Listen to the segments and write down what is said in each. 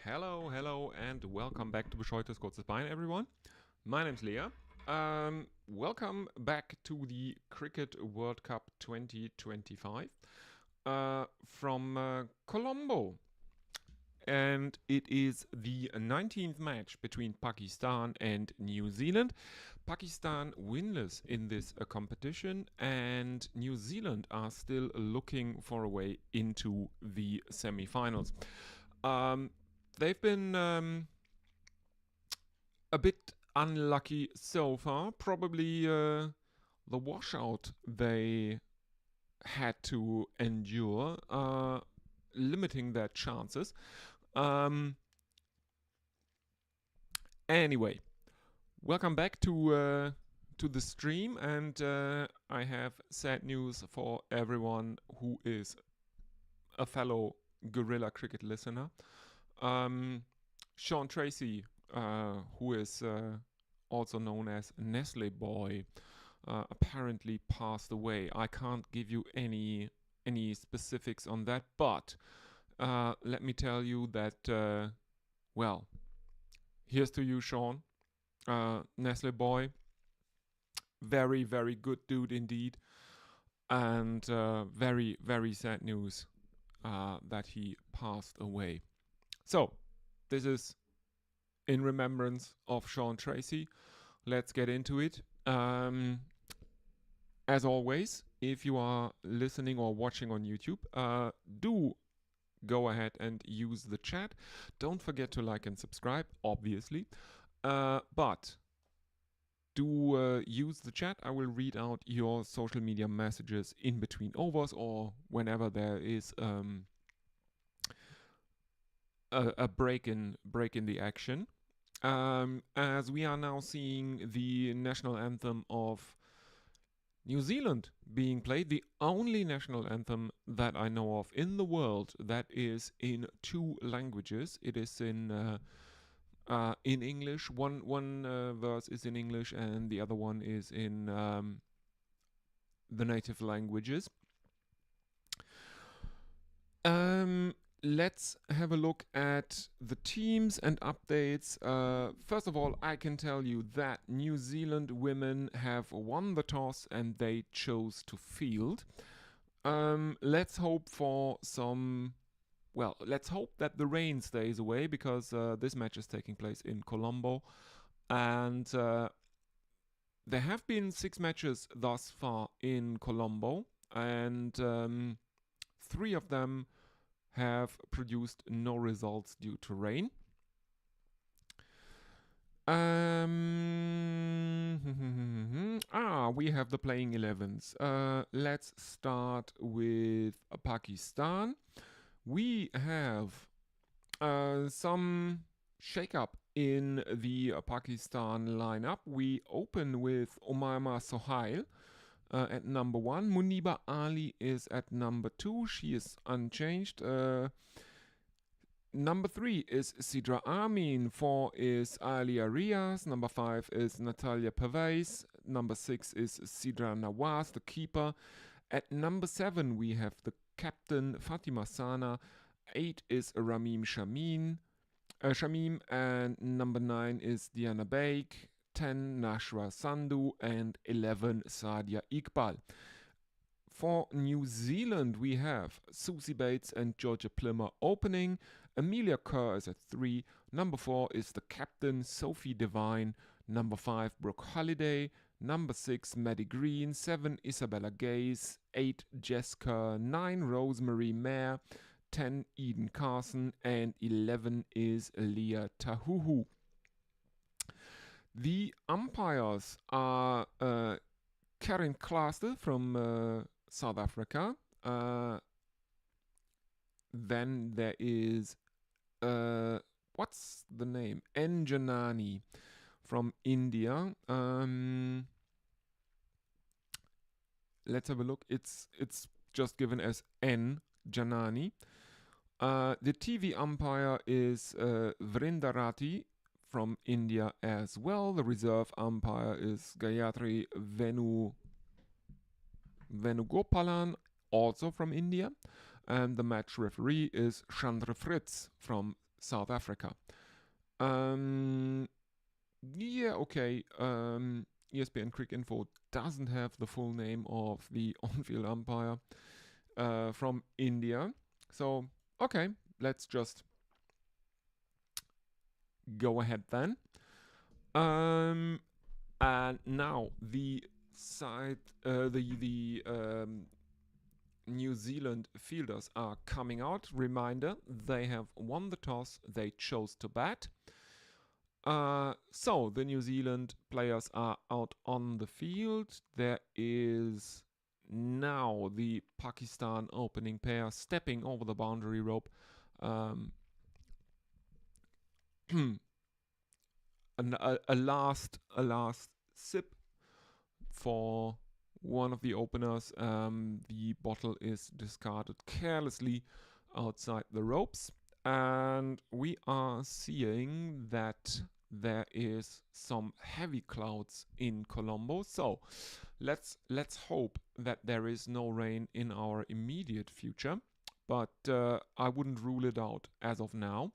Hello, and welcome back to Bescheuertes Kurzes Bein, everyone. My name's Leah. Welcome back to the Cricket World Cup 2025 from Colombo. And it is the 19th match between Pakistan and New Zealand. Pakistan winless in this competition, and New Zealand are still looking for a way into the semi-finals. They've been a bit unlucky so far. Probably the washout they had to endure, limiting their chances. Anyway, welcome back to the stream, and I have sad news for everyone who is a fellow Gorilla Cricket listener. Sean Tracy, who is also known as Nestle Boy, apparently passed away. I can't give you any specifics on that, but let me tell you that, well, here's to you, Sean. Nestle Boy, very, very good dude indeed, and very, very sad news that he passed away. So, this is in remembrance of Sean Tracy. Let's get into it. As always, if you are listening or watching on YouTube, do go ahead and use the chat. Don't forget to like and subscribe, obviously. But do use the chat. I will read out your social media messages in between overs or whenever there is a break in the action. As we are now seeing the national anthem of New Zealand being played, the only national anthem that I know of in the world that is in two languages. It is in English. One verse is in English, and the other one is in the native languages. Let's have a look at the teams and updates. First of all, I can tell you that New Zealand women have won the toss and they chose to field. Let's hope for some... Well, let's hope that the rain stays away, because this match is taking place in Colombo. And there have been 6 matches thus far in Colombo, and 3 of them have produced no results due to rain. We have the playing 11s. Let's start with Pakistan. We have some shake-up in the Pakistan lineup. We open with Umaima Sohail at number 1. Muniba Ali is at number 2. She is unchanged. Number 3 is Sidra Amin. 4 is Alia Riaz. Number 5 is Natalia Pervez. Number 6 is Sidra Nawaz, the keeper. At number 7 we have the captain Fatima Sana. 8 is Ramim Shamim, and number 9 is Diana Baik. 10 Nashra Sandhu, and 11 Sadia Iqbal. For New Zealand we have Susie Bates and Georgia Plimmer opening. Amelia Kerr is at 3. Number 4 is the captain Sophie Devine. Number 5 Brooke Holiday. Number 6 Maddie Green. 7 Isabella Gaze. 8 Jess Kerr. 9 Rosemary Mayer. 10 Eden Carson, and 11 is Leah Tahuhu. The umpires are Karen Klaste from South Africa. Then there is, what's the name? N. Janani from India. Let's have a look. It's just given as N. Janani. The TV umpire is Vrindarati from India as well. The reserve umpire is Gayatri Venugopalan, also from India. And the match referee is Chandra Fritz from South Africa. Yeah, okay. ESPN Quick Info doesn't have the full name of the on-field umpire from India. So, okay, let's just go ahead then. And now the side, the New Zealand fielders are coming out. Reminder: they have won the toss. They chose to bat. So the New Zealand players are out on the field. There is now the Pakistan opening pair stepping over the boundary rope. A last sip for one of the openers. The bottle is discarded carelessly outside the ropes, and we are seeing that there is some heavy clouds in Colombo. So let's hope that there is no rain in our immediate future, but I wouldn't rule it out as of now.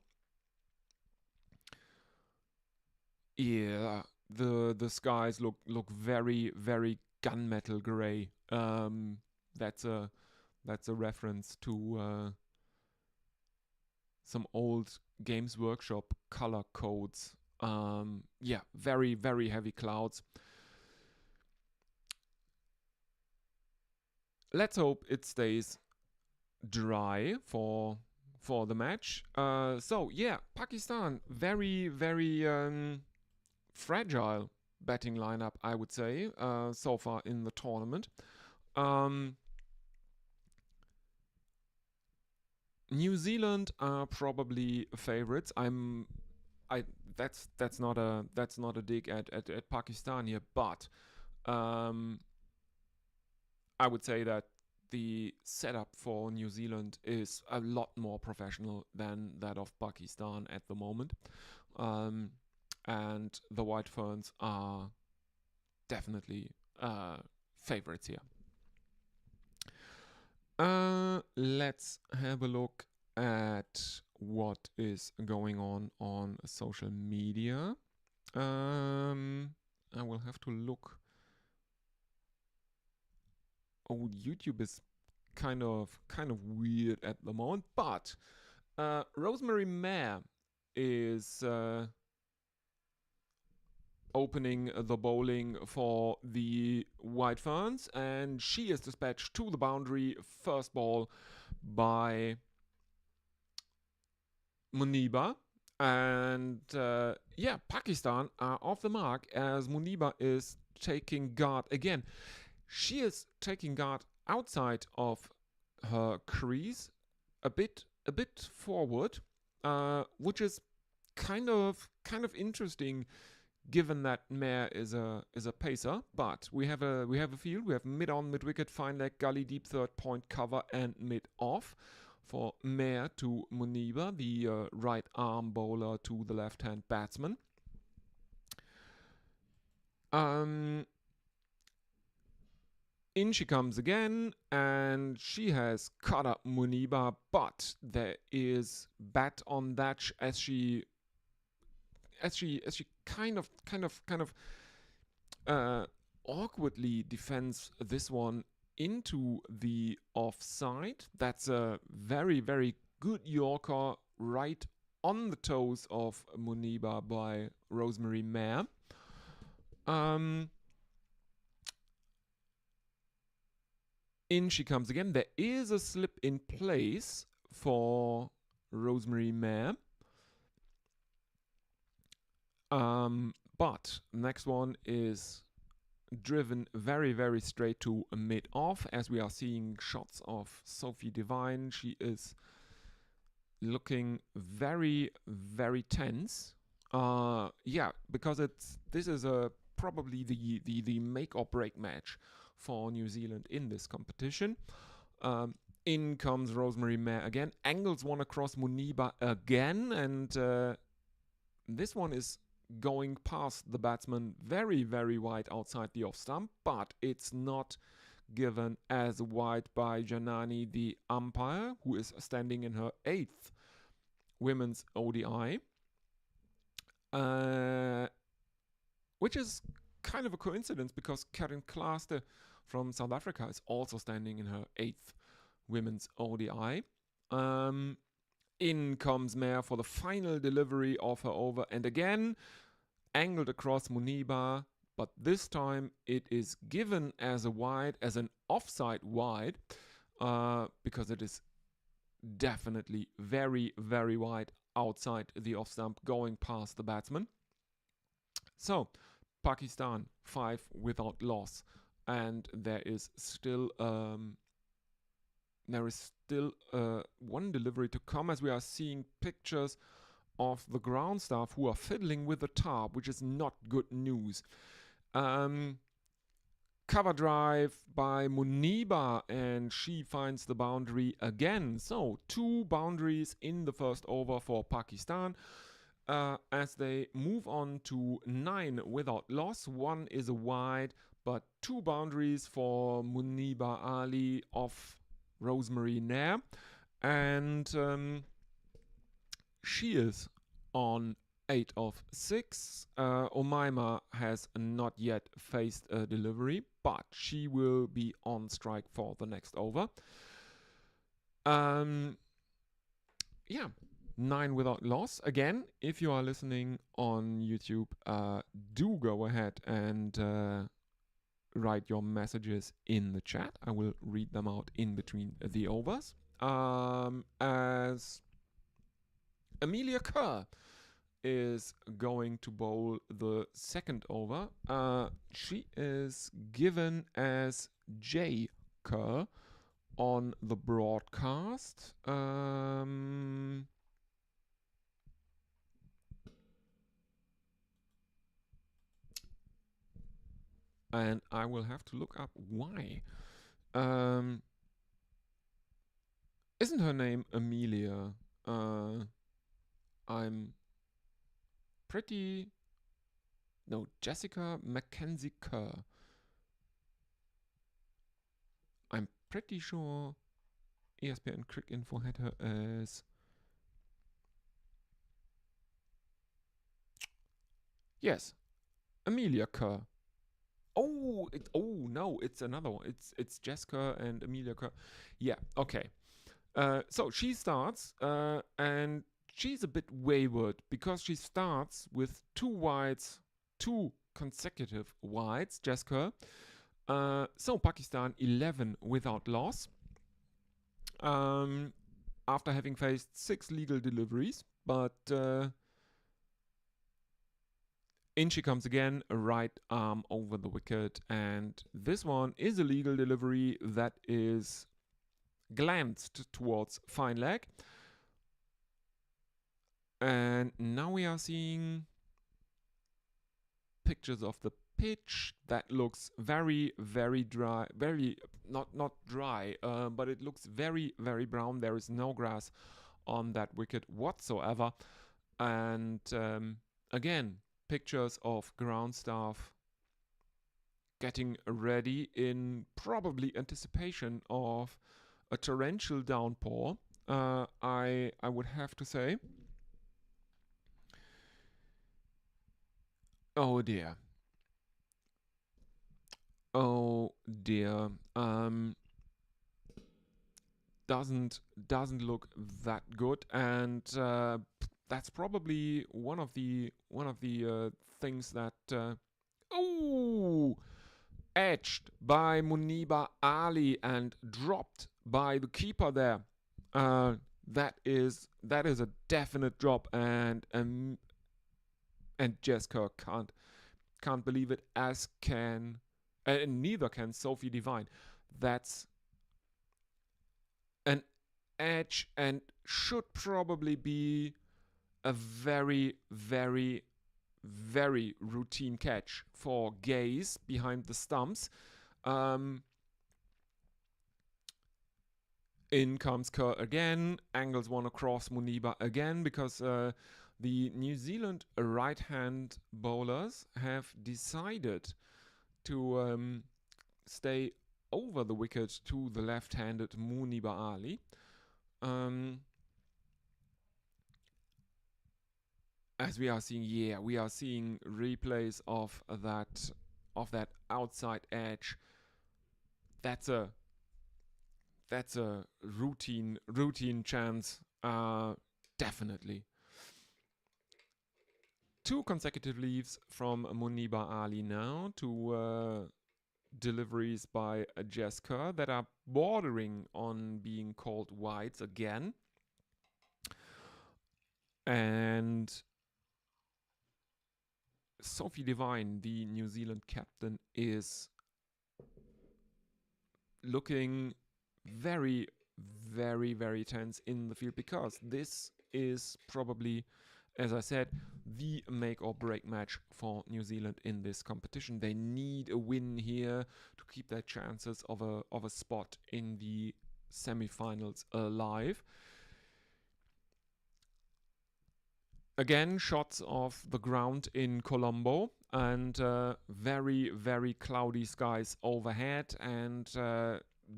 Yeah, the skies look very gunmetal gray. That's a reference to some old Games Workshop color codes. Yeah, very heavy clouds. Let's hope it stays dry for the match. So yeah, Pakistan very fragile batting lineup, I would say, so far in the tournament. New Zealand are probably favorites. That's not a dig at Pakistan here, but I would say that the setup for New Zealand is a lot more professional than that of Pakistan at the moment. And the White Ferns are definitely favorites here. Let's have a look at what is going on social media. I will have to look. Oh, YouTube is kind of weird at the moment, but Rosemary Mayer is opening the bowling for the White Ferns, and she is dispatched to the boundary. First ball by Muniba. And yeah, Pakistan are off the mark as Muniba is taking guard again. She is taking guard outside of her crease, a bit forward, which is kind of interesting, given that Mayer is a pacer. But we have a field. We have mid on, mid wicket, fine leg, gully, deep third, point cover, and mid off for Mayer to Muniba, the right arm bowler to the left hand batsman. In she comes again, and she has cut up Muniba, but there is bat on that as she kind of awkwardly defends this one into the offside. That's a very good Yorker right on the toes of Muniba by Rosemary Mayer. In she comes again. There is a slip in place for Rosemary Mayer. But next one is driven very straight to mid off, as we are seeing shots of Sophie Devine. She is looking very tense. Yeah, because this is probably the make or break match for New Zealand in this competition. In comes Rosemary Mayer again, angles one across Muniba again, and this one is going past the batsman very wide outside the off stump, but it's not given as wide by Janani, the umpire, who is standing in her 8th women's ODI, which is kind of a coincidence because Karin Klaaste from South Africa is also standing in her 8th women's ODI. In comes Mare for the final delivery of her over, and again angled across Muniba, but this time it is given as a wide, as an offside wide, because it is definitely very, very wide outside the off stump, going past the batsman. So Pakistan 5 without loss, and there is still one delivery to come, as we are seeing pictures of the ground staff who are fiddling with the tarp, which is not good news. Cover drive by Muniba, and she finds the boundary again. So 2 boundaries in the first over for Pakistan. As they move on to 9 without loss. 1 is a wide, but 2 boundaries for Muniba Ali off Rosemary Nair. And she is on 8 of 6. Omaima has not yet faced a delivery, but she will be on strike for the next over. Yeah, 9 without loss. Again, if you are listening on YouTube, do go ahead and write your messages in the chat. I will read them out in between the overs. As Amelia Kerr is going to bowl the second over. She is given as J. Kerr on the broadcast. And I will have to look up why. Isn't her name Amelia? I'm pretty... No, Jessica Mackenzie Kerr. I'm pretty sure ESPN Crick Info had her as... Yes, Amelia Kerr. Oh, no, it's another one. It's Jessica and Amelia Kerr. Yeah, okay. So she starts, and she's a bit wayward because she starts with 2 wides, 2 consecutive wides, Jessica. So Pakistan 11 without loss. After having faced 6 legal deliveries, but in she comes again, a right arm over the wicket, and this one is a legal delivery that is glanced towards fine leg. And now we are seeing pictures of the pitch that looks very, very dry, very not dry, but it looks very, very brown. There is no grass on that wicket whatsoever. And again, pictures of ground staff getting ready in probably anticipation of a torrential downpour, I would have to say. Oh dear. Oh dear. Doesn't look that good, and that's probably one of the things that edged by Muniba Ali and dropped by the keeper there. That is a definite drop, and Jessica can't believe it, as can and neither can Sophie Devine. That's an edge and should probably be a very, very, very routine catch for Gaze behind the stumps. In comes Kerr again, angles one across Muniba again, because the New Zealand right-hand bowlers have decided to stay over the wicket to the left-handed Muniba Ali. as we are seeing, we are seeing replays of that outside edge. That's a routine chance, definitely. 2 consecutive leaves from Muniba Ali now to deliveries by Jess Kerr that are bordering on being called wides again. And Sophie Devine, the New Zealand captain, is looking very, very, very tense in the field, because this is probably, as I said, the make or break match for New Zealand in this competition. They need a win here to keep their chances of a spot in the semi-finals alive. Again, shots of the ground in Colombo, and very, very cloudy skies overhead, and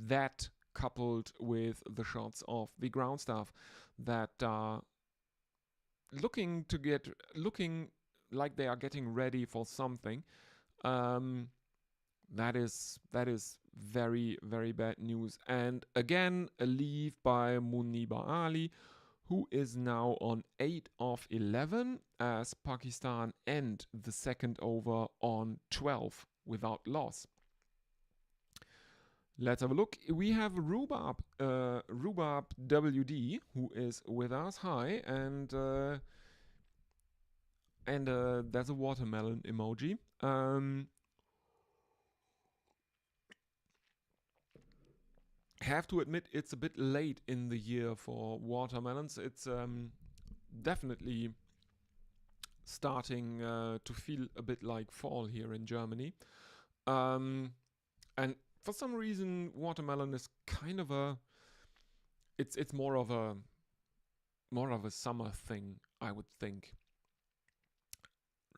that coupled with the shots of the ground staff that are looking like they are getting ready for something. That is very, very bad news. And again, a leave by Muniba Ali, who is now on 8 of 11, as Pakistan end the second over on 12 without loss. Let's have a look. We have Rubab WD, who is with us. Hi, and there's a watermelon emoji. Have to admit, it's a bit late in the year for watermelons. It's definitely starting to feel a bit like fall here in Germany. And for some reason, watermelon is kind of it's more of a summer thing, I would think.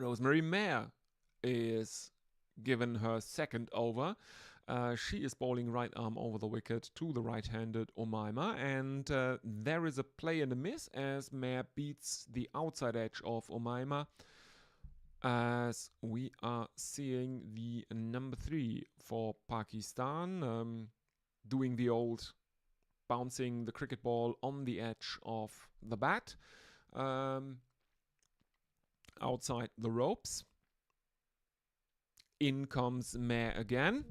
Rosemary Mayer is given her second over. She is bowling right arm over the wicket to the right-handed Omaima, and there is a play and a miss as Mayer beats the outside edge of Omaima, as we are seeing the number 3 for Pakistan doing the old bouncing the cricket ball on the edge of the bat outside the ropes. In comes Mayer again.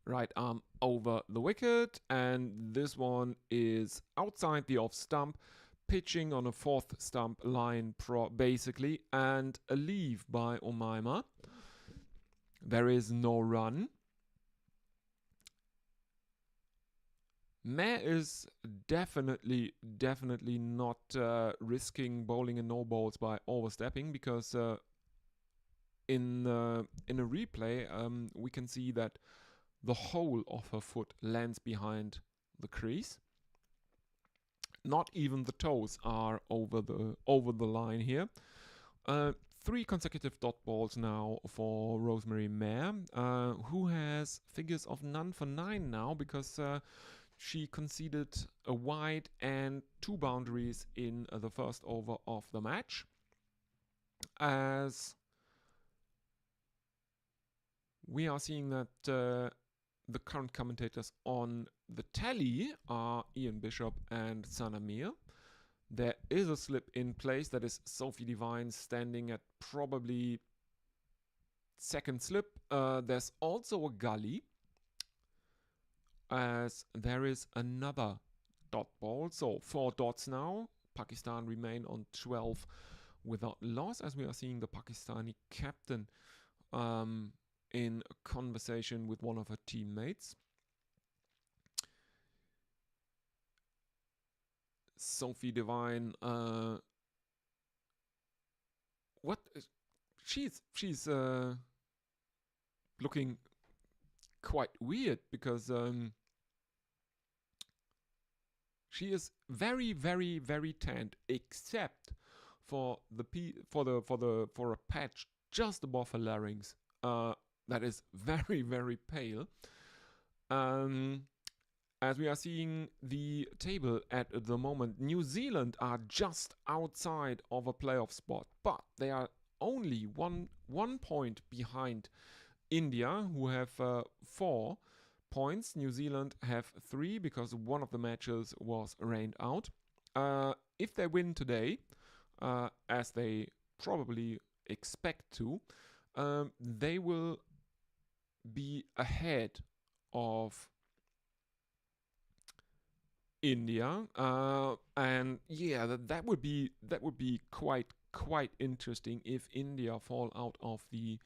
Right arm over the wicket, and this one is outside the off stump, pitching on a 4th stump line basically, and a leave by Omaima. There is no run. Mayer is definitely not risking bowling in no balls by overstepping, because in a replay we can see that the whole of her foot lands behind the crease. Not even the toes are over the line here. 3 consecutive dot balls now for Rosemary Mayer, who has figures of none for 9 now, because she conceded a wide and 2 boundaries in the first over of the match. As we are seeing that the current commentators on the tally are Ian Bishop and Sana Mir. There is a slip in place. That is Sophie Devine standing at probably second slip. There's also a gully, as there is another dot ball. So 4 dots now. Pakistan remain on 12 without loss, as we are seeing the Pakistani captain in a conversation with one of her teammates. Sophie Devine, she's looking quite weird, because she is very, very, very tanned, except for a patch just above her larynx. That is very, very pale. As we are seeing the table at the moment, New Zealand are just outside of a playoff spot, but they are only one point behind India, who have 4 points. New Zealand have 3 because one of the matches was rained out. If they win today, as they probably expect to, they will be ahead of India, and yeah, that would be quite interesting if India fall out of the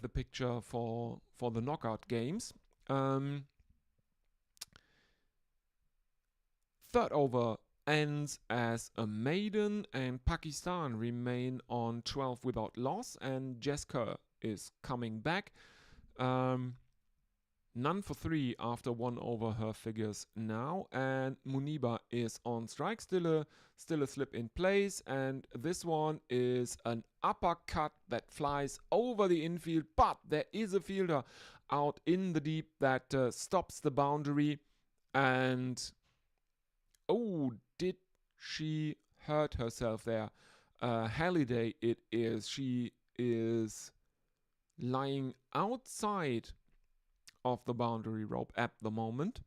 picture for the knockout games. Third over ends as a maiden, and Pakistan remain on 12 without loss, and Jesker is coming back. None for 3 after 1 over her figures now, and Muniba is on strike. Still a slip in place, and this one is an uppercut that flies over the infield, but there is a fielder out in the deep that stops the boundary. And oh, did she hurt herself there? Halliday it is. She is lying outside of the boundary rope at the moment.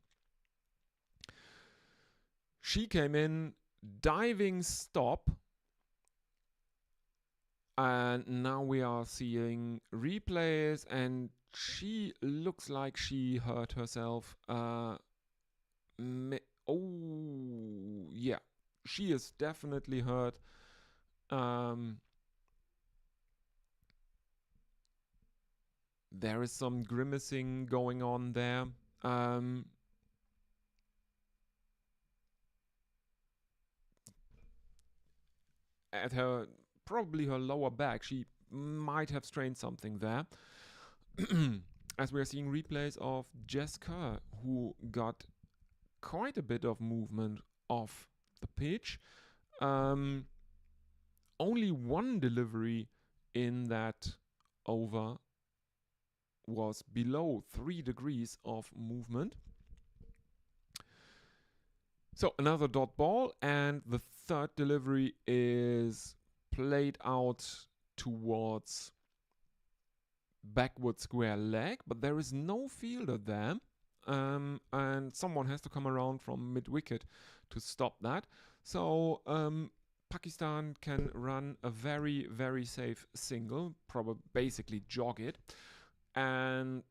She came in, diving stop, and now we are seeing replays, and she looks like she hurt herself. Oh, yeah, she is definitely hurt. There is some grimacing going on there. At probably her lower back, she might have strained something there. As we are seeing replays of Jess Kerr, who got quite a bit of movement off the pitch. Only one delivery in that over was below 3 degrees of movement. So another dot ball, and the third delivery is played out towards backward square leg, but there is no fielder there. And someone has to come around from mid-wicket to stop that. So Pakistan can run a very, very safe single, probably basically jog it. And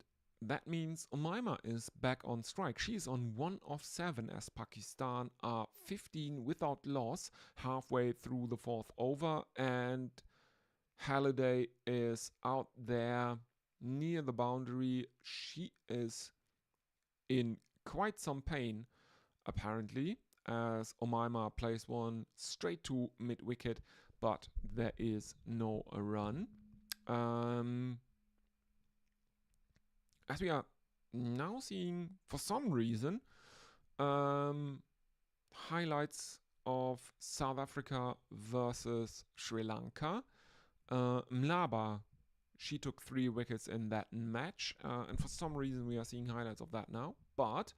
that means Umaima is back on strike. She is on 1 of 7 as Pakistan are 15 without loss halfway through the 4th over. And Halliday is out there near the boundary. She is in quite some pain, apparently, as Umaima plays one straight to mid-wicket, but there is no run. As we are now seeing, for some reason, highlights of South Africa versus Sri Lanka. Mlaba, she took 3 wickets in that match, and for some reason we are seeing highlights of that now. But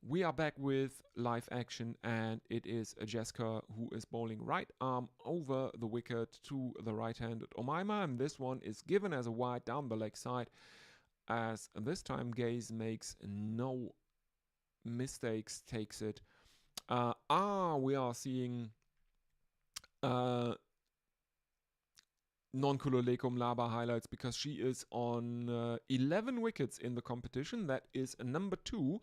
we are back with live action, and it is Jesker who is bowling right arm over the wicket to the right-handed Umaima, and this one is given as a wide down the leg side, as this time Gaze makes no mistakes, takes it. We are seeing Non-Kuloleko Mlaba highlights, because she is on 11 wickets in the competition. That is a number 2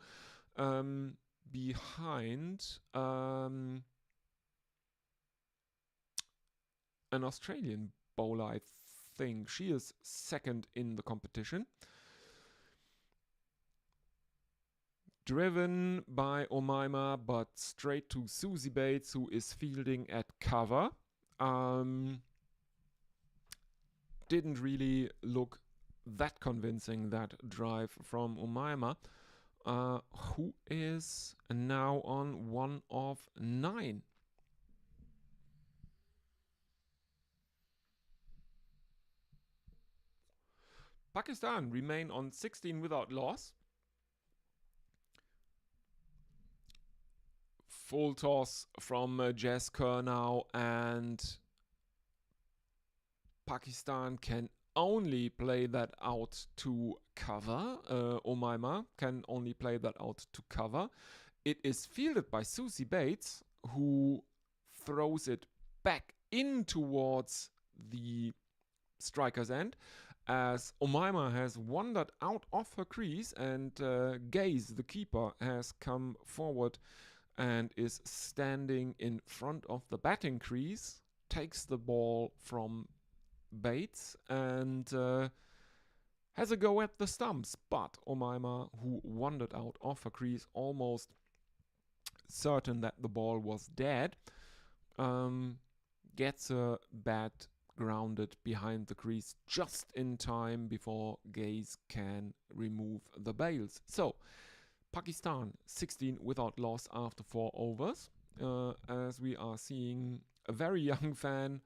behind an Australian bowler, I think. She is second in the competition. Driven by Umaima, but straight to Susie Bates, who is fielding at cover. Didn't really look that convincing, that drive from Umaima, who is now on 1 of 9. Pakistan remain on 16 without loss. Full toss from Jess Kerr now, and Pakistan can only play that out to cover. Omaima can only play that out to cover. It is fielded by Susie Bates, who throws it back in towards the striker's end, as Omaima has wandered out of her crease, and Gaze, the keeper, has come forward and is standing in front of the batting crease, takes the ball from Bates and has a go at the stumps, but Omaima, who wandered out of her crease, almost certain that the ball was dead, gets a bat grounded behind the crease just in time before Gaze can remove the bails. So, Pakistan 16 without loss after 4 overs, as we are seeing a very young fan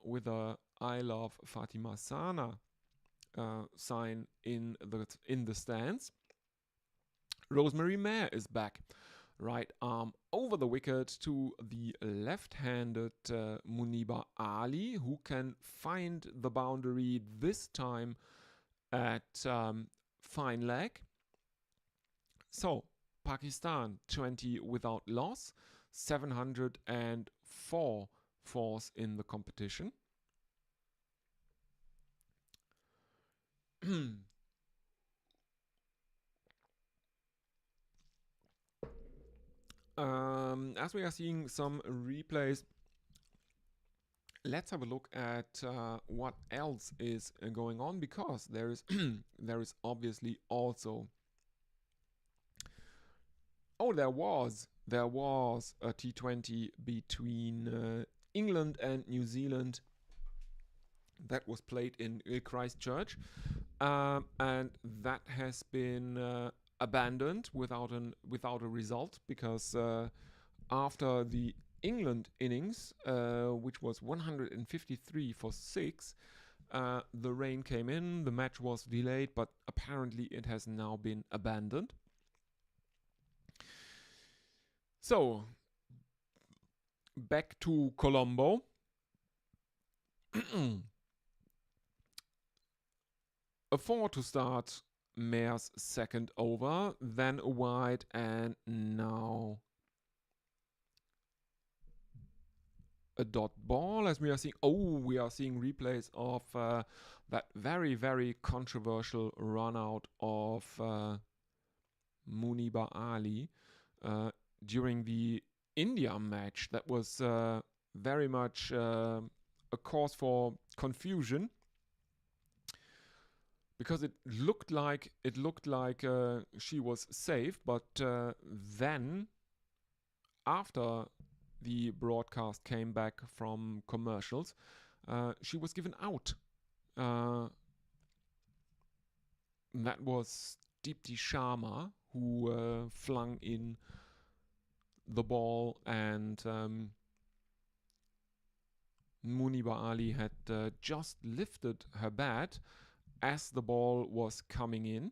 with a I love Fatima Sana sign in the stands. Rosemary Mayer is back. Right arm over the wicket to the left-handed Muniba Ali, who can find the boundary this time at fine leg. So, Pakistan 20 without loss, 704 fours in the competition. As we are seeing some replays, let's have a look at what else is going on, because there is there is obviously also there was a T20 between England and New Zealand that was played in Christchurch, and that has been abandoned without a result, because after the England innings, which was 153 for 6, the rain came in, the match was delayed, but apparently it has now been abandoned. So, back to Colombo. A 4 to start Mayer's second over, then a wide, and now a dot ball, as we are seeing. We are seeing replays of that very, very controversial run out of Muniba Ali during the India match. That was very much a cause for confusion, because it looked like she was safe, but then after the broadcast came back from commercials, she was given out. That was Deepti Sharma, who flung in the ball, and Muniba Ali had just lifted her bat as the ball was coming in.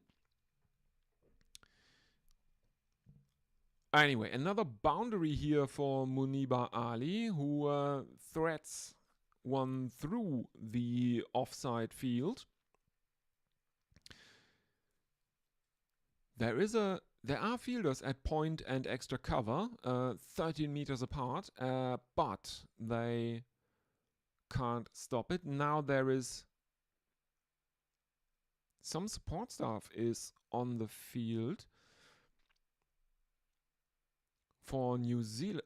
Anyway, another boundary here for Muniba Ali, who threads one through the offside field. There are fielders at point and extra cover, 13 meters apart, but they can't stop it. Now there is some support staff is on the field for New Zealand.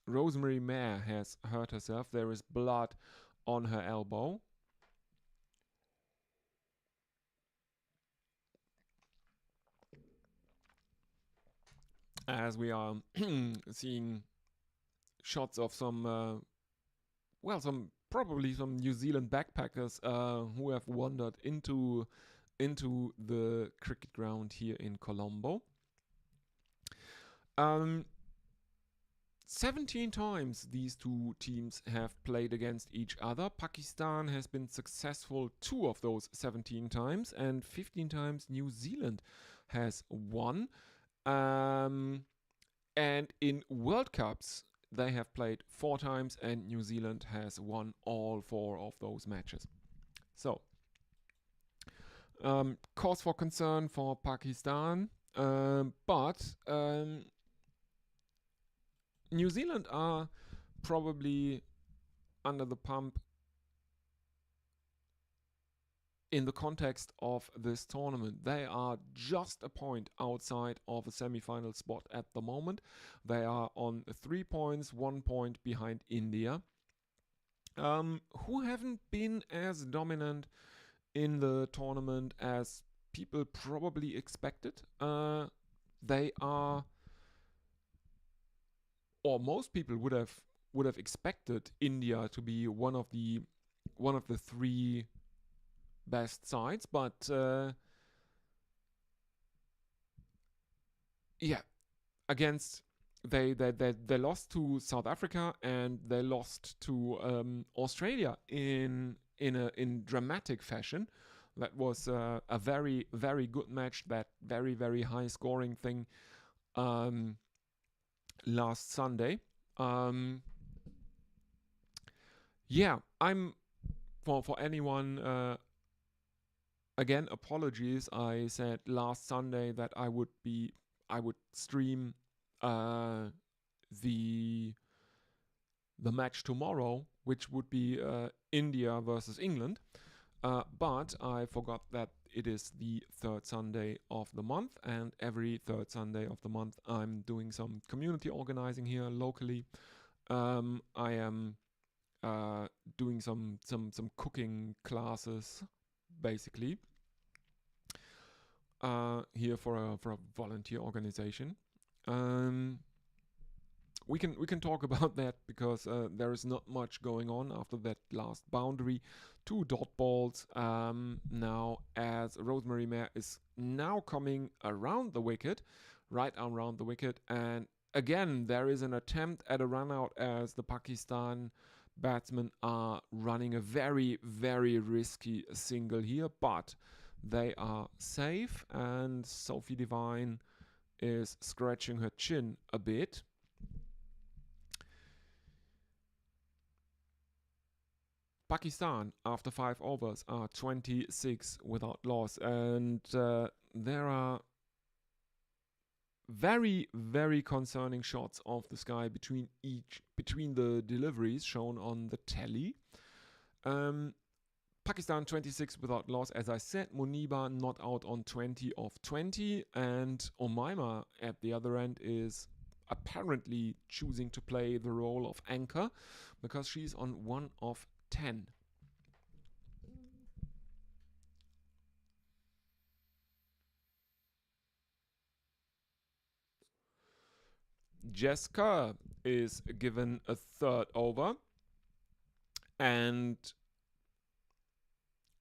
Rosemary Mayer has hurt herself. There is blood on her elbow. As we are seeing shots of probably some New Zealand backpackers who have wandered into the cricket ground here in Colombo. 17 times these two teams have played against each other. Pakistan has been successful 2 of those 17 times, and 15 times New Zealand has won. And in World Cups, they have played 4 times, and New Zealand has won all 4 of those matches. So, cause for concern for Pakistan, but New Zealand are probably under the pump in the context of this tournament. They are just a point outside of a semi-final spot at the moment. They are on 3 points, 1 point behind India, who haven't been as dominant in the tournament as people probably expected. They are, or most people would have expected India to be one of the 3 best sides, but yeah, against they lost to South Africa, and they lost to Australia in dramatic fashion. That was a very, very good match. That very, very high scoring thing last Sunday. Yeah, I'm for anyone. Again, apologies. I said last Sunday that I would stream the match tomorrow, which would be India versus England. But I forgot that it is the 3rd Sunday of the month, and every 3rd Sunday of the month I'm doing some community organizing here locally. I am doing some cooking classes, basically, here for a volunteer organization. We can talk about that, because there is not much going on after that last boundary. 2 dot balls now, as Rosemary Mare is now coming around the wicket, right around the wicket, and again there is an attempt at a run out, as the Pakistan batsmen are running a very, very risky single here, but they are safe, and Sophie Devine is scratching her chin a bit. Pakistan, after 5 overs, are 26 without loss, and there are very, very concerning shots of the sky between the deliveries shown on the tally. Pakistan 26 without loss, as I said. Muniba not out on 20 of 20, and Omaima at the other end is apparently choosing to play the role of anchor, because she's on 1 of 10. Jessica is given a 3rd over, and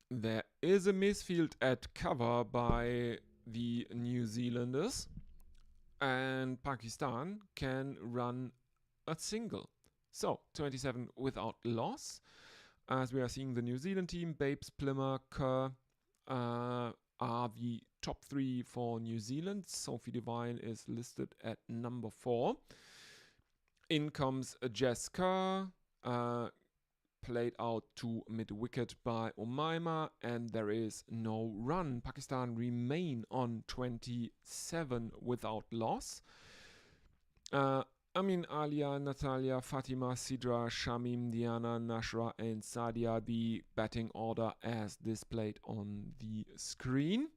there is a misfield at cover by the New Zealanders, and Pakistan can run a single. So 27 without loss, as we are seeing the New Zealand team. Babes, Plimmer, Kerr are the top 3 for New Zealand. Sophie Devine is listed at number 4. In comes Jess Kerr, played out to mid-wicket by Omaima, and there is no run. Pakistan remain on 27 without loss. Amin, Alia, Natalia, Fatima, Sidra, Shamim, Diana, Nashra, and Sadia, the batting order as displayed on the screen.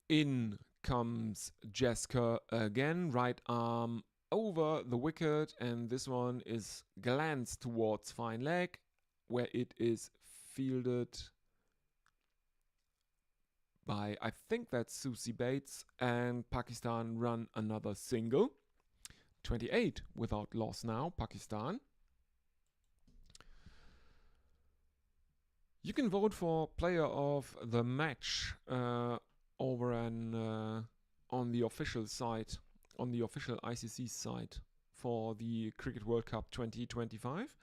In comes Jessica again, right arm over the wicket, and this one is glanced towards fine leg, where it is fielded by, I think that's Susie Bates, and Pakistan run another single. 28 without loss now, Pakistan. You can vote for player of the match over on the official site, on the official ICC site for the Cricket World Cup 2025,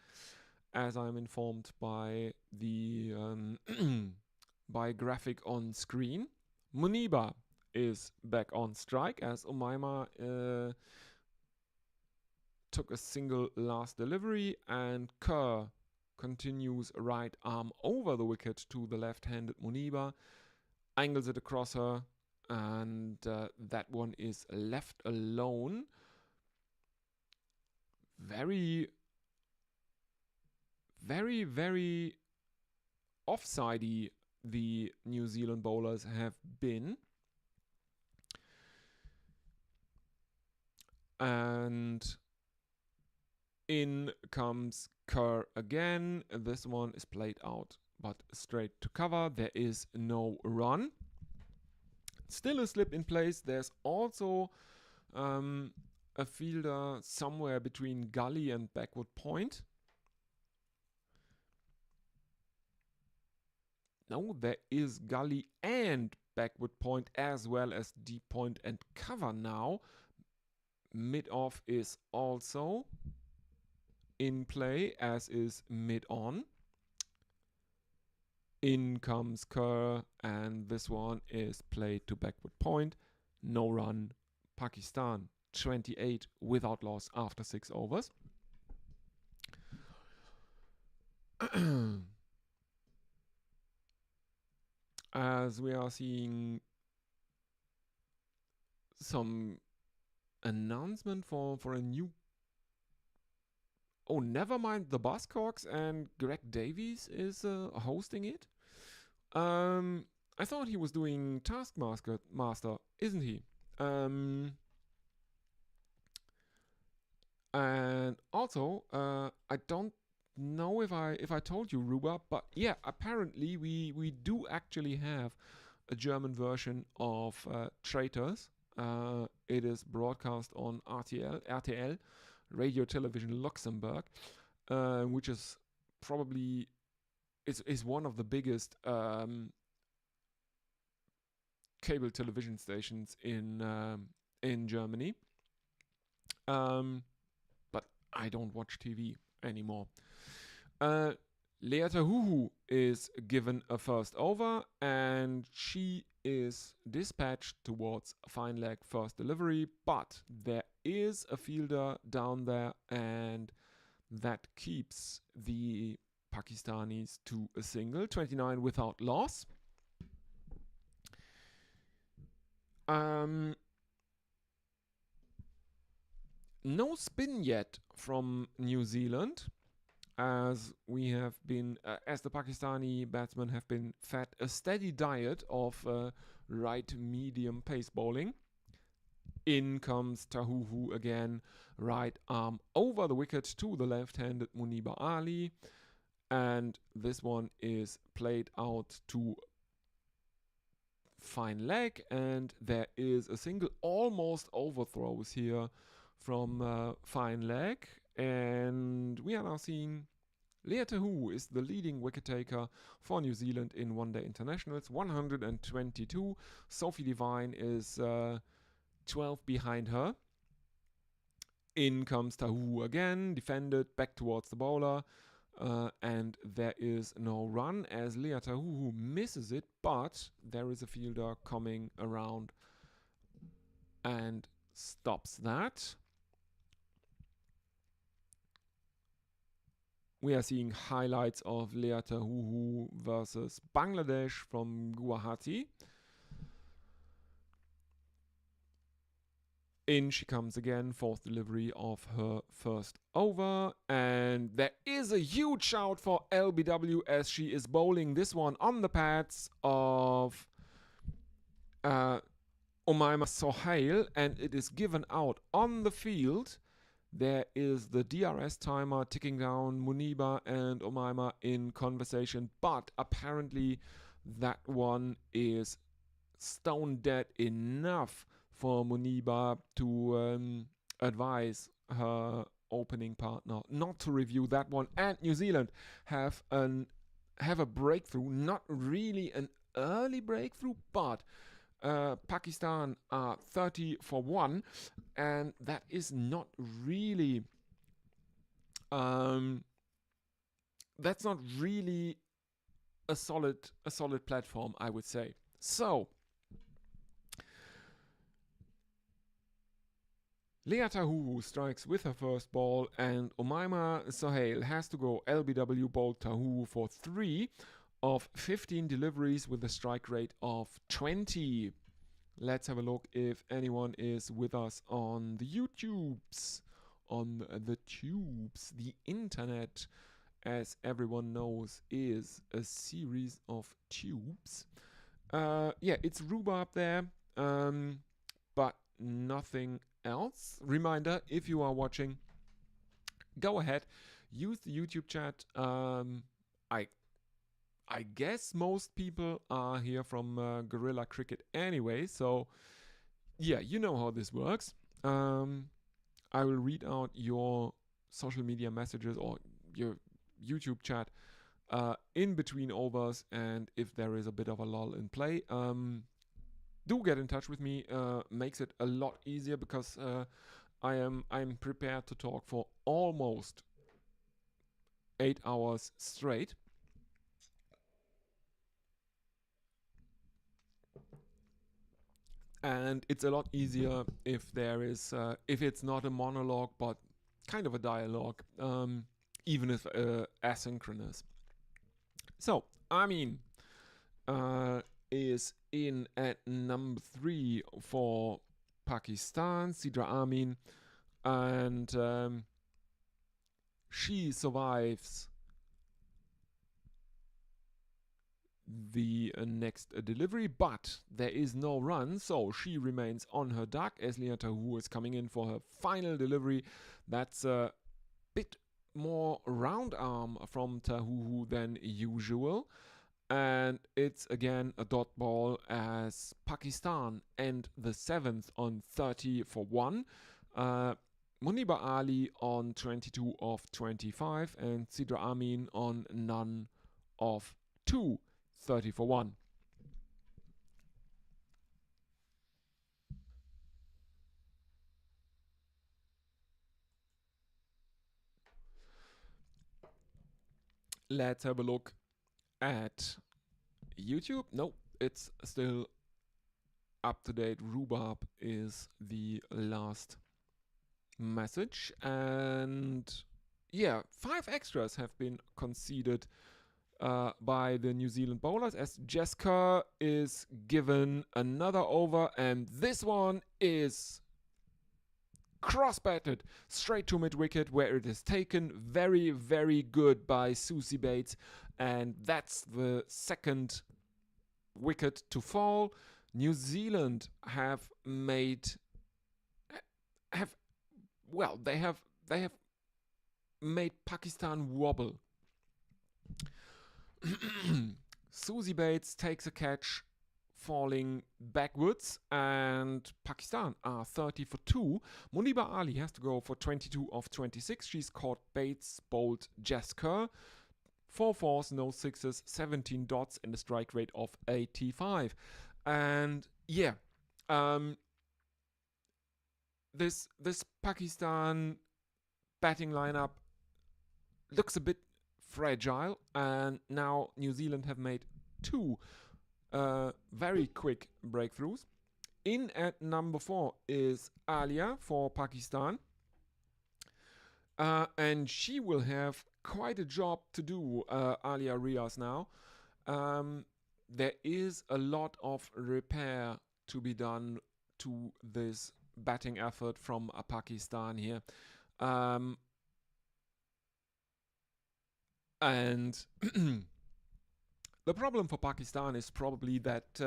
as I'm informed by the by graphic on screen. Muniba is back on strike as Umaima took a single last delivery, and Kerr continues right arm over the wicket to the left-handed Muniba, angles it across her, and that one is left alone. Very, very, very offsidey the New Zealand bowlers have been. And in comes Kerr again. This one is played out, but straight to cover. There is no run. Still a slip in place. There's also a fielder somewhere between gully and backward point. No, there is gully and backward point as well as deep point and cover now. Mid-off is also in play, as is mid-on. In comes Kerr, and this one is played to backward point. No run. Pakistan 28 without loss after 6 overs. As we are seeing some announcement for a new... Oh, never mind the Buzzcocks, and Greg Davies is hosting it. I thought he was doing Taskmaster, isn't he? And also, I don't know if I told you, Ruba, but yeah, apparently we do actually have a German version of Traitors. It is broadcast on RTL, Radio Television Luxembourg, which is probably is one of the biggest cable television stations in Germany. But I don't watch TV anymore. Lea Tahuhu is given a first over, and she is dispatched towards fine leg first delivery, but there is a fielder down there, and that keeps the Pakistanis to a single, 29 without loss. No spin yet from New Zealand, as we have been, as the Pakistani batsmen have been fed a steady diet of right medium pace bowling. In comes Tahuhu again, right arm over the wicket to the left-handed Muniba Ali, and this one is played out to fine leg, and there is a single, almost overthrows here from fine leg, and we are now seeing Lea Tahuhu is the leading wicket taker for New Zealand in one-day internationals, 122. Sophie Devine is 12 behind her. In comes Tahuhu again, defended, back towards the bowler, and there is no run as Lea Tahuhu misses it, but there is a fielder coming around and stops that. We are seeing highlights of Lea Tahuhu versus Bangladesh from Guwahati. In she comes again, fourth delivery of her first over, and there is a huge shout for LBW as she is bowling this one on the pads of Umaima Sohail, and it is given out on the field. There is the DRS timer ticking down, Muniba and Umaima in conversation, but apparently that one is stone dead enough for Muniba to advise her opening partner not to review that one. And New Zealand have a breakthrough, not really an early breakthrough, but Pakistan are 30 for 1, and that is not really that's not really a solid platform, I would say. So Lea Tahuhu strikes with her first ball, and Umaima Sohail has to go LBW bowled Tahuhu for 3 of 15 deliveries with a strike rate of 20. Let's have a look if anyone is with us on the YouTubes, on the tubes. The internet, as everyone knows, is a series of tubes. Yeah, it's Rhubarb there, but nothing else. Reminder, if you are watching, go ahead, use the YouTube chat. I guess most people are here from Gorilla Cricket anyway, so yeah, you know how this works. I will read out your social media messages or your YouTube chat in between overs, and if there is a bit of a lull in play, do get in touch with me. Makes it a lot easier because I'm prepared to talk for almost 8 hours straight. And it's a lot easier if there is if it's not a monologue but kind of a dialogue, even if asynchronous. So Amin is in at number 3 for Pakistan, Sidra Amin, and she survives the next delivery, but there is no run, so she remains on her duck as Lea Tahuhu is coming in for her final delivery. That's a bit more round arm from Tahuhu than usual, and it's again a dot ball as Pakistan end the 7th on 30 for 1. Muniba Ali on 22 of 25 and Sidra Amin on none of 2. 30 for 1. Let's have a look at YouTube. No, it's still up to date. Rhubarb is the last message. And yeah, 5 extras have been conceded by the New Zealand bowlers as Jesker is given another over, and this one is cross-batted straight to mid-wicket where it is taken very, very good by Susie Bates, and that's the second wicket to fall. New Zealand have made they have made Pakistan wobble. Susie Bates takes a catch falling backwards, and Pakistan are 30 for 2. Muniba Ali has to go for 22 of 26. She's caught Bates, bowled Jesker. 4 fours, no sixes, 17 dots, and a strike rate of 85. And yeah, this Pakistan batting lineup looks a bit fragile, and now New Zealand have made 2 very quick breakthroughs. In at number 4 is Alia for Pakistan, and she will have quite a job to do, Alia Riaz now. There is a lot of repair to be done to this batting effort from Pakistan here. And the problem for Pakistan is probably that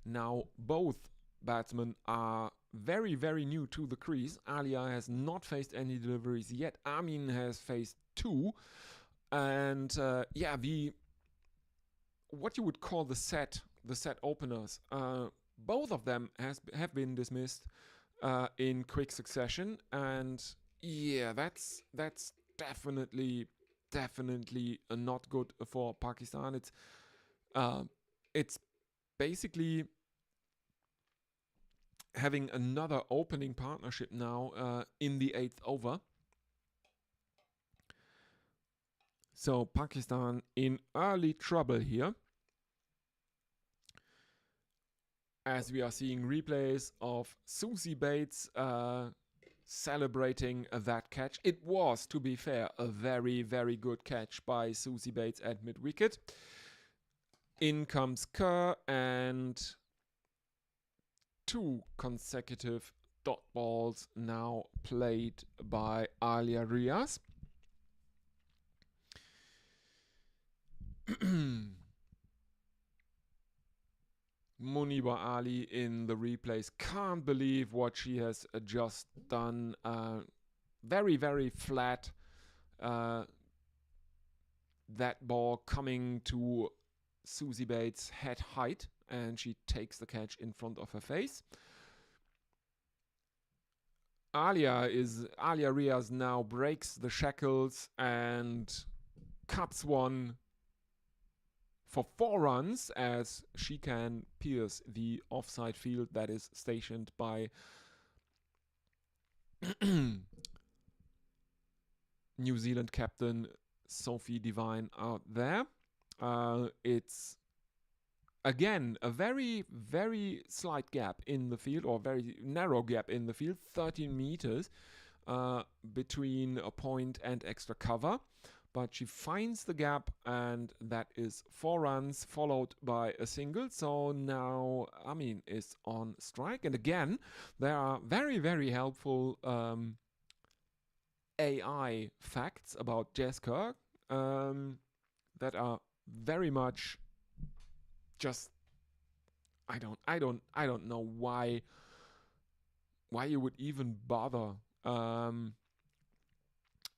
now both batsmen are very, very new to the crease. Alia has not faced any deliveries yet. Amin has faced 2. And what you would call the set openers, both of them have been dismissed in quick succession. And yeah, that's definitely not good for Pakistan. It's basically having another opening partnership now in the 8th over. So Pakistan in early trouble here, as we are seeing replays of Susie Bates celebrating that catch. It was, to be fair, a very, very good catch by Susie Bates at mid-wicket. In comes Kerr, and 2 consecutive dot balls now played by Alia Riaz. Muniba Ali in the replays can't believe what she has just done. Very, very flat. That ball coming to Susie Bates' head height, and she takes the catch in front of her face. Alia Riaz now breaks the shackles and cuts one for 4 runs, as she can pierce the offside field that is stationed by New Zealand captain Sophie Devine out there. It's again a very, very slight gap in the field, or very narrow gap in the field, 13 meters between a point and extra cover. But she finds the gap, and that is 4 runs, followed by a single. So now Amin is on strike. And again, there are very, very helpful AI facts about Jess Kerr that are very much just I don't know why you would even bother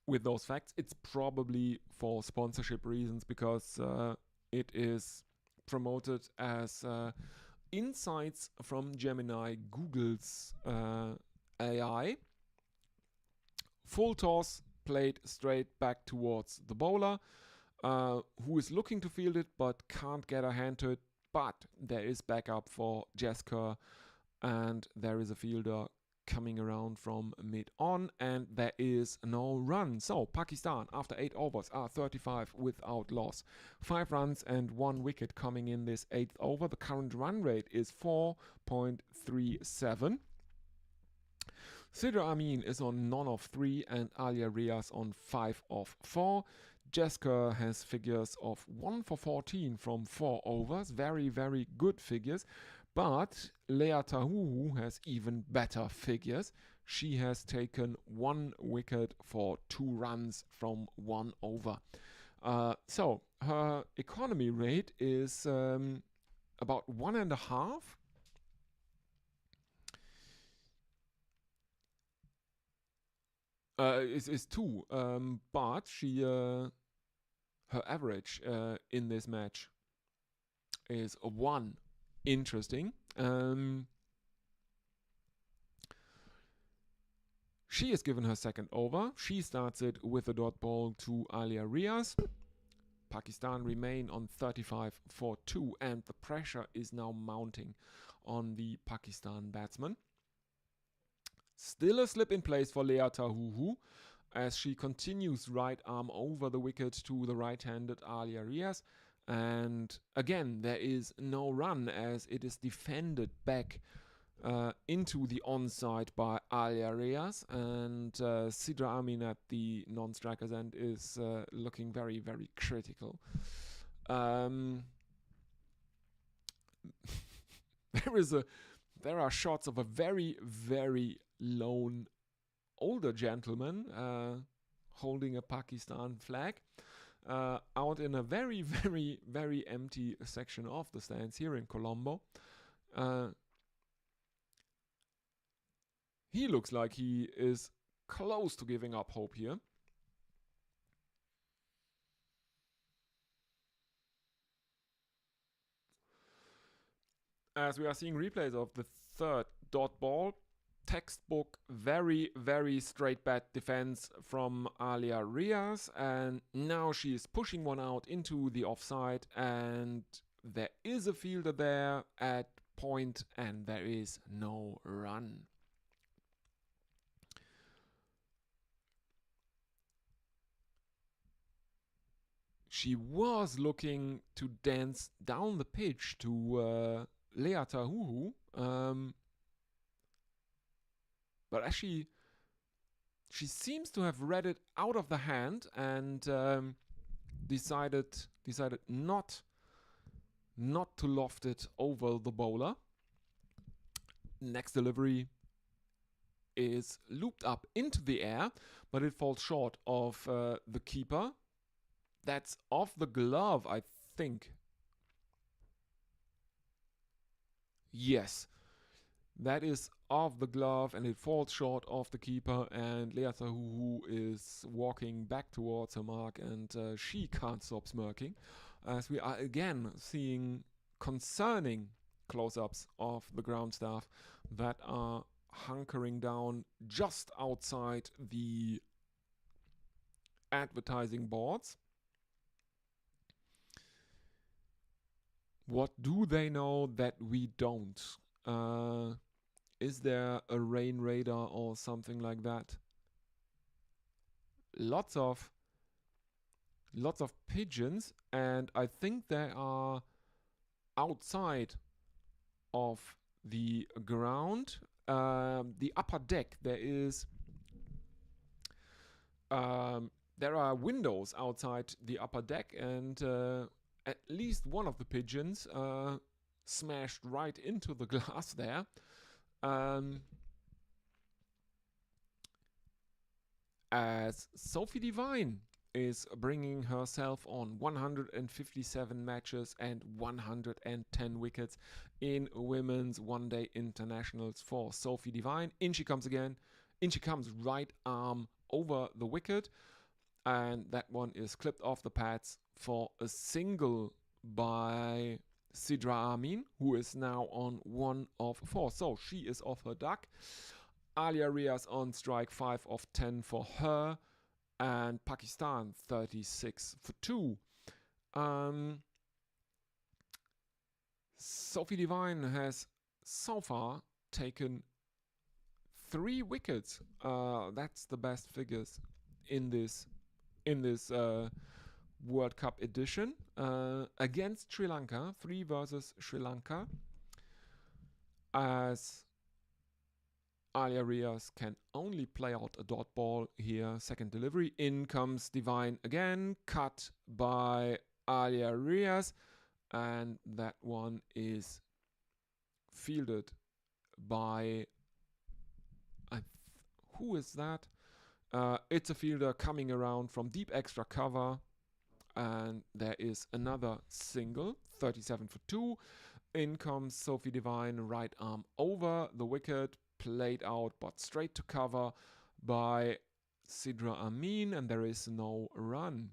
with those facts. It's probably for sponsorship reasons, because it is promoted as insights from Gemini, Google's AI. Full toss played straight back towards the bowler, who is looking to field it but can't get a hand to it. But there is backup for Jess Kerr, and there is a fielder coming around from mid-on, and there is no run. So Pakistan, after 8 overs, are 35 without loss. 5 runs and 1 wicket coming in this 8th over. The current run rate is 4.37. Sidra Amin is on none of 3, and Alia Riaz on 5 of 4. Jess Kerr has figures of 1 for 14 from 4 overs. Very, very good figures. But Lea Tahuhu has even better figures. She has taken 1 wicket for 2 runs from 1 over. So her economy rate is about 1.5. Is 2, but she her average in this match is a 1. Interesting. She is given her second over. She starts it with a dot ball to Alia Riaz. Pakistan remain on 35 for 2, and the pressure is now mounting on the Pakistan batsman. Still a slip in place for Lea Tahuhu, as she continues right arm over the wicket to the right-handed Alia Riaz. And again, there is no run, as it is defended back into the onside by Alia Riaz. And Sidra Amin at the non-striker's end is looking very, very critical. There are shots of a very, very lone older gentleman holding a Pakistan flag out in a very, very, very empty section of the stands here in Colombo. He looks like he is close to giving up hope here. As we are seeing replays of the 3rd dot ball, textbook, very, very straight bat defense from Alia Riaz, and now she is pushing one out into the offside, and there is a fielder there at point, and there is no run. She was looking to dance down the pitch to Lea Tahuhu, but as she She seems to have read it out of the hand and decided not to loft it over the bowler. Next delivery is looped up into the air, but it falls short of the keeper. That's off the glove, I think. Yes, that is off the glove, and it falls short of the keeper. And Lea Tahuhu is walking back towards her mark, and she can't stop smirking, as we are again seeing concerning close-ups of the ground staff that are hunkering down just outside the advertising boards. What do they know that we don't? Is there a rain radar or something like that? Lots of pigeons, and I think they are outside of the ground. The upper deck, there are windows outside the upper deck, and at least one of the pigeons smashed right into the glass there. As Sophie Devine is bringing herself on 157 matches and 110 wickets in women's one-day internationals for Sophie Devine. In she comes again. In she comes, right arm over the wicket. And that one is clipped off the pads for a single by Sidra Amin, who is now on 1 of 4. So she is off her duck. Alia Riaz on strike, 5 of 10 for her. And Pakistan 36 for 2. Sophie Devine has so far taken 3 wickets. That's the best figures in this World Cup edition against Sri Lanka. 3 versus Sri Lanka. As Alia Riaz can only play out a dot ball here. Second delivery. In comes Devine again. Cut by Alia Riaz. And that one is fielded by... who is that? It's a fielder coming around from deep extra cover. And there is another single. 37 for 2. In comes Sophie Devine. Right arm over the wicket. Played out but straight to cover by Sidra Amin, and there is no run.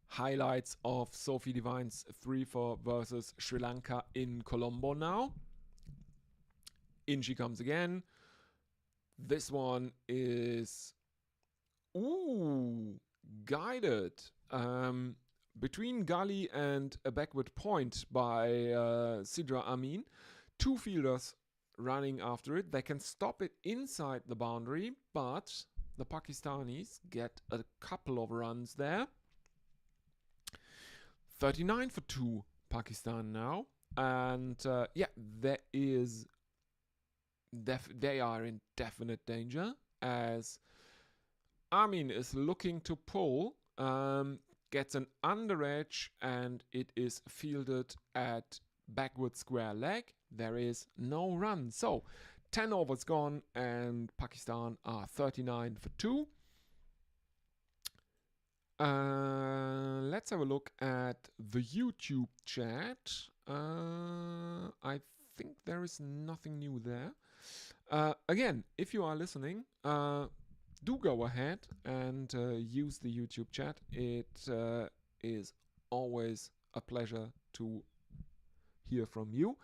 Highlights of Sophie Devine's 3-4 versus Sri Lanka in Colombo now. In she comes again. This one is guided between gully and a backward point by Sidra Amin. 2 fielders running after it. They can stop it inside the boundary, but the Pakistanis get a couple of runs there. 39 for 2 Pakistan now. And there is they are in definite danger, as Amin is looking to pull, gets an under edge, and it is fielded at backward square leg. There is no run. So 10 overs gone, and Pakistan are 39 for 2. Let's have a look at the YouTube chat. I think there is nothing new there. Again, if you are listening, do go ahead and use the YouTube chat. It is always a pleasure to hear from you.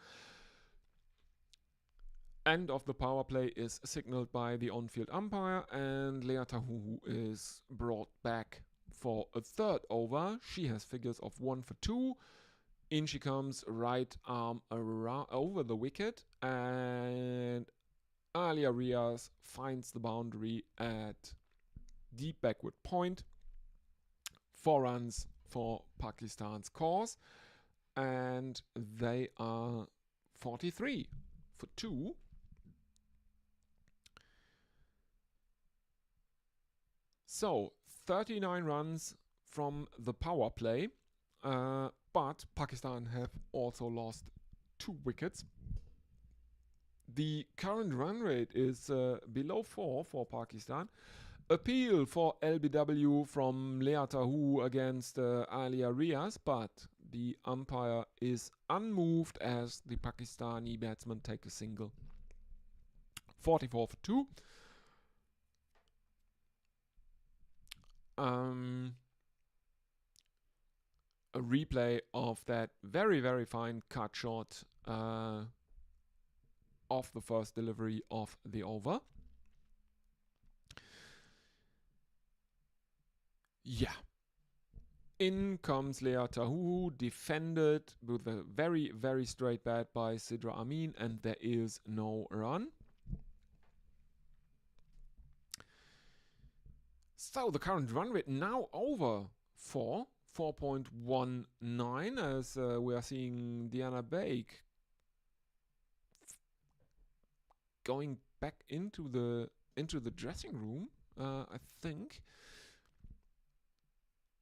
End of the power play is signaled by the on-field umpire, and Lea Tahuhu is brought back for a 3rd over. She has figures of 1 for 2. In she comes, right arm around over the wicket, and Alia Riaz finds the boundary at deep backward point. 4 runs for Pakistan's cause. and they are 43 for 2. So 39 runs from the power play, but Pakistan have also lost 2 wickets. The current run rate is below 4 for Pakistan. Appeal for LBW from Lea Tahu against Alia Riaz, but the umpire is unmoved as the Pakistani batsmen take a single. 44 for 2. A replay of that very, very fine cut shot of the first delivery of the over. Yeah. In comes Lea Tahu, defended with a very, very straight bat by Sidra Amin, and there is no run. So the current run rate now over 4.19, as we are seeing Diana Baik going back into the dressing room, I think.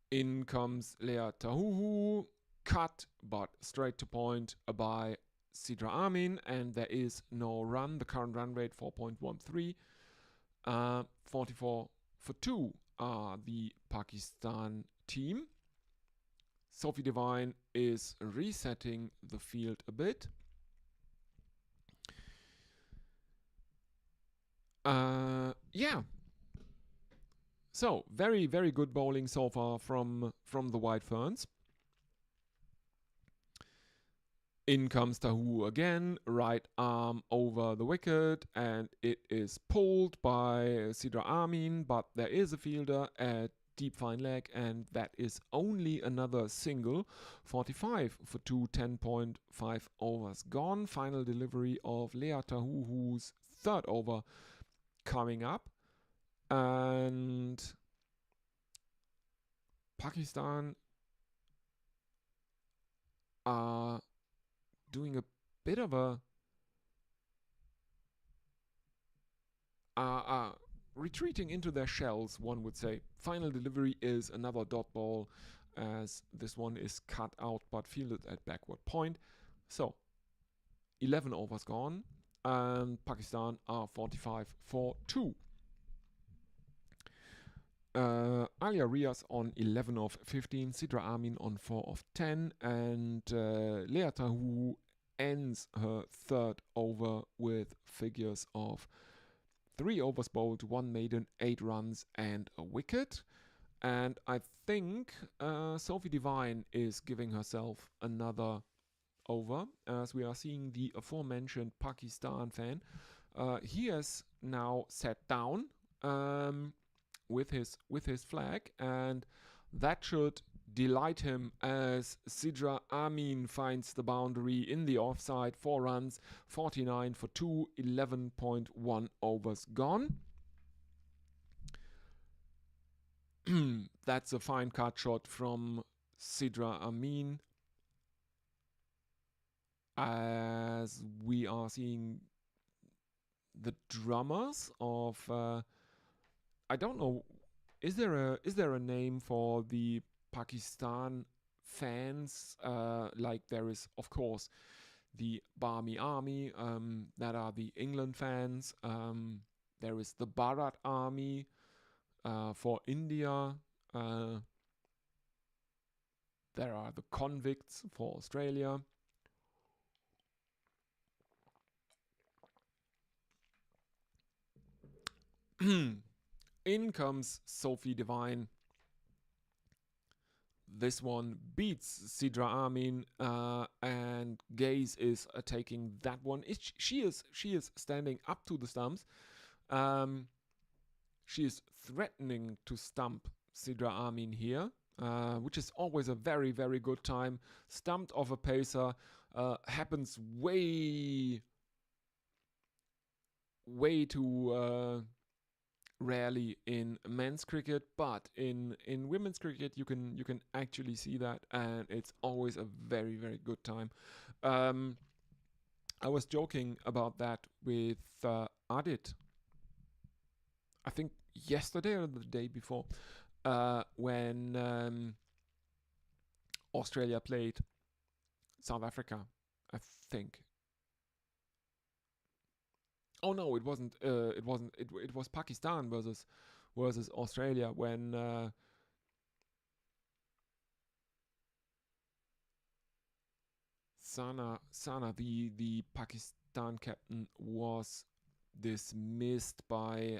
In comes Lea Tahu, cut but straight to point by Sidra Amin, and there is no run. The current run rate 4.13. 44 for 2 are the Pakistan team. Sophie Devine is resetting the field a bit. Yeah. So, very, very good bowling so far from the White Ferns. In comes Tahu again, right arm over the wicket, and it is pulled by Sidra Amin, but there is a fielder at deep fine leg, and that is only another single. 45 for 2, 10.5 overs gone. Final delivery of Lea Tahu, whose third over coming up. And Pakistan are doing a bit of a retreating into their shells, one would say. Final delivery is another dot ball, as this one is cut out but fielded at backward point. So 11 overs gone, and Pakistan are 45 for 2. Alia Riaz on 11 of 15, Sidra Amin on 4 of 10, and Lea Tahu ends her third over with figures of 3 overs bowled, 1 maiden, 8 runs, and a wicket. And I think Sophie Devine is giving herself another over, as we are seeing the aforementioned Pakistan fan. He has now sat down with his flag, and that should delight him as Sidra Amin finds the boundary in the offside. 4 runs, 49 for 2, 11.1 overs gone. That's a fine cut shot from Sidra Amin, as we are seeing the drummers of I don't know, is there a name for the Pakistan fans? Like there is, of course, the Barmy Army, that are the England fans. There is the Bharat Army for India. There are the convicts for Australia. In comes Sophie Devine. This one beats Sidra Amin, and Gaze is taking that one. She is standing up to the stumps. She is threatening to stump Sidra Amin here, which is always a very, very good time. Stumped of a pacer happens way too rarely in men's cricket, but in women's cricket you can actually see that, and it's always a very, very good time. I was joking about that with Adit, I think yesterday or the day before, when Australia played South Africa, I think. Oh no, it wasn't. It wasn't. It was Pakistan versus Australia when Sana, the Pakistan captain, was dismissed by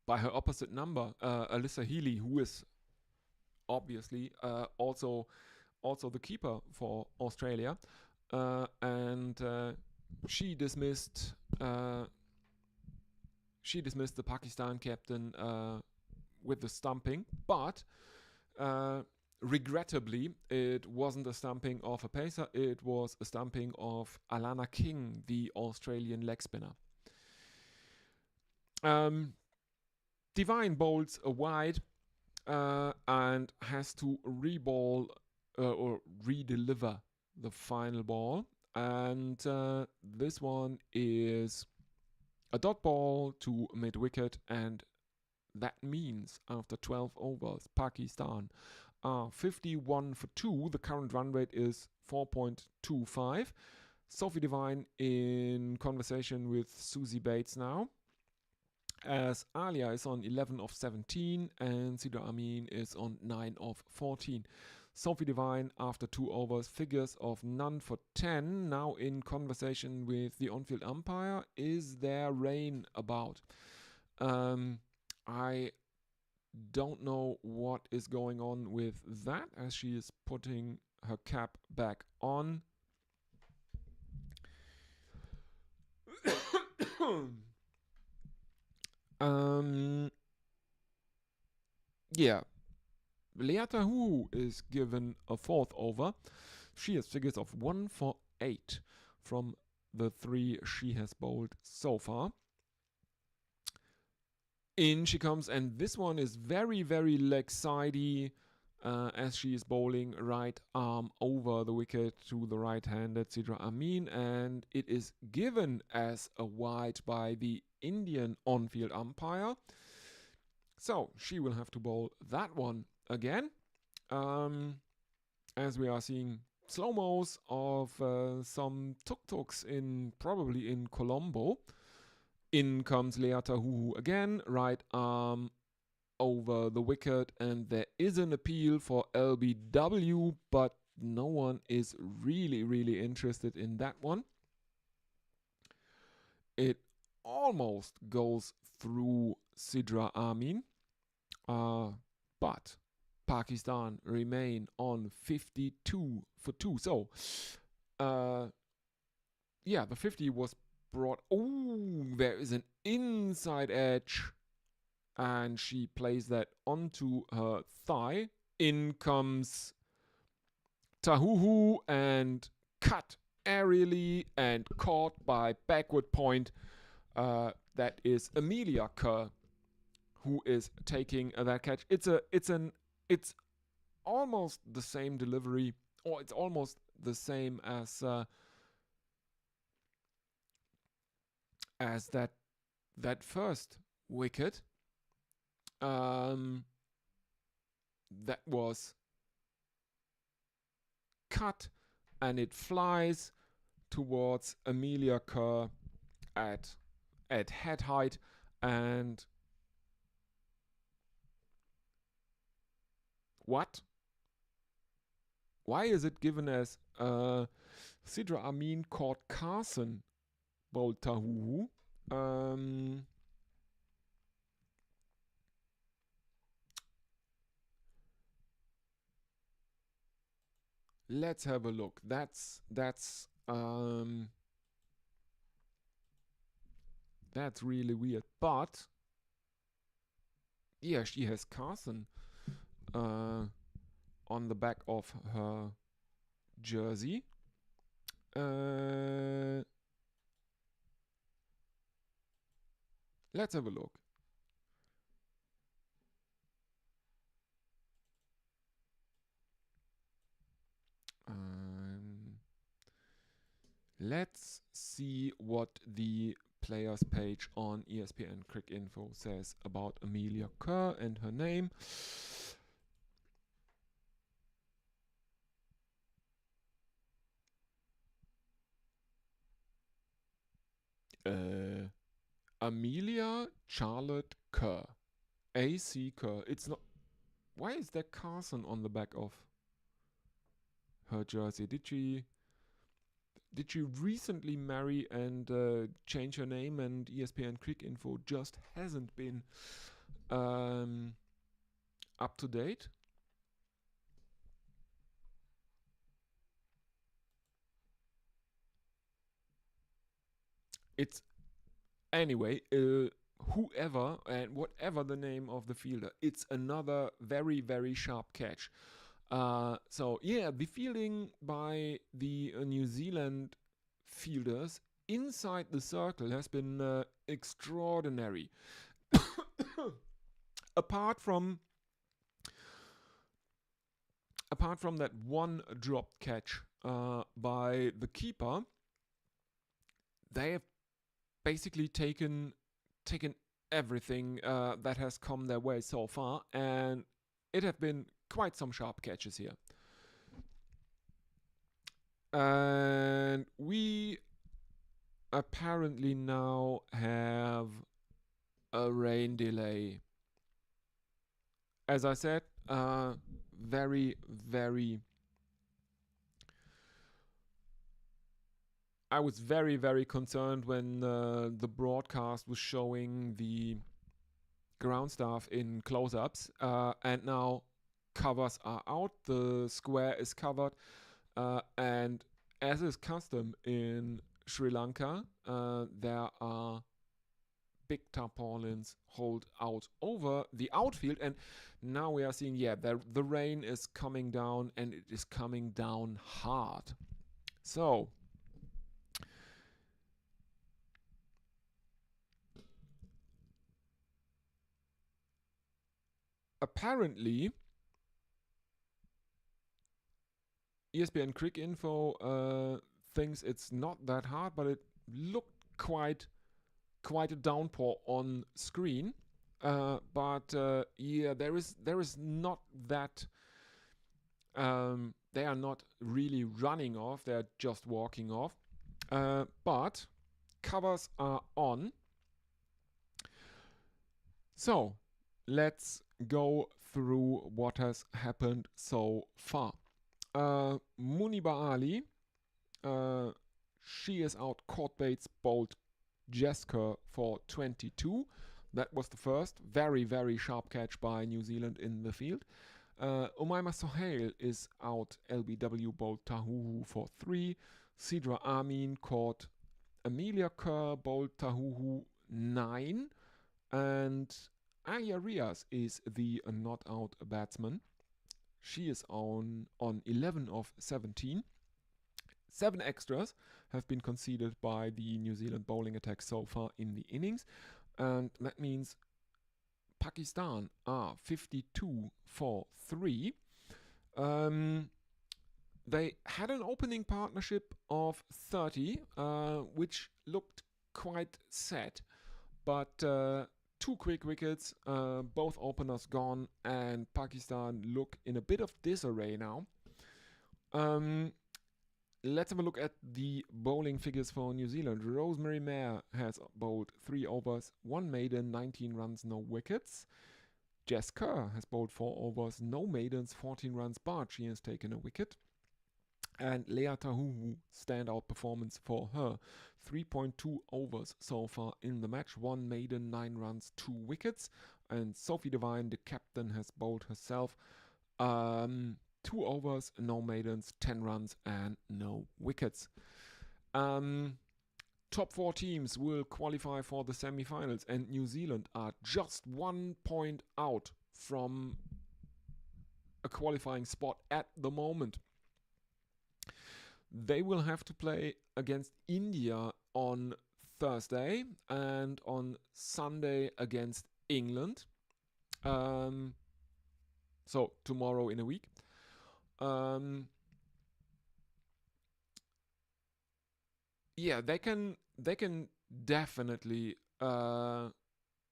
her opposite number, Alyssa Healy, who is obviously also the keeper for Australia, and she dismissed the Pakistan captain with the stumping, but regrettably, it wasn't a stumping of a pacer, it was a stumping of Alana King, the Australian leg spinner. Divine bowls a wide and has to reball or redeliver the final ball. And this one is a dot ball to mid wicket, and that means after 12 overs, Pakistan are 51 for 2. The current run rate is 4.25. Sophie Devine in conversation with Susie Bates now, as Alia is on 11 of 17 and Sidra Amin is on 9 of 14. Sophie Devine, after 2 overs, figures of none for 10, now in conversation with the on-field umpire. Is there rain about? I don't know what is going on with that, as she is putting her cap back on. Yeah. Leata Hu is given a 4th over. She has figures of 1 for 8 from the 3 she has bowled so far. In she comes, and this one is very, very leg-sidey, as she is bowling right arm over the wicket to the right-handed Sidra Amin, and it is given as a wide by the Indian on-field umpire. So she will have to bowl that one again, as we are seeing slow-mos of some tuk-tuks probably in Colombo. In comes Leata Hu again, right arm over the wicket, and there is an appeal for LBW, but no one is really, really interested in that one. It almost goes through Sidra Amin, but Pakistan remain on 52 for 2. So, yeah, the 50 was brought. Oh, there is an inside edge, and she plays that onto her thigh. In comes Tahuhu and cut aerially and caught by backward point. That is Amelia Kerr, who is taking that catch. It's almost the same delivery, or it's almost the same as that first wicket. That was cut, and it flies towards Amelia Kerr at head height, and what? Why is it given as Sidra Amin caught Carson bowled Tahuhu? Let's have a look. That's really weird. But yeah, she has Carson on the back of her jersey. Let's have a look. Let's see what the players page on ESPN Cricinfo says about Amelia Kerr and her name. Amelia Charlotte Kerr. AC Kerr. It's not. Why is there Carson on the back of her jersey? Did she recently marry and change her name, and ESPN Cricinfo just hasn't been up to date? It's anyway, whoever and whatever the name of the fielder, it's another very, very sharp catch. So yeah, the fielding by the New Zealand fielders inside the circle has been extraordinary. apart from that one dropped catch by the keeper, they have basically taken everything that has come their way so far, and it have been quite some sharp catches here. And we apparently now have a rain delay. As I said, very, very... I was very, very concerned when the broadcast was showing the ground staff in close-ups, and now covers are out, the square is covered, and as is custom in Sri Lanka, there are big tarpaulins hold out over the outfield, and now we are seeing, the rain is coming down, and it is coming down hard. So apparently ESPN Cricinfo thinks it's not that hard, but it looked quite a downpour on screen. But there is not that. They are not really running off; they are just walking off. But covers are on. So let's go through what has happened so far. Muniba Ali, she is out. Court Bates bowled Jesker for 22. That was the first very, very sharp catch by New Zealand in the field. Umaima Sohail is out. LBW bowled Tahuhu for 3. Sidra Amin caught Amelia Kerr, bowled Tahuhu 9. And Alia Riaz is the not out batsman. She is on 11 of 17. 7 extras have been conceded by the New Zealand bowling attack so far in the innings. And that means Pakistan are 52 for 3. They had an opening partnership of 30, which looked quite sad. But 2 quick wickets, both openers gone, and Pakistan look in a bit of disarray now. Let's have a look at the bowling figures for New Zealand. Rosemary Mayer has bowled 3 overs, 1 maiden, 19 runs, no wickets. Jess Kerr has bowled 4 overs, no maidens, 14 runs, but she has taken a wicket. And Lea Tahuhu, standout performance for her. 3.2 overs so far in the match, 1 maiden, 9 runs, 2 wickets. And Sophie Devine, the captain, has bowled herself 2 overs, no maidens, 10 runs, and no wickets. Top 4 teams will qualify for the semi-finals, and New Zealand are just 1 point out from a qualifying spot at the moment. They will have to play against India on Thursday, and on Sunday against England. So tomorrow in a week. Yeah, they can definitely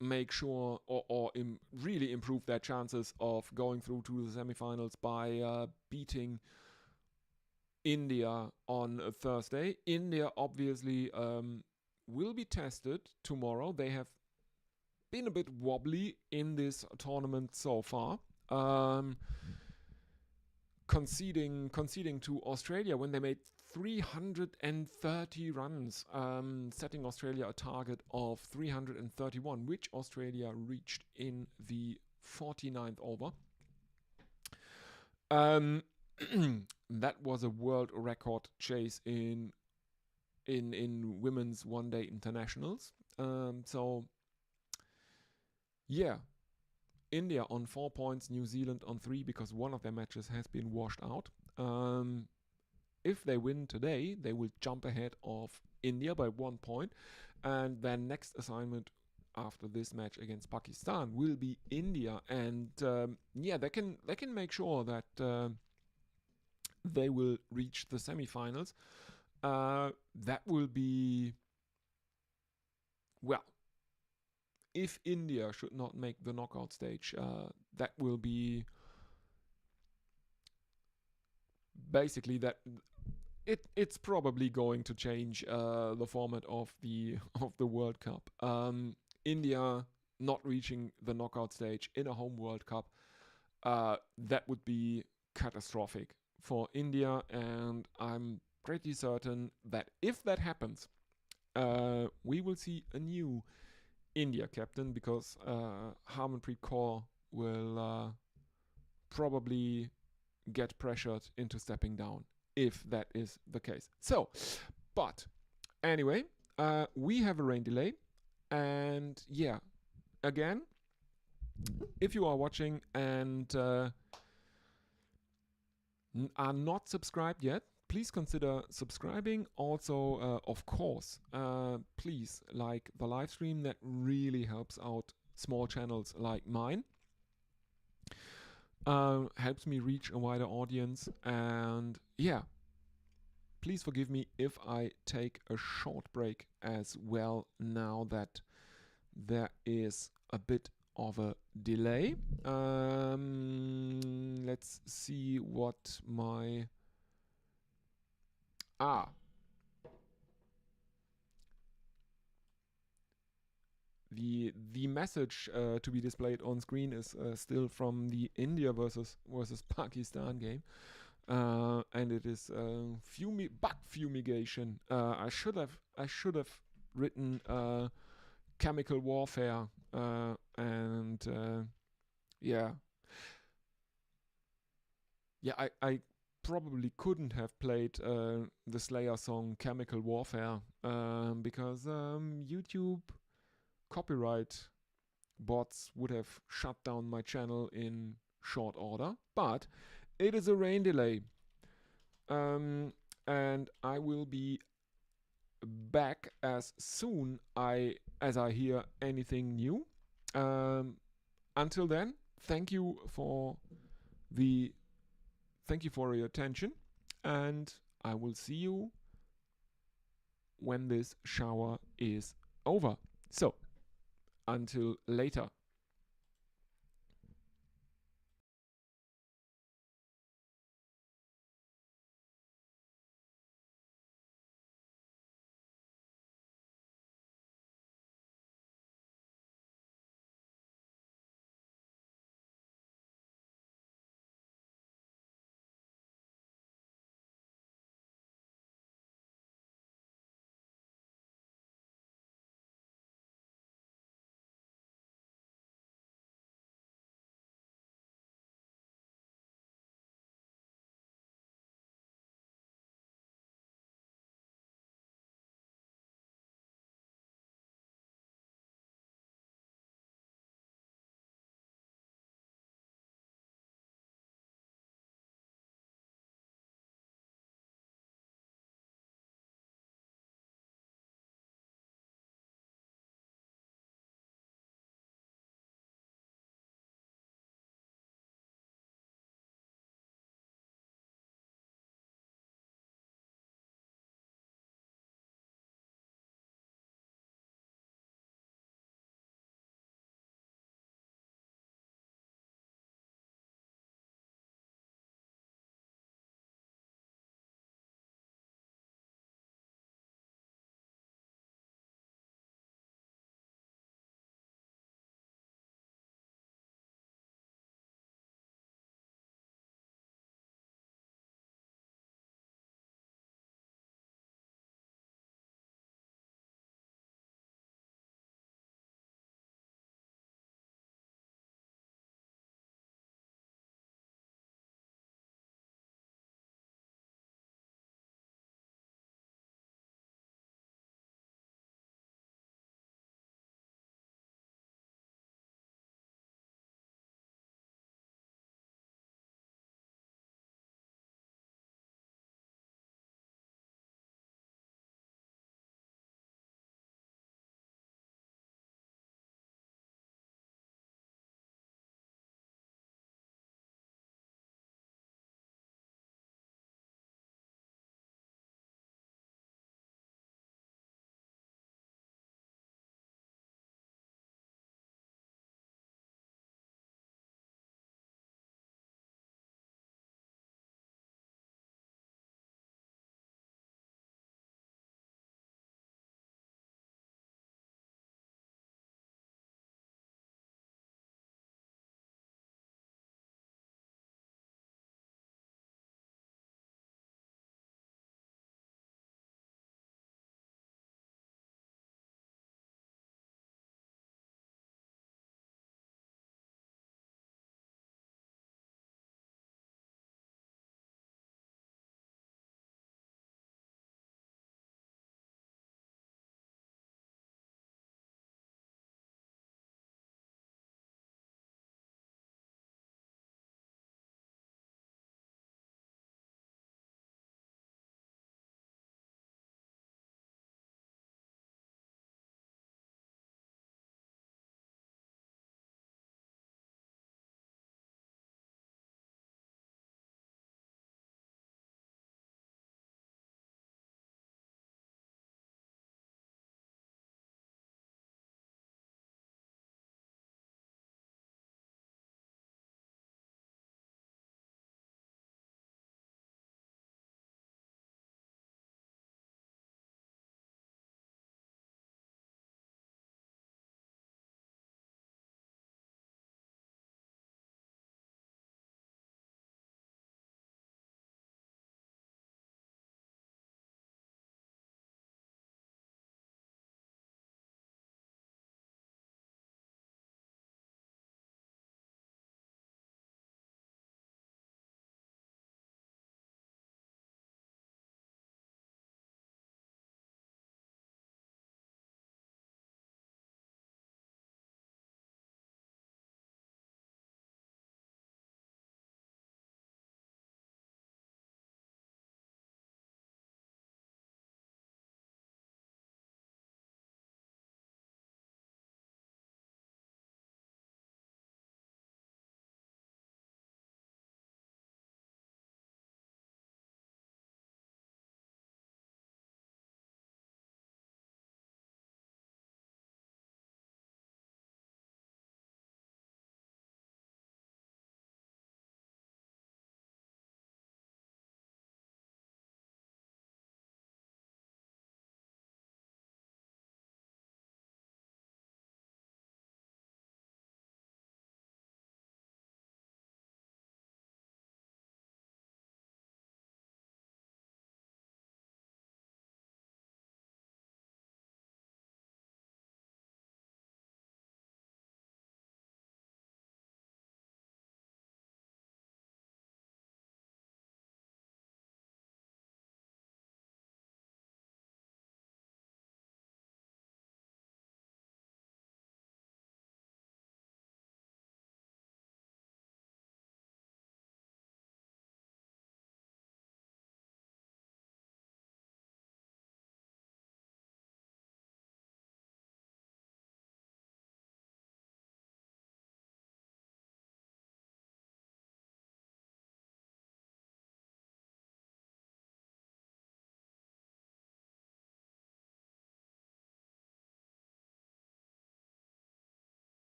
make sure or really improve their chances of going through to the semifinals by beating India on a Thursday. India obviously will be tested tomorrow. They have been a bit wobbly in this tournament so far. Conceding to Australia when they made 330 runs, setting Australia a target of 331, which Australia reached in the 49th over. That was a world record chase in women's one-day internationals. So yeah, India on 4 points, New Zealand on 3 because one of their matches has been washed out. If they win today, they will jump ahead of India by 1 point, and their next assignment after this match against Pakistan will be India, and yeah, they can make sure that they will reach the semifinals. That will be, well, if India should not make the knockout stage, that will be basically that it's probably going to change the format of the World Cup. India not reaching the knockout stage in a home World Cup, that would be catastrophic for India, and I'm pretty certain that if that happens, we will see a new India captain because Harmanpreet Kaur will probably get pressured into stepping down if that is the case. So, but anyway, we have a rain delay, and yeah, again, if you are watching and are not subscribed yet, please consider subscribing. Also, of course, please like the live stream. That really helps out small channels like mine. Helps me reach a wider audience. And yeah, please forgive me if I take a short break as well now that there is a bit of a delay. Let's see what my... The message to be displayed on screen is still from the India versus Pakistan game, and it is bug fumigation. I should have written chemical warfare, and yeah, I probably couldn't have played the Slayer song Chemical Warfare because YouTube copyright bots would have shut down my channel in short order. But it is a rain delay, and I will be back as soon as I hear anything new. Until then, thank you for your attention, and I will see you when this shower is over. So, until later.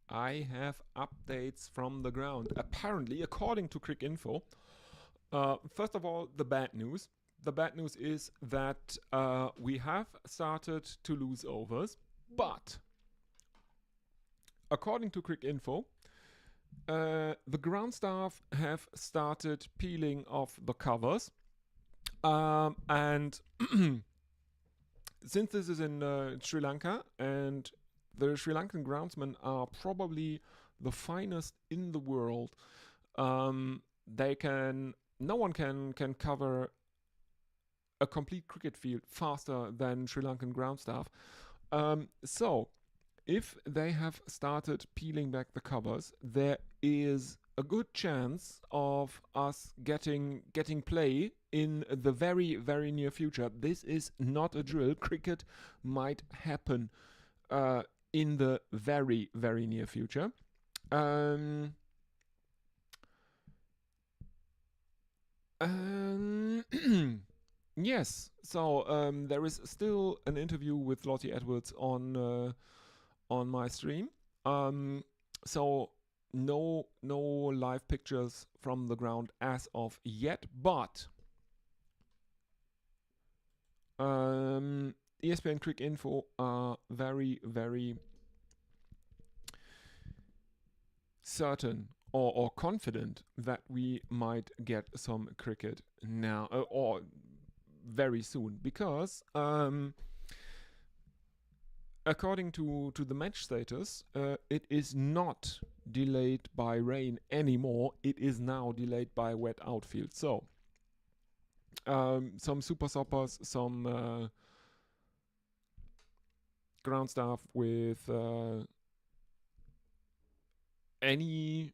I have updates from the ground. Apparently, according to Cricinfo, first of all, the bad news. The bad news is that we have started to lose overs, but according to Cricinfo, the ground staff have started peeling off the covers, and since this is in Sri Lanka, and the Sri Lankan groundsmen are probably the finest in the world, they can. No one can cover a complete cricket field faster than Sri Lankan ground staff. So, if they have started peeling back the covers, there is a good chance of us getting play in the very, very near future. This is not a drill. Cricket might happen in the very, very near future. Yes, so there is still an interview with Lottie Edwards on my stream. So no live pictures from the ground as of yet, but ESPN Cricinfo are very, very certain or confident that we might get some cricket now or very soon, because according to the match status, it is not delayed by rain anymore. It is now delayed by wet outfield. So some super soppers, some ground staff with anything,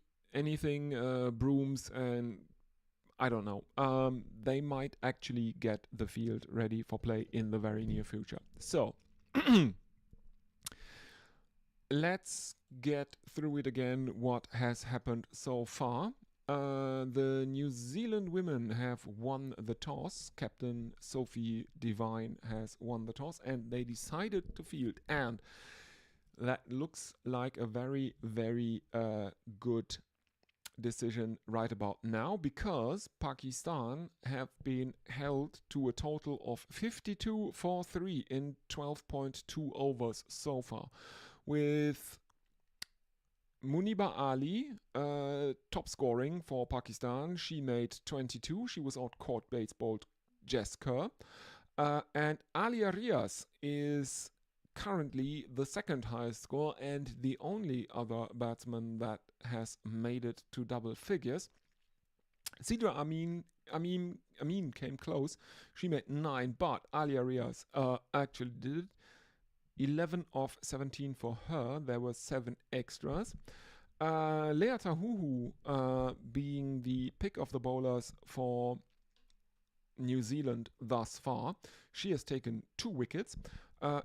brooms, and I don't know. They might actually get the field ready for play in the very near future. So let's get through it again. What has happened so far? The New Zealand women have won the toss. Captain Sophie Devine has won the toss, and they decided to field. And that looks like a very, very good decision right about now, because Pakistan have been held to a total of 52 for 3 in 12.2 overs so far, with Muniba Ali top scoring for Pakistan. She made 22. She was out court base bowled Jess Kerr, and Alia Riaz is currently the second highest score and the only other batsman that has made it to double figures. Sidra Amin came close. She made 9, but Alia Riaz actually did it. 11 of 17 for her. There were 7 extras. Lea Tahuhu being the pick of the bowlers for New Zealand thus far. She has taken 2 wickets,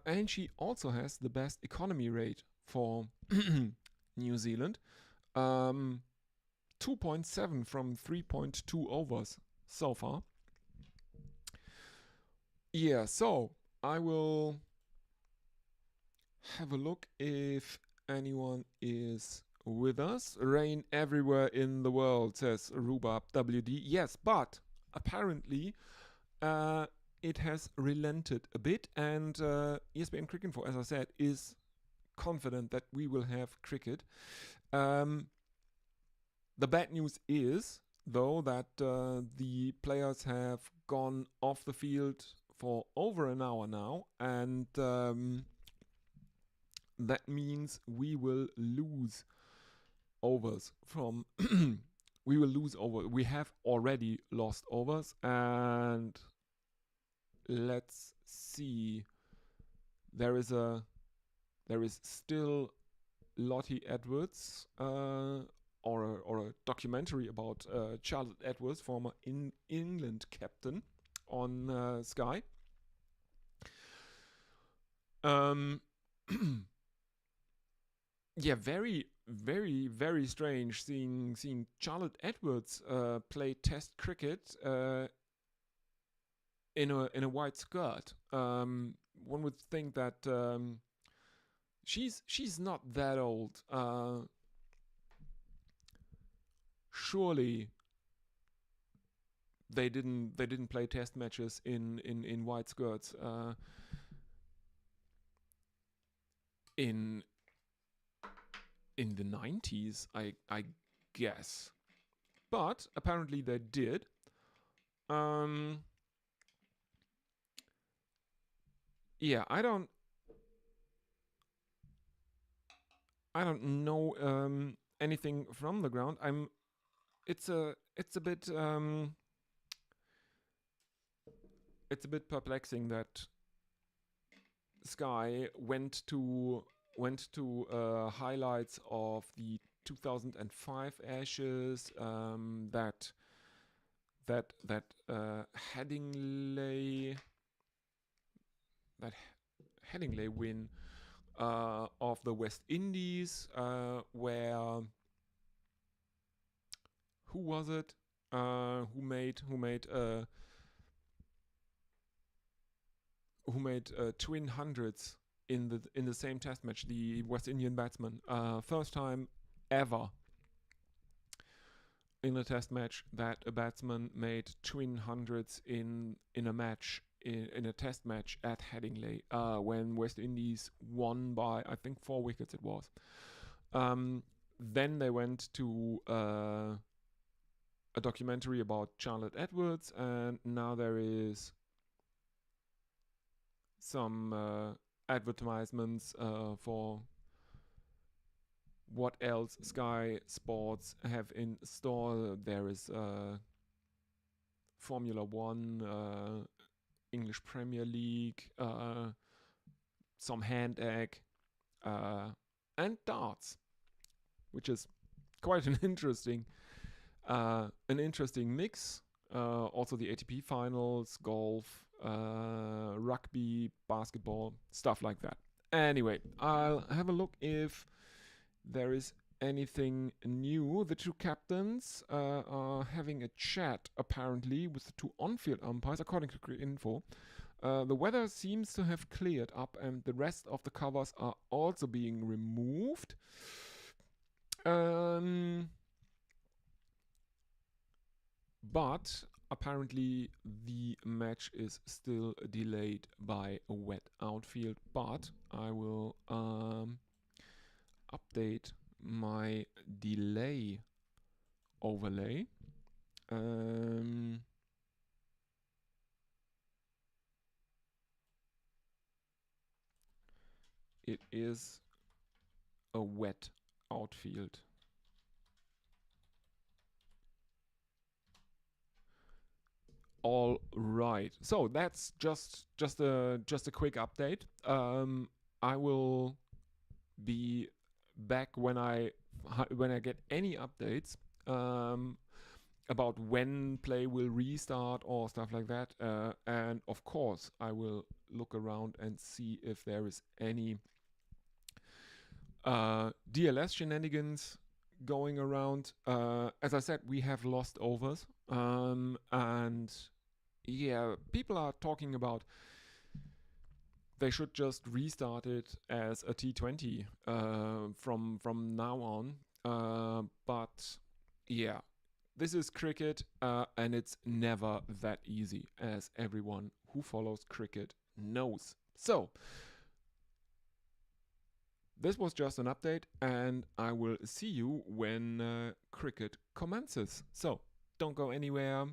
and she also has the best economy rate for New Zealand. 2.7 from 3.2 overs so far. Yeah, so I will have a look if anyone is with us. Rain everywhere in the world, says Rubab WD. Yes, but apparently it has relented a bit, and ESPN Cricinfo, as I said, is confident that we will have cricket. The bad news is, though, that the players have gone off the field for over an hour now, and that means we will lose overs from we will lose over. We have already lost overs, and let's see. There is still Lottie Edwards, or a documentary about Charlotte Edwards, former England captain, on Sky. Yeah, very, very, very strange seeing Charlotte Edwards play Test cricket in a white skirt. One would think that she's not that old. Surely they didn't play test matches in white skirts in the 90s, I guess. But apparently they did. Yeah, I don't know anything from the ground. It's a bit perplexing that Sky went to highlights of the 2005 Ashes, that Headingley that Headingley win of the West Indies, where who was it? Who made twin hundreds in the same test match? The West Indian batsman. First time ever in a test match that a batsman made twin hundreds in a match in a test match at Headingley, when West Indies won by, I think, 4 wickets it was. Then they went to a documentary about Charlotte Edwards, and now there is some advertisements for what else Sky Sports have in store. There is Formula One, English Premier League, some hand egg, and darts, which is quite an interesting mix. Also the ATP finals, golf, rugby, basketball, stuff like that. Anyway, I'll have a look if there is anything new. The two captains are having a chat, apparently, with the two on-field umpires, according to Cricket Info. The weather seems to have cleared up, and the rest of the covers are also being removed. But apparently the match is still delayed by a wet outfield. But I will update my delay overlay. It is a wet outfield. All right. So that's just a quick update. I will be back when I get any updates about when play will restart or stuff like that. And of course, I will look around and see if there is any DLS shenanigans going around. As I said, we have lost overs, and yeah, people are talking about they should just restart it as a T20 from now on. But yeah, this is cricket, and it's never that easy, as everyone who follows cricket knows. So this was just an update, and I will see you when cricket commences. So don't go anywhere.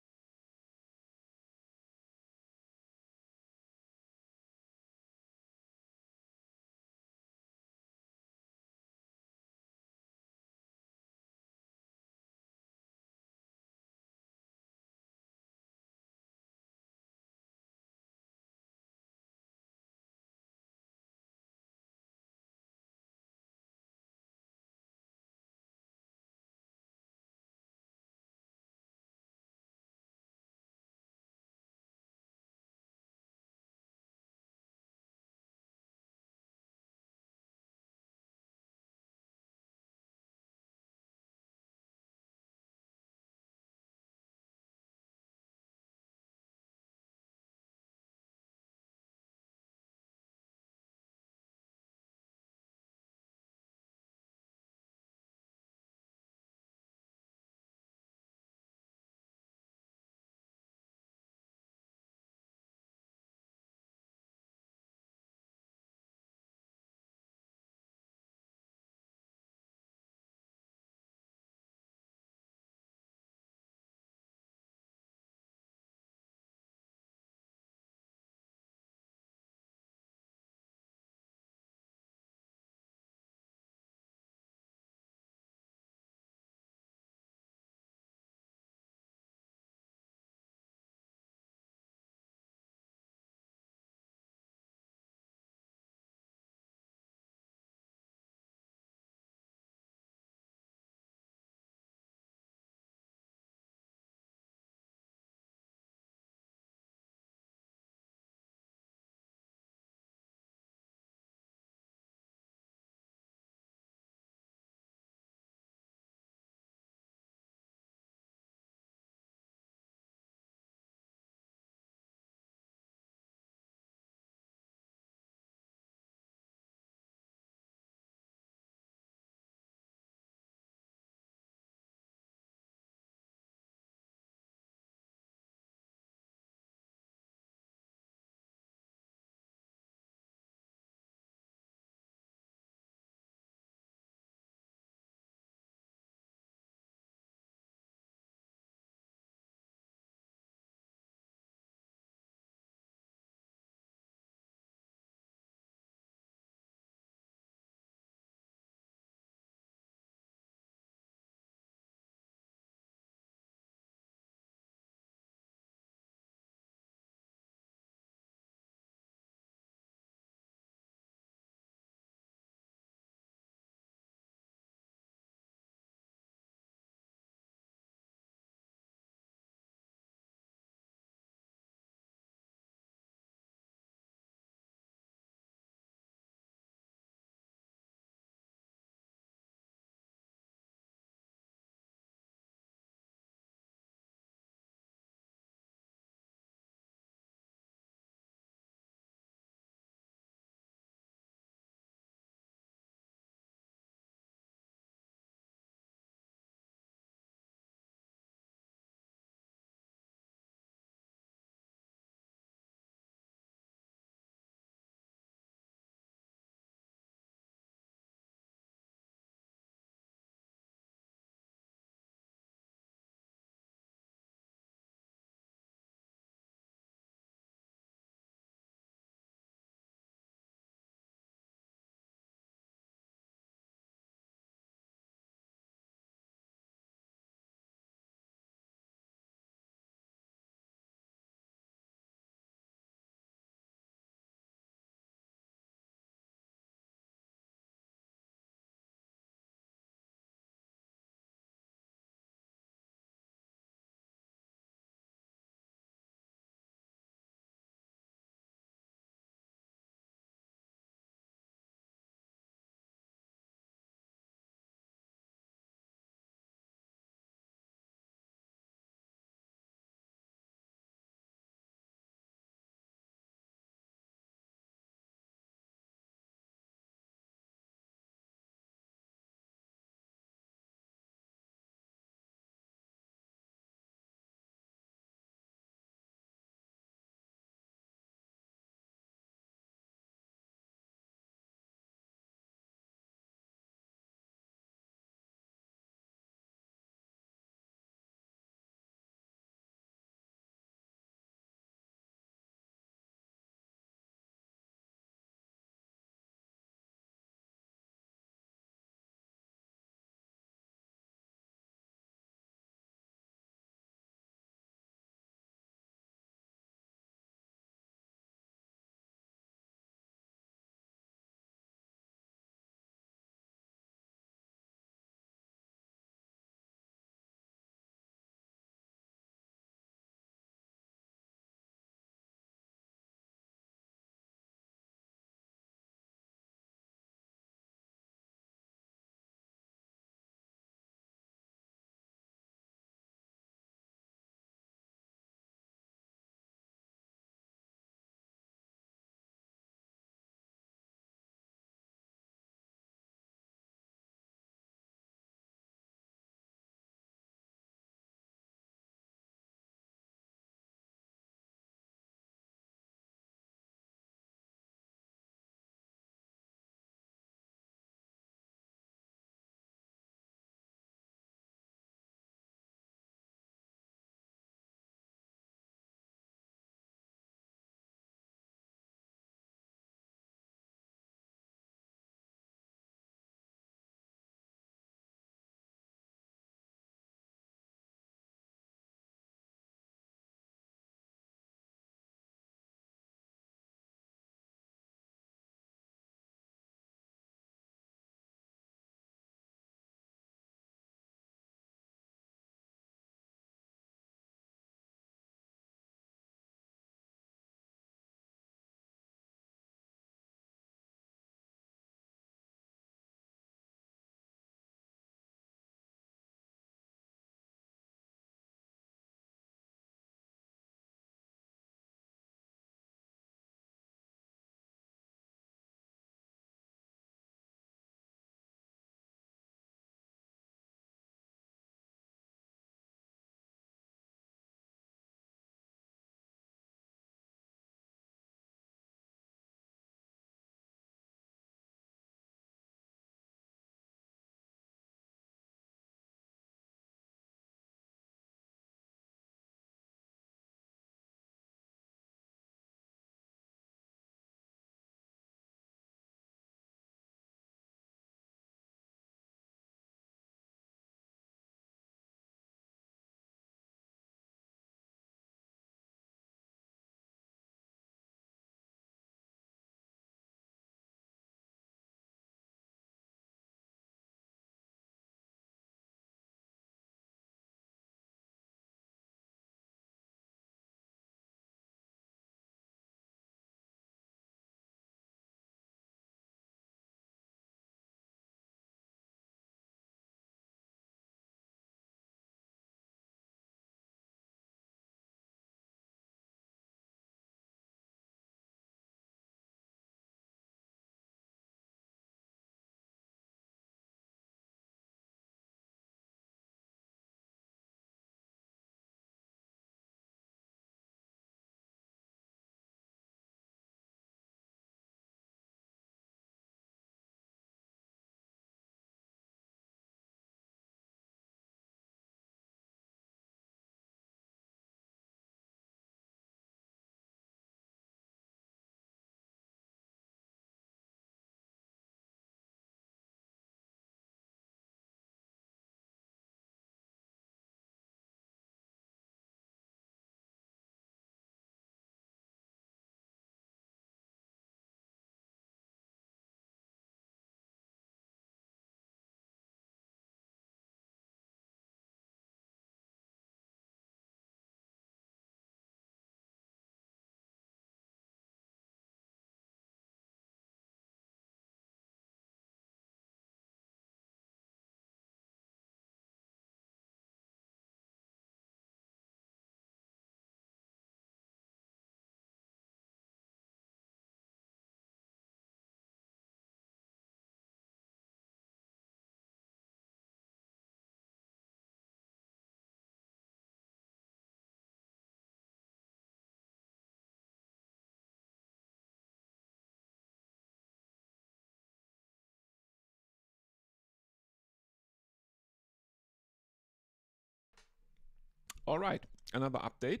All right, another update.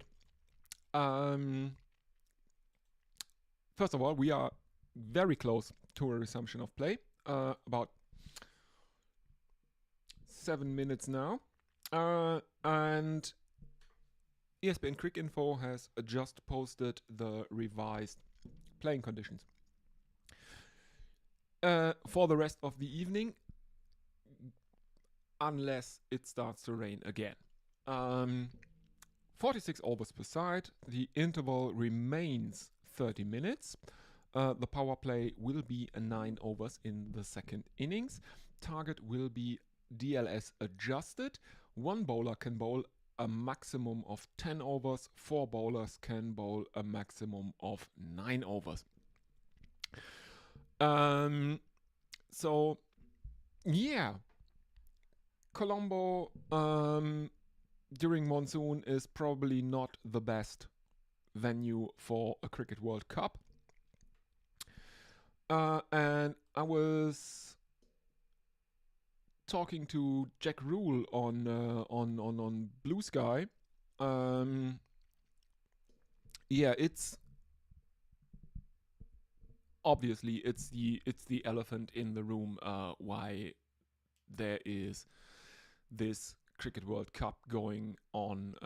First of all, we are very close to a resumption of play. About 7 minutes now. And ESPN Quick Info has just posted the revised playing conditions. For the rest of the evening, unless it starts to rain again. 46 overs per side. The interval remains 30 minutes. The power play will be 9 overs in the second innings. Target will be DLS adjusted. One bowler can bowl a maximum of 10 overs. 4 bowlers can bowl a maximum of 9 overs. So, yeah. Colombo during monsoon is probably not the best venue for a Cricket World Cup. And I was talking to Jack Rule on Blue Sky. Yeah, it's obviously it's the elephant in the room. Why there is this Cricket World Cup going on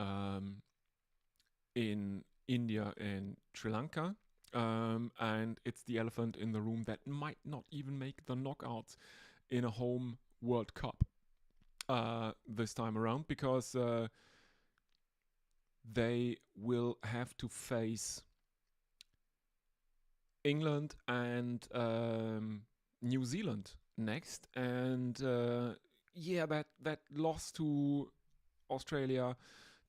in India and Sri Lanka. And it's the elephant in the room that might not even make the knockouts in a home World Cup this time around, because they will have to face England and New Zealand next. And that loss to Australia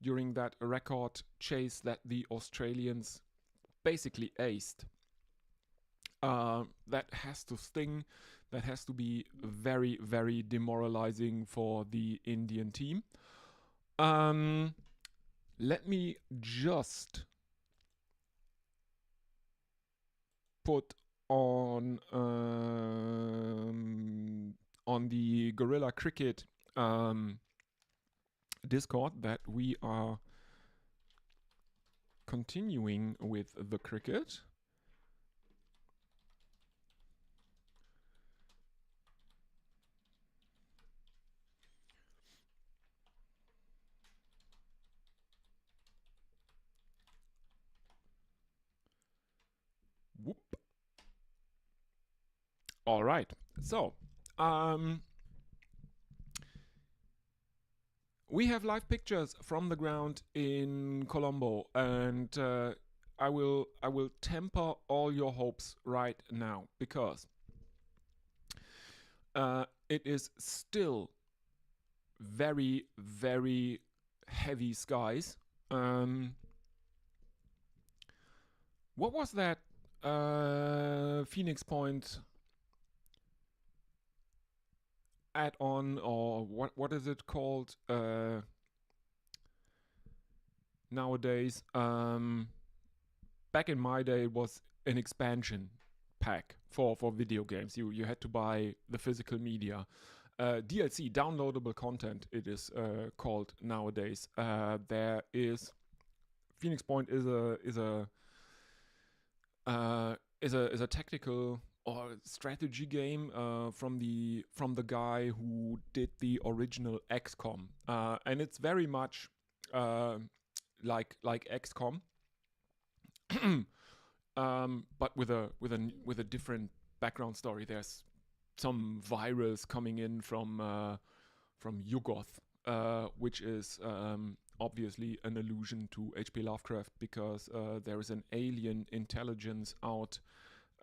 during that record chase that the Australians basically aced. That has to sting. That has to be very, very demoralizing for the Indian team. Let me just put on the Gorilla Cricket Discord that we are continuing with the cricket. Whoop. All right. So, we have live pictures from the ground in Colombo, and I will temper all your hopes right now, because it is still very, very heavy skies. What was that Phoenix Point add-on, or what is it called nowadays? Back in my day, it was an expansion pack for video games. You had to buy the physical media. DLC, downloadable content, it is called nowadays. There is Phoenix Point is a tactical or strategy game from the guy who did the original XCOM, and it's very much like XCOM, but with a different background story. There's some virus coming in from Yugoth, which is obviously an allusion to H.P. Lovecraft, because there is an alien intelligence out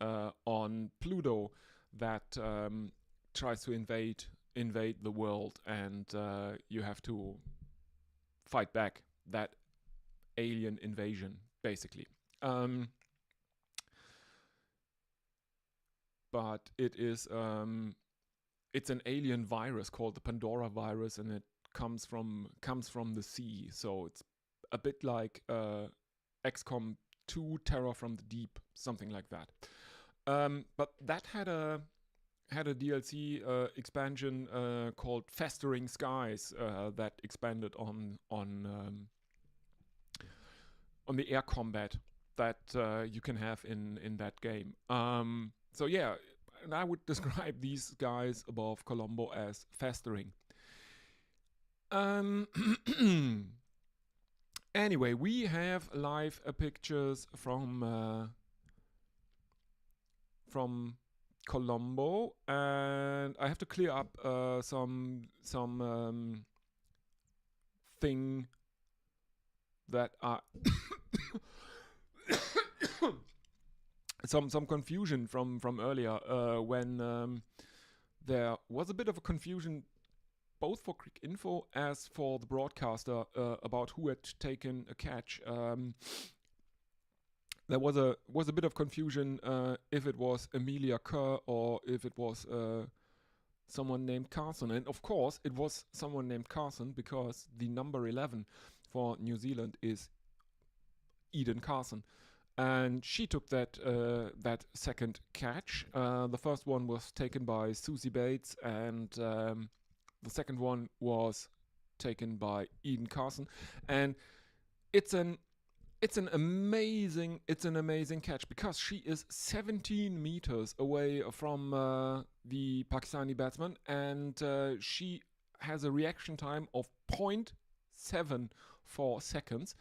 on Pluto that tries to invade the world, and you have to fight back that alien invasion, basically. But it is it's an alien virus called the Pandora virus, and it comes from the sea. So it's a bit like XCOM 2 Terror from the Deep, something like that. But that had a DLC expansion called Festering Skies that expanded on the air combat that you can have in that game. So yeah, and I would describe these guys above Colombo as festering. Anyway, we have live pictures from Colombo, and I have to clear up some thing that are some confusion from earlier when there was a bit of a confusion both for Quick Info as for the broadcaster about who had taken a catch. There was a bit of confusion if it was Amelia Kerr or if it was someone named Carson. And of course, it was someone named Carson because the number 11 for New Zealand is Eden Carson. And she took that second catch. The first one was taken by Susie Bates, and the second one was taken by Eden Carson. And it's an amazing catch because she is 17 meters away from the Pakistani batsman, and she has a reaction time of 0.74 seconds.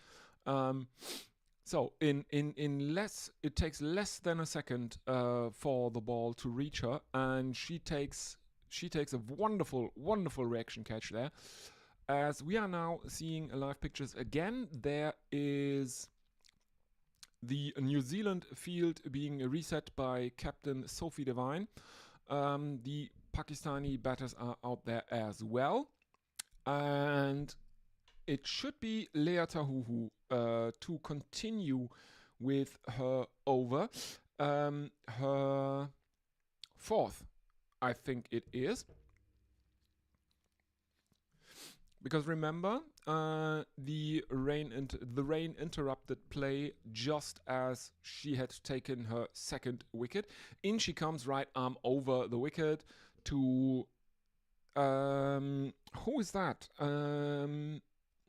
So in less, it takes less than a second for the ball to reach her, and she takes a wonderful reaction catch there. As we are now seeing live pictures again, there is the New Zealand field being reset by Captain Sophie Devine. The Pakistani batters are out there as well. And it should be Lea Tahuhu to continue with her over. Her fourth, I think it is. Because remember, the rain interrupted play just as she had taken her second wicket. In she comes, right arm over the wicket to who is that?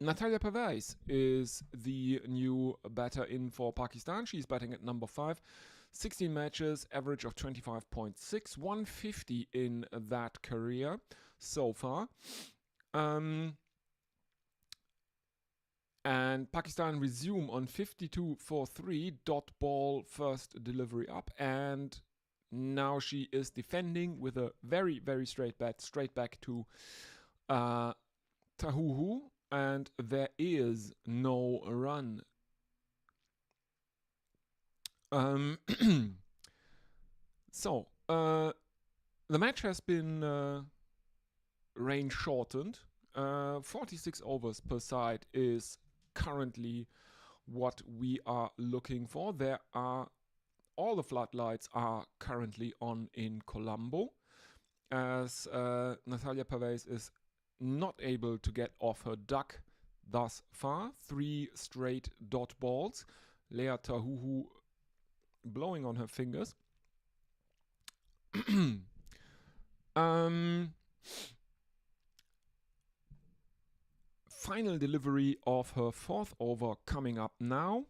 Natalia Pervez is the new batter in for Pakistan. She's batting at number 5. 16 matches, average of 25.6, 150 in that career so far. And Pakistan resume on 52 for 3, dot ball, first delivery up, and now she is defending with a very straight bat, straight back to Tahuhu, and there is no run. So the match has been rain shortened. 46 overs per side is currently what we are looking for. All the floodlights are currently on in Colombo, as Natalia Pervez is not able to get off her duck thus far. 3 straight dot balls. Lea Tahuhu blowing on her fingers. Final delivery of her fourth over coming up now.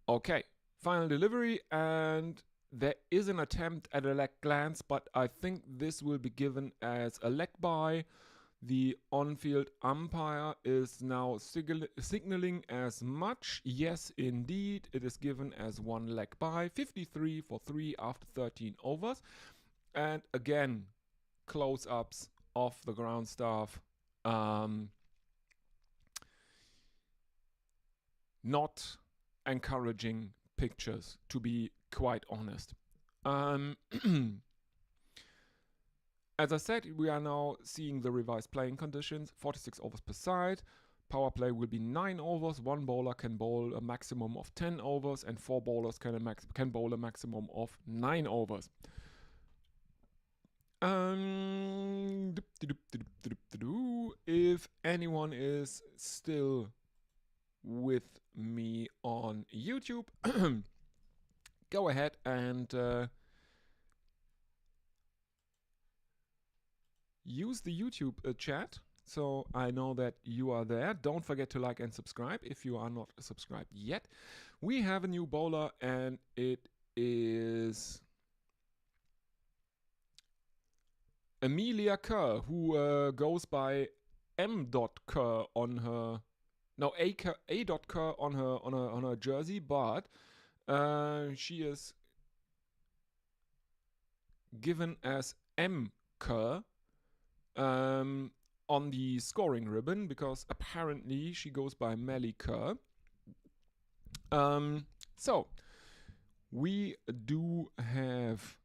Okay, final delivery, and there is an attempt at a leg glance, but I think this will be given as a leg bye. The on-field umpire is now signaling as much. Yes, indeed, it is given as one leg bye. 53 for 3 after 13 overs. And again, close-ups of the ground staff. Not encouraging pictures, to be quite honest. As I said, we are now seeing the revised playing conditions. 46 overs per side. Power play will be 9 overs. 1 bowler can bowl a maximum of 10 overs, and 4 bowlers can bowl a maximum of 9 overs. If anyone is still with me on YouTube, go ahead and use the YouTube chat so I know that you are there. Don't forget to like and subscribe if you are not subscribed yet. We have a new bowler, and it is Amelia Kerr, who goes by M.Kerr on her, no, A.Kerr on her jersey, but she is given as M. Kerr on the scoring ribbon, because apparently she goes by Melly Kerr. So we do have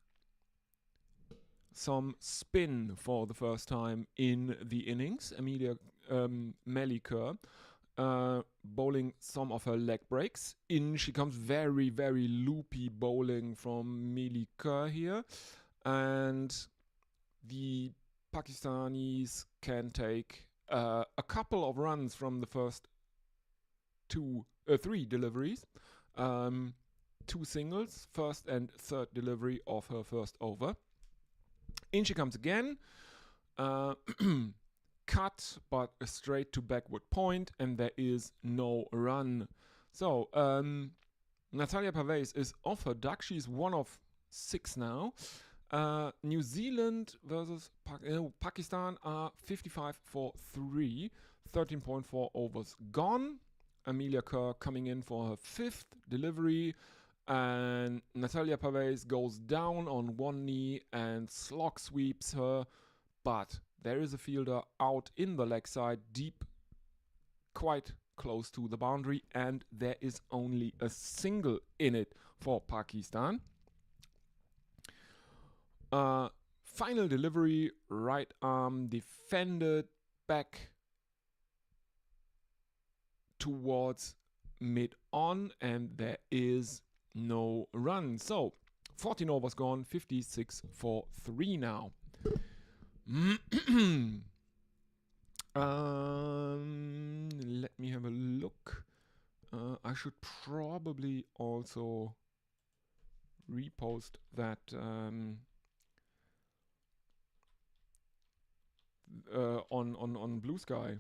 some spin for the first time in the innings. Amelia Melly Kerr bowling some of her leg breaks. In she comes, very, very loopy bowling from Melly Kerr here. And the Pakistanis can take a couple of runs from the first three deliveries. Two singles, first and third delivery of her first over. In she comes again. Cut, but a straight to backward point, and there is no run. So, Natalia Pavez is off her duck. She's 1 of 6 now. New Zealand versus Pakistan are 55 for 3. 13.4 overs gone. Amelia Kerr coming in for her 5th delivery. And Natalia Pavez goes down on one knee and slog sweeps her. But there is a fielder out in the leg side, deep, quite close to the boundary. And there is only a single in it for Pakistan. Final delivery, right arm defended back towards mid-on, and there is no run. So 14 overs gone, 56 for 3 now. Let me have a look. I should probably also repost that on Blue Sky.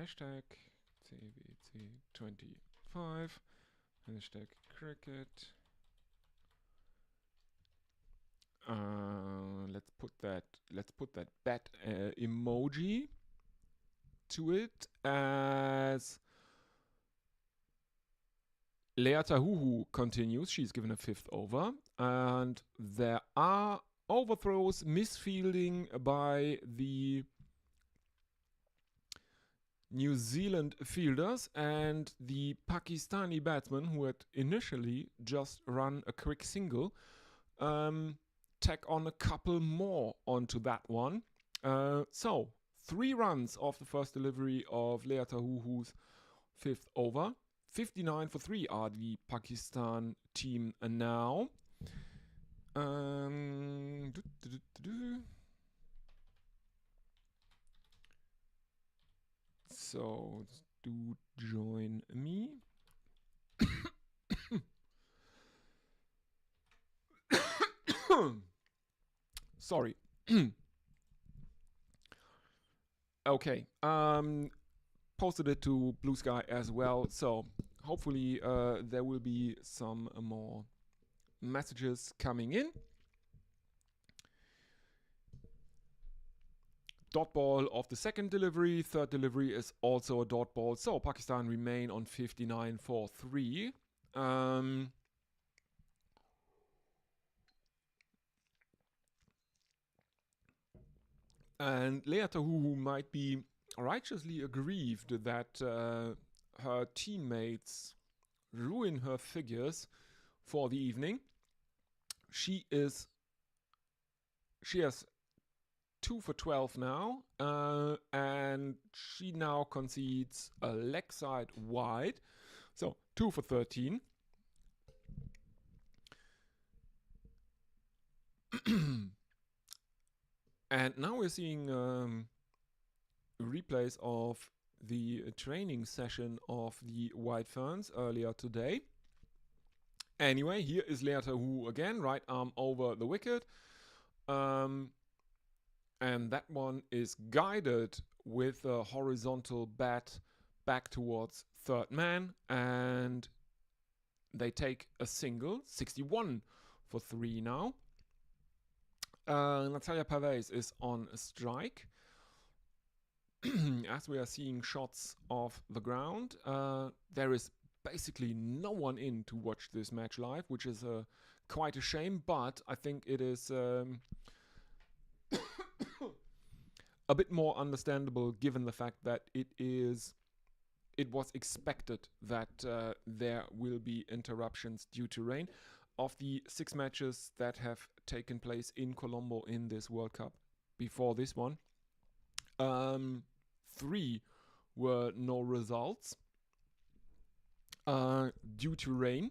Hashtag CBC25. Hashtag cricket. Let's put that bat emoji to it, as Lea Tahuhu continues. She's given a 5th over, and there are overthrows, misfielding by the New Zealand fielders, and the Pakistani batsman, who had initially just run a quick single, tack on a couple more onto that one. So 3 runs off the first delivery of Lea Tahuhu's 5th over. 59 for 3 are the Pakistan team now. So do join me. Sorry. Okay. Posted it to Blue Sky as well. So hopefully there will be some more messages coming in. Dot ball of the second delivery. Third delivery is also a dot ball. So Pakistan remain on 59 for 3. And Lea Tahuhu might be righteously aggrieved that her teammates ruin her figures for the evening. She has 2 for 12 now, and she now concedes a leg side wide. So 2 for 13. And now we're seeing replays of the training session of the White Ferns earlier today. Anyway, here is Lea Tahu again, right arm over the wicket. And that one is guided with a horizontal bat back towards third man. And they take a single, 61 for 3 now. Natalia Pavez is on a strike. As we are seeing shots off the ground, there is basically no one in to watch this match live, which is quite a shame, but I think it is a bit more understandable given the fact that it was expected that there will be interruptions due to rain. Of the 6 matches that have taken place in Colombo in this World Cup before this one, 3 were no results due to rain.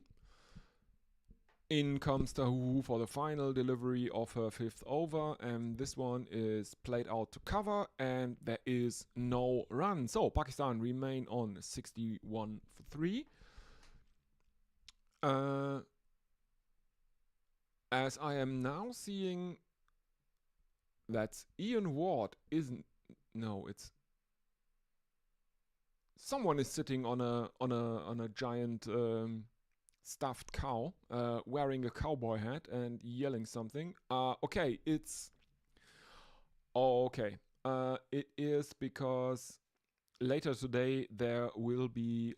In comes Tahu for the final delivery of her 5th over, and this one is played out to cover, and there is no run. So Pakistan remain on 61 for 3. As I am now seeing, that's Ian Ward isn't. No, it's someone is sitting on a giant stuffed cow, wearing a cowboy hat and yelling something. Okay, it's okay. It is because later today there will be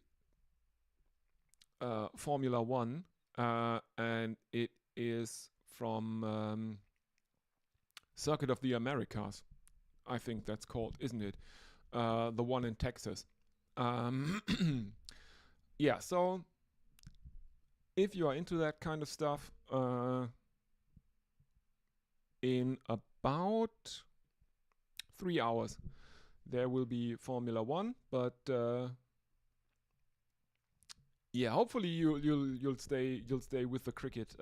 Formula One, and it is from Circuit of the Americas. I think that's called, isn't it? The one in Texas. Yeah, so if you are into that kind of stuff, in about 3 hours there will be Formula One, but yeah, hopefully you'll stay with the cricket,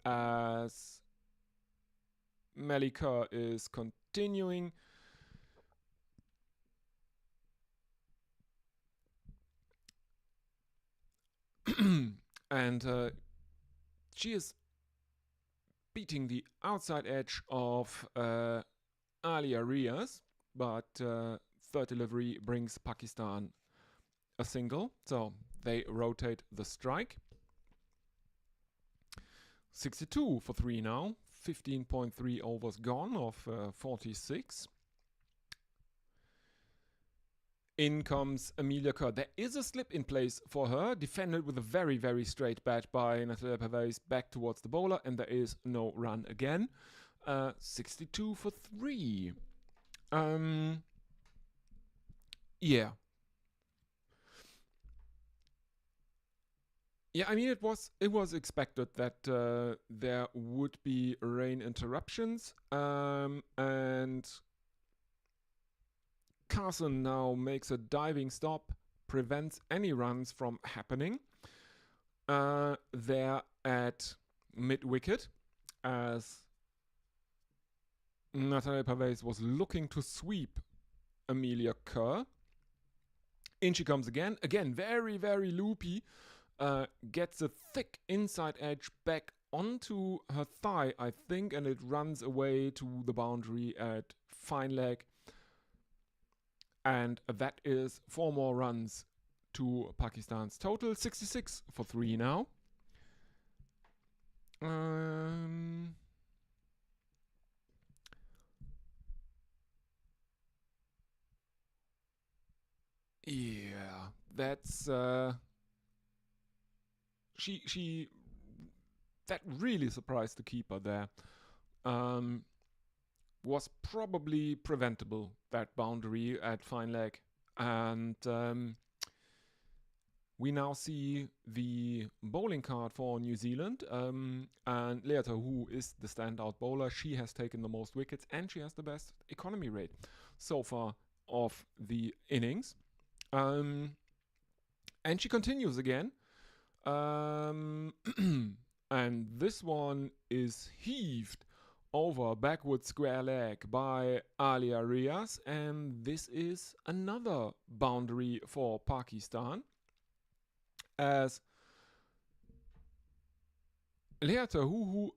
as Malika is continuing. And she is beating the outside edge of Alia Riaz, but third delivery brings Pakistan a single, so they rotate the strike. 62 for 3 now, 15.3 overs gone of 46. In comes Amelia Kerr. There is a slip in place for her, defended with a very, very straight bat by Natalia Pavez back towards the bowler, and there is no run again. 62 for 3. Yeah. Yeah, I mean, it was expected that there would be rain interruptions, and Carson now makes a diving stop, prevents any runs from happening. There at mid-wicket, as Natalia Pavez was looking to sweep Amelia Kerr. In she comes again. Again, very, very loopy. Gets a thick inside edge back onto her thigh, I think, and it runs away to the boundary at fine leg. And that is 4 more runs to Pakistan's total. 66 for 3 now. Yeah, that's she that really surprised the keeper there. Was probably preventable, that boundary at fine leg, and we now see the bowling card for New Zealand, and Lea Tahu is the standout bowler. She has taken the most wickets and she has the best economy rate so far of the innings. And she continues again. And this one is heaved over backward square leg by Alia Riaz, and this is another boundary for Pakistan, as Lea Tahuhu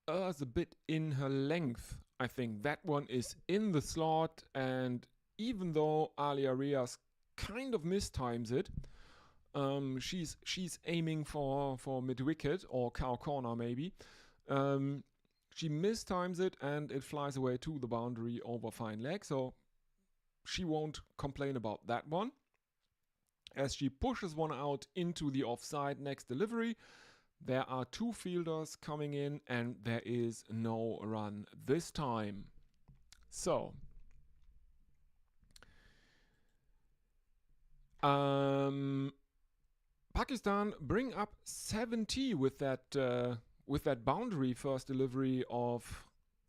errs a bit in her length. I think that one is in the slot, and even though Alia Rias kind of mistimes it, she's aiming for mid wicket or cow corner maybe. She mistimes it and it flies away to the boundary over fine leg, so she won't complain about that one. As she pushes one out into the offside next delivery, there are two fielders coming in and there is no run this time. So, Pakistan bring up 70 with that boundary first delivery of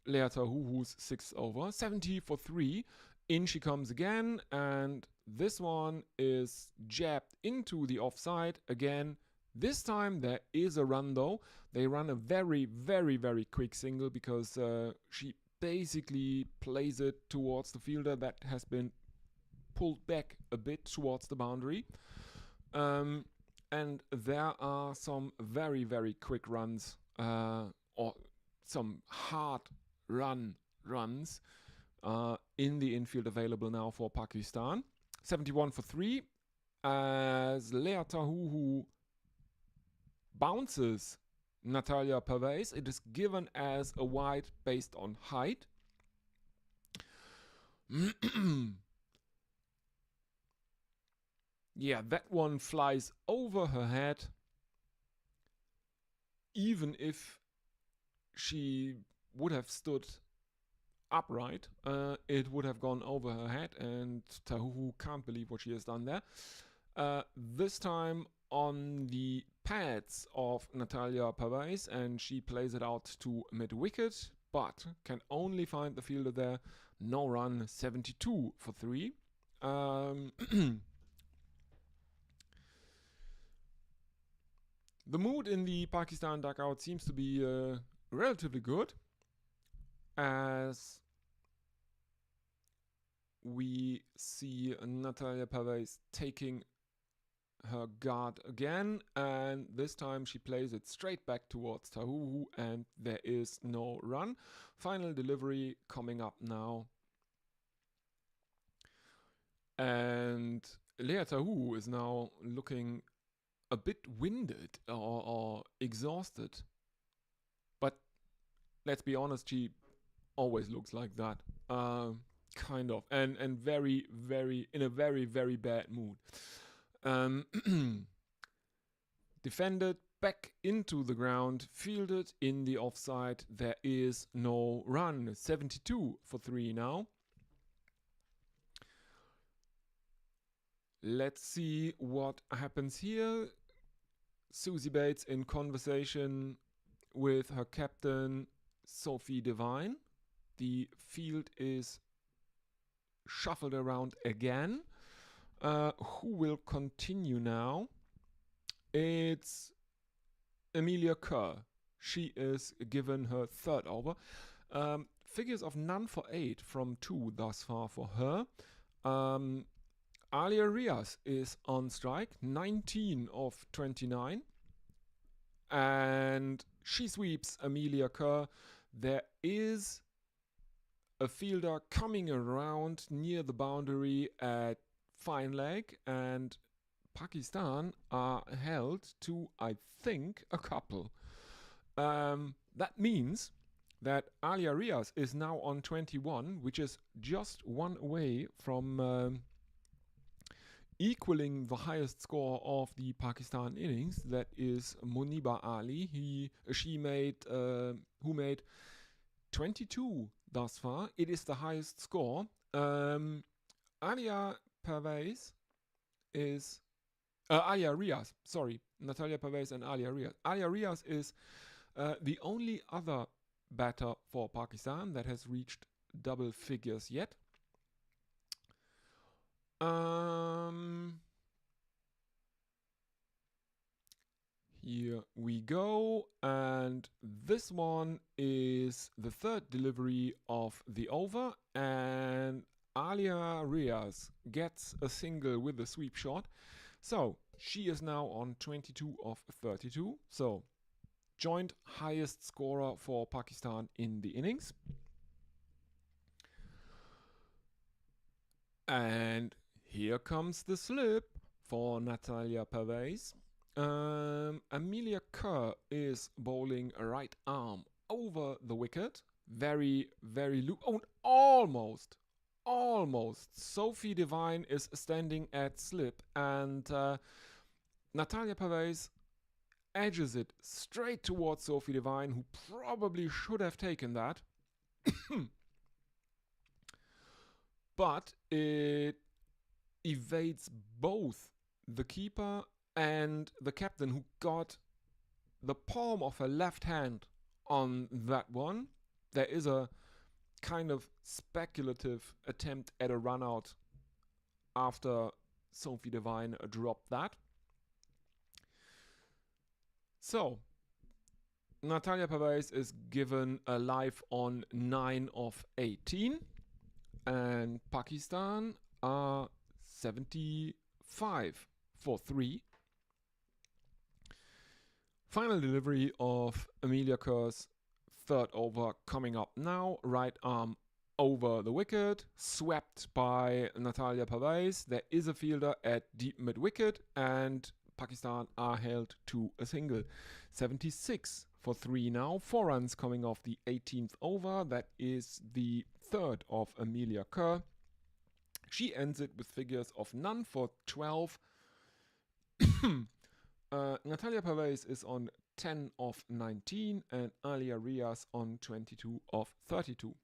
Lea Tahuhu's 6th over. 70 for 3. In she comes again, and this one is jabbed into the offside again. This time there is a run though. They run a very, very, very quick single because she basically plays it towards the fielder that has been pulled back a bit towards the boundary. And there are some very, very quick runs or some hard runs in the infield available now for Pakistan. 71 for 3 as Lea Tahuhu bounces Natalia Pervez. It is given as a wide based on height. Yeah, that one flies over her head. Even if she would have stood upright, it would have gone over her head, and Tahuhu can't believe what she has done there. This time on the pads of Natalia Pervez, and she plays it out to mid-wicket, but can only find the fielder there. No run, 72 for 3. The mood in the Pakistan dugout seems to be relatively good, as we see Natalia Pervez taking her guard again, and this time she plays it straight back towards Tahuhu, and there is no run. Final delivery coming up now. And Lea Tahuhu is now looking a bit winded or exhausted. But let's be honest, she always looks like that. Kind of. And very, very, in a very, very bad mood. Defended back into the ground, fielded in the offside. There is no run. 72 for 3 now. Let's see what happens here. Susie Bates in conversation with her captain, Sophie Devine. The field is shuffled around again. Who will continue now? It's Amelia Kerr. She is given her 3rd over. Figures of none for 8 from 2 thus far for her. Alia Rias is on strike, 19 of 29. And she sweeps Amelia Kerr. There is a fielder coming around near the boundary at fine leg, and Pakistan are held to, I think, a couple. That means that Alia Rias is now on 21, which is just one away from equaling the highest score of the Pakistan innings. That is Muniba Ali. Who made 22 thus far. It is the highest score. Alia Pervez is Alia Rias. Sorry, Natalia Pervez and Alia Rias. Alia Rias is the only other batter for Pakistan that has reached double figures yet. Here we go, and this one is the 3rd delivery of the over, and Alia Rias gets a single with a sweep shot. So she is now on 22 of 32. So joint highest scorer for Pakistan in the innings. And here comes the slip for Natalia Pervez. Amelia Kerr is bowling a right arm over the wicket. Very, very low. Oh, almost. Sophie Devine is standing at slip, and Natalia Pervez edges it straight towards Sophie Devine, who probably should have taken that. But it evades both the keeper and the captain, who got the palm of her left hand on that one. There is a kind of speculative attempt at a run out after Sophie Devine dropped that. So Natalia Pervez is given a life on 9 of 18, and Pakistan are 75 for 3. Final delivery of Amelia Kerr's third over coming up now. Right arm over the wicket, swept by Natalia Pervez. There is a fielder at deep mid wicket, and Pakistan are held to a single. 76 for 3 now. 4 runs coming off the 18th over. That is the third of Amelia Kerr. She ends it with figures of none for 12. Natalia Pervez is on 10 of 19, and Alia Riaz on 22 of 32.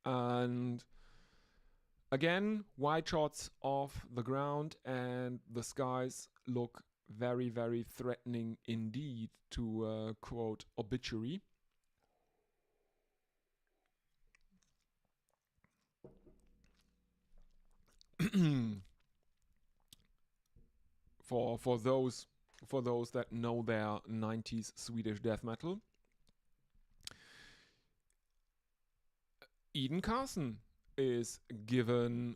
And again, wide shots off the ground, and the skies look very, very threatening indeed, to quote Obituary. for those that know their 90s Swedish death metal. Eden Carson is given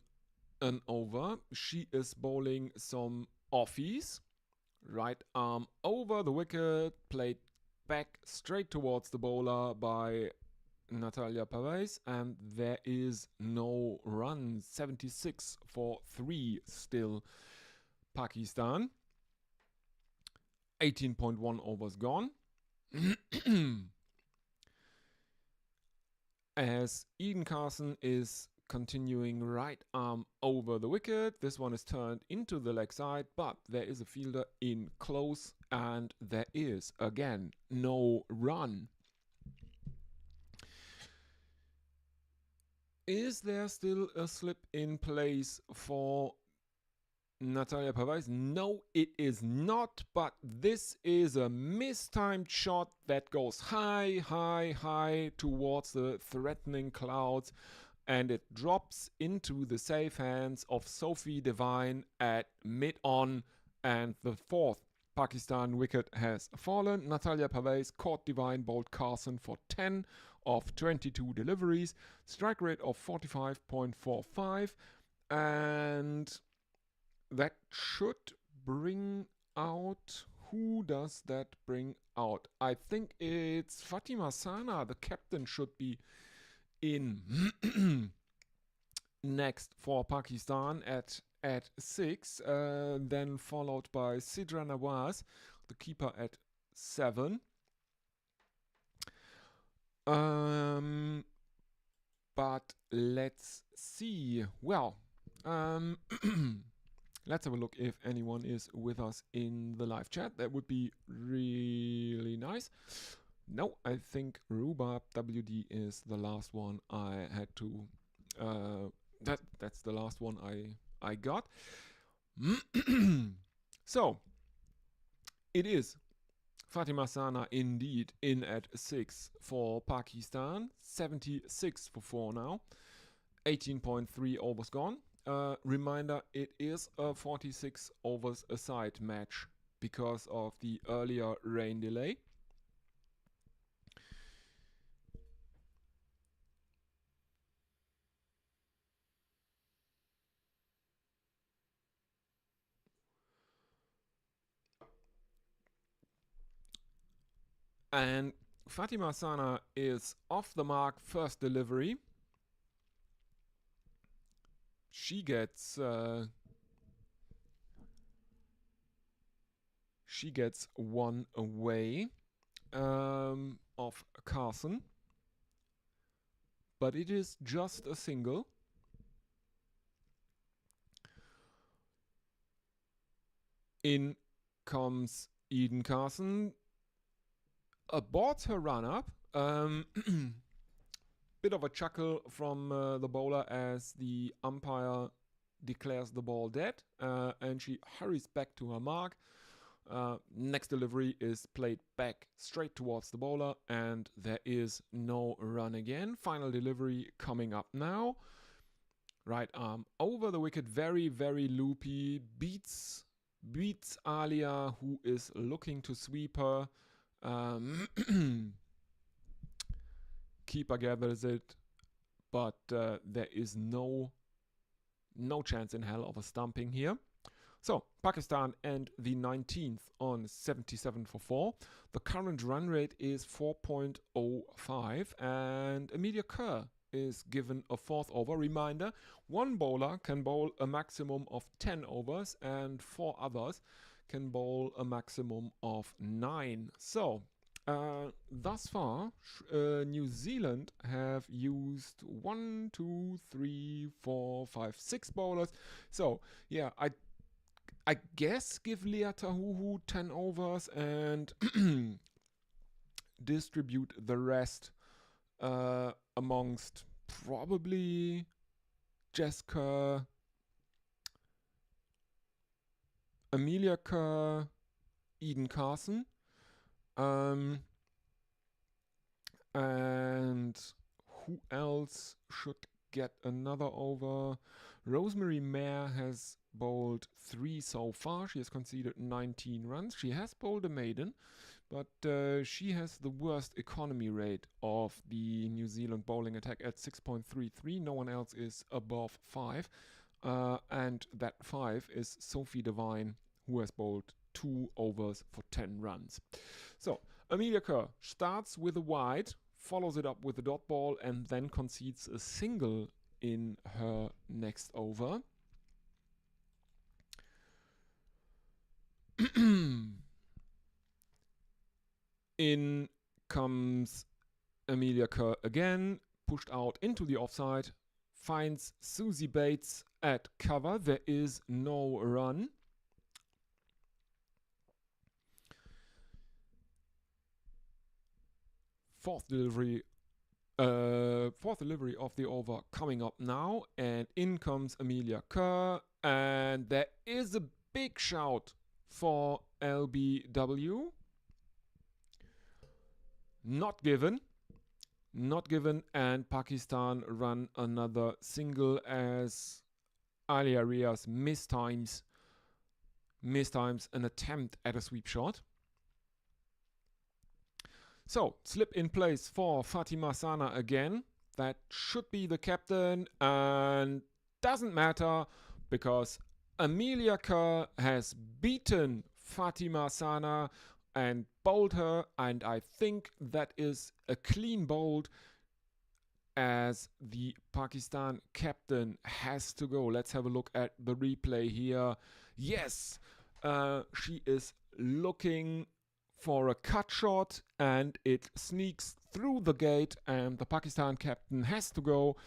an over. She is bowling some offies. Right arm over the wicket, played back straight towards the bowler by Natalia Pervez, and there is no run. 76 for 3 still Pakistan. 18.1 overs gone. As Eden Carson is continuing right arm over the wicket. This one is turned into the leg side, but there is a fielder in close, and there is, again, no run. Is there still a slip in place for Natalia Pervez? No, it is not, but this is a mistimed shot that goes high, high, high towards the threatening clouds, and it drops into the safe hands of Sophie Devine at mid-on, and the fourth Pakistan wicket has fallen. Natalia Pervez caught Devine, bowled Carson for 10 of 22 deliveries, strike rate of 45.45, and that should bring out... Who does that bring out? I think it's Fatima Sana, the captain, should be in next for Pakistan at 6, then followed by Sidra Nawaz, the keeper, at 7. But let's see. Well, let's have a look if anyone is with us in the live chat. That would be really nice. No, I think Rhubarb WD is the last one I had to... that's the last one I got. So, it is Fatima Sana indeed in at 6 for Pakistan. 76 for 4 now. 18.3 overs gone. Reminder, it is a 46 overs aside match because of the earlier rain delay. And Fatima Sana is off the mark, first delivery. She gets one away of Carson, but it is just a single. In comes Eden Carson, aborts her run-up. Bit of a chuckle from the bowler as the umpire declares the ball dead, and she hurries back to her mark. Next delivery is played back straight towards the bowler, and there is no run again. Final delivery coming up now. Right arm over the wicket, very, very loopy. Beats Alia, who is looking to sweep her. Keeper gathers it, but there is no chance in hell of a stumping here. So, Pakistan and the 19th on 77 for 4. The current run rate is 4.05, and Amelia Kerr is given a fourth over. Reminder, one bowler can bowl a maximum of 10 overs, and 4 others can bowl a maximum of 9. So, thus far, New Zealand have used 1, 2, 3, 4, 5, 6 bowlers. So, yeah, I guess give Leah Tahuhu 10 overs and distribute the rest amongst probably Jess Kerr, Amelia Kerr, Eden Carson. And who else should get another over? Rosemary Mayer has bowled 3 so far. She has conceded 19 runs. She has bowled a maiden, but she has the worst economy rate of the New Zealand bowling attack at 6.33. No one else is above 5. And that 5 is Sophie Devine, who has bowled 2 overs for 10 runs. So, Amelia Kerr starts with a wide, follows it up with a dot ball, and then concedes a single in her next over. In comes Amelia Kerr again, pushed out into the offside, finds Susie Bates at cover. There is no run. Fourth delivery of the over coming up now, and in comes Amelia Kerr, and there is a big shout for LBW. Not given, and Pakistan run another single as Alia Riaz mistimes an attempt at a sweep shot. So, slip in place for Fatima Sana again. That should be the captain, and doesn't matter because Amelia Kerr has beaten Fatima Sana and bowled her, and I think that is a clean bowled as the Pakistan captain has to go. Let's have a look at the replay here. Yes, she is looking for a cut shot, and it sneaks through the gate, and the Pakistan captain has to go.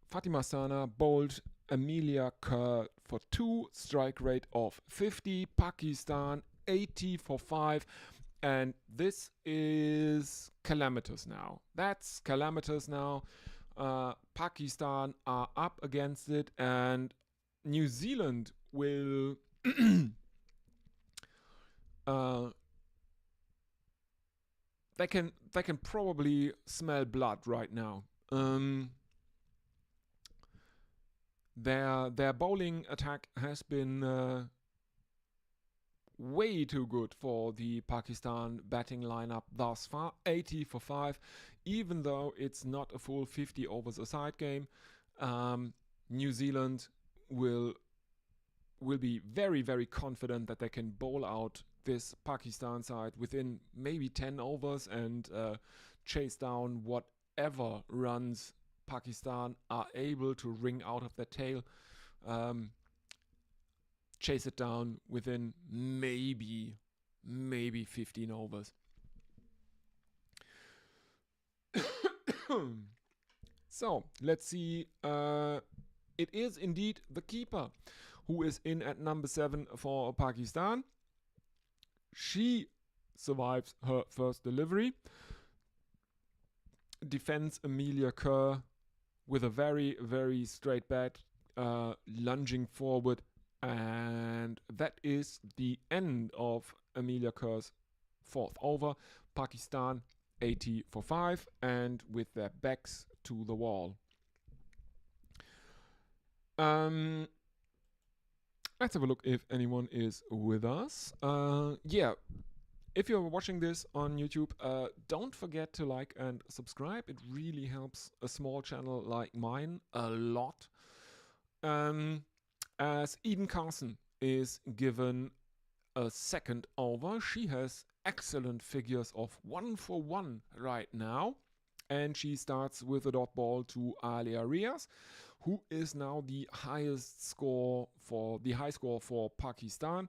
Fatima Sana bowled Amelia Kerr for 2, strike rate of 50. Pakistan 80 for 5, and this is calamitous now. That's calamitous now. Pakistan are up against it, and New Zealand will they can probably smell blood right now. Their bowling attack has been way too good for the Pakistan batting lineup thus far. 80 for 5, even though it's not a full 50 overs a side game. New Zealand will will be very, very confident that they can bowl out this Pakistan side within maybe 10 overs and chase down whatever runs Pakistan are able to wring out of their tail. Chase it down within maybe 15 overs. So let's see. It is indeed the keeper who is in at number 7 for Pakistan. She survives her first delivery, defends Amelia Kerr with a very, very straight bat, lunging forward, and that is the end of Amelia Kerr's 4th over. Pakistan 80 for 5 and with their backs to the wall. Let's have a look if anyone is with us. If you're watching this on YouTube, don't forget to like and subscribe. It really helps a small channel like mine a lot. As Eden Carson is given a second over, she has excellent figures of 1 for 1 right now. And she starts with a dot ball to Alia Riaz, who is now the high score for Pakistan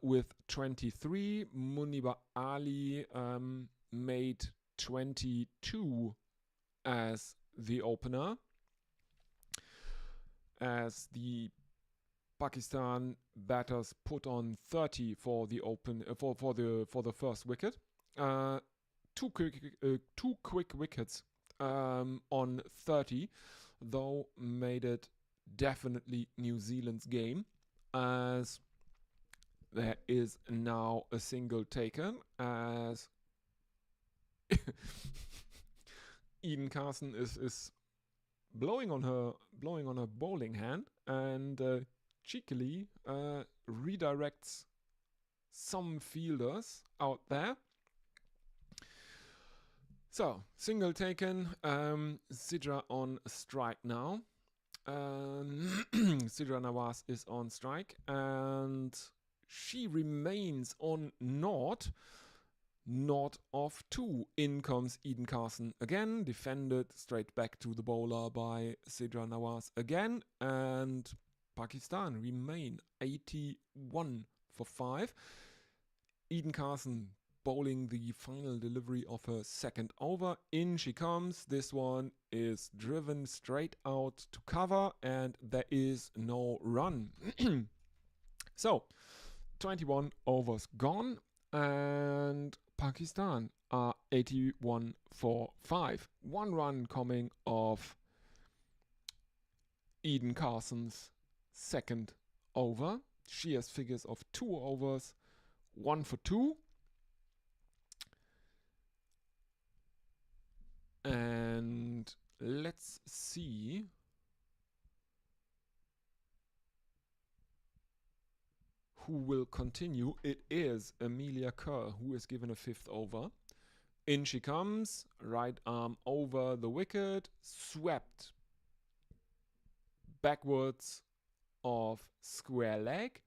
with 23. Muniba Ali made 22 as the opener, as the Pakistan batters put on 30 for the for the first wicket. Two quick wickets on 30, though made it definitely New Zealand's game, as there is now a single taken, as Eden Carson is blowing on her bowling hand and cheekily redirects some fielders out there. So, single taken, Sidra on strike now. Sidra Nawaz is on strike, and she remains on naught of 2. In comes Eden Carson again, defended straight back to the bowler by Sidra Nawaz again, and Pakistan remain 81 for 5. Eden Carson bowling the final delivery of her second over. In she comes. This one is driven straight out to cover, and there is no run. So, 21 overs gone, and Pakistan are 81 for 5. 1 run coming off Eden Carson's second over. She has figures of 2 overs, 1 for 2. And let's see who will continue. It is Amelia Kerr who is given a 5th over. In she comes, right arm over the wicket, swept backwards of square leg.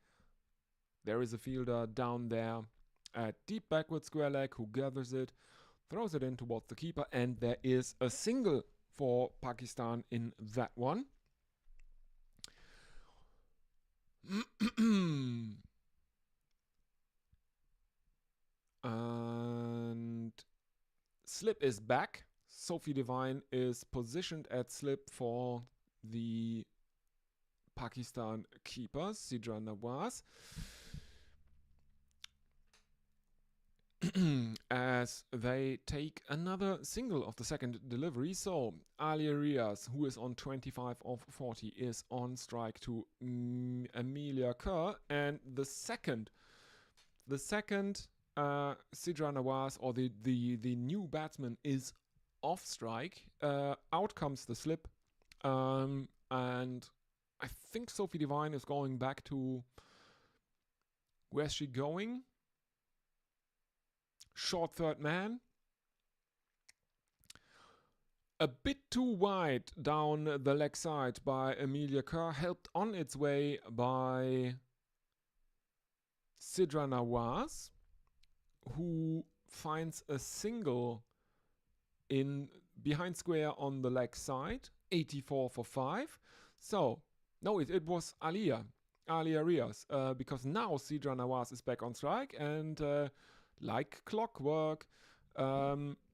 There is a fielder down there at deep backward square leg who gathers it, throws it in towards the keeper, and there is a single for Pakistan in that one. And slip is back. Sophie Devine is positioned at slip for the Pakistan keeper, Sidra Nawaz. As they take another single of the second delivery. So Alia Riaz, who is on 25 of 40, is on strike to Amelia Kerr, and the second Sidra Nawaz, or the new batsman, is off strike. Out comes the slip, and I think Sophie Devine is going back to, where's she going? Short third man. A bit too wide down the leg side by Emilia Kerr, helped on its way by Sidra Nawaz, who finds a single in behind square on the leg side, 84 for 5. So, no, it was Alia Rias, because now Sidra Nawaz is back on strike, and like clockwork,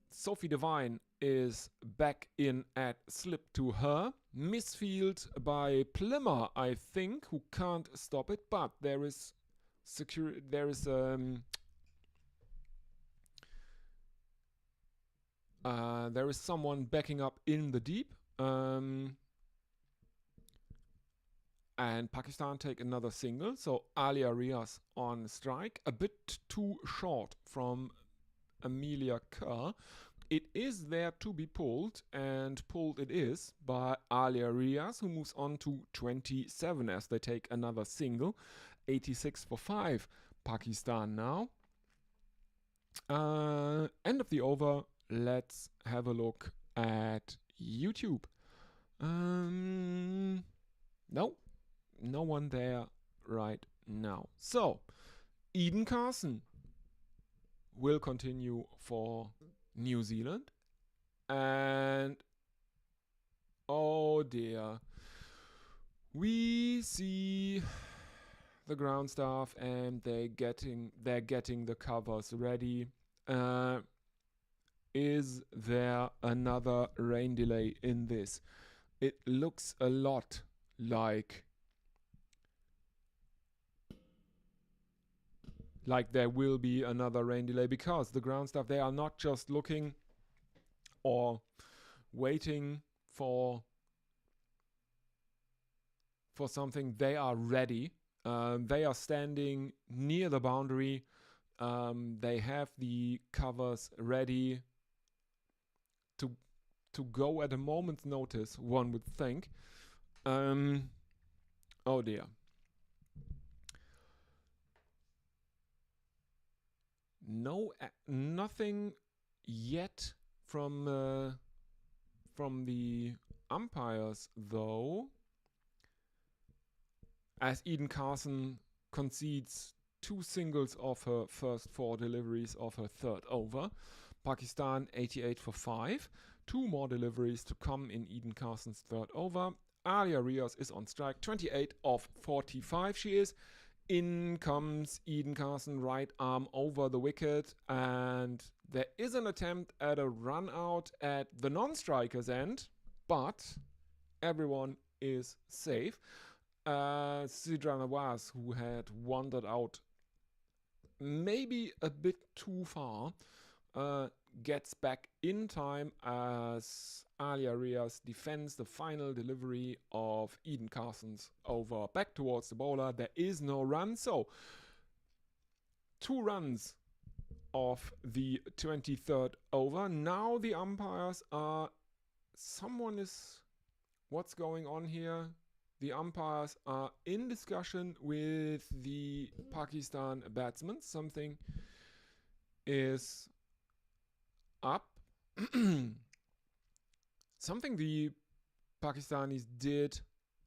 Sophie Devine is back in at slip to her. Misfield by Plimmer, I think, who can't stop it, but there is someone backing up in the deep. And Pakistan take another single. So Alia Rias on strike. A bit too short from Emilia Kerr. It is there to be pulled, and pulled it is by Alia Rias, who moves on to 27 as they take another single. 86 for 5. Pakistan now. End of the over. Let's have a look at YouTube. No one there right now. So, Eden Carson will continue for New Zealand. And oh dear, we see the ground staff, and they're getting the covers ready. Is there another rain delay in this? It looks a lot like there will be another rain delay, because the ground staff, they are not just looking or waiting for something. They are ready. They are standing near the boundary. They have the covers ready to go at a moment's notice, one would think. Oh dear. Nothing yet from the umpires, though, as Eden Carson concedes 2 singles of her first 4 deliveries of her third over. Pakistan 88 for 5. 2 more deliveries to come in Eden Carson's third over. Alia Rias is on strike, 28 of 45 she is. In comes Eden Carson, right arm over the wicket, and there is an attempt at a run out at the non-striker's end, but everyone is safe. Sidra Nawaz, who had wandered out maybe a bit too far, gets back in time as Alia Rias defends the final delivery of Eden Carson's over back towards the bowler. There is no run, so 2 runs of the 23rd over. Now the umpires are... What's going on here? The umpires are in discussion with the Pakistan batsmen. Something is up. Something the Pakistanis did,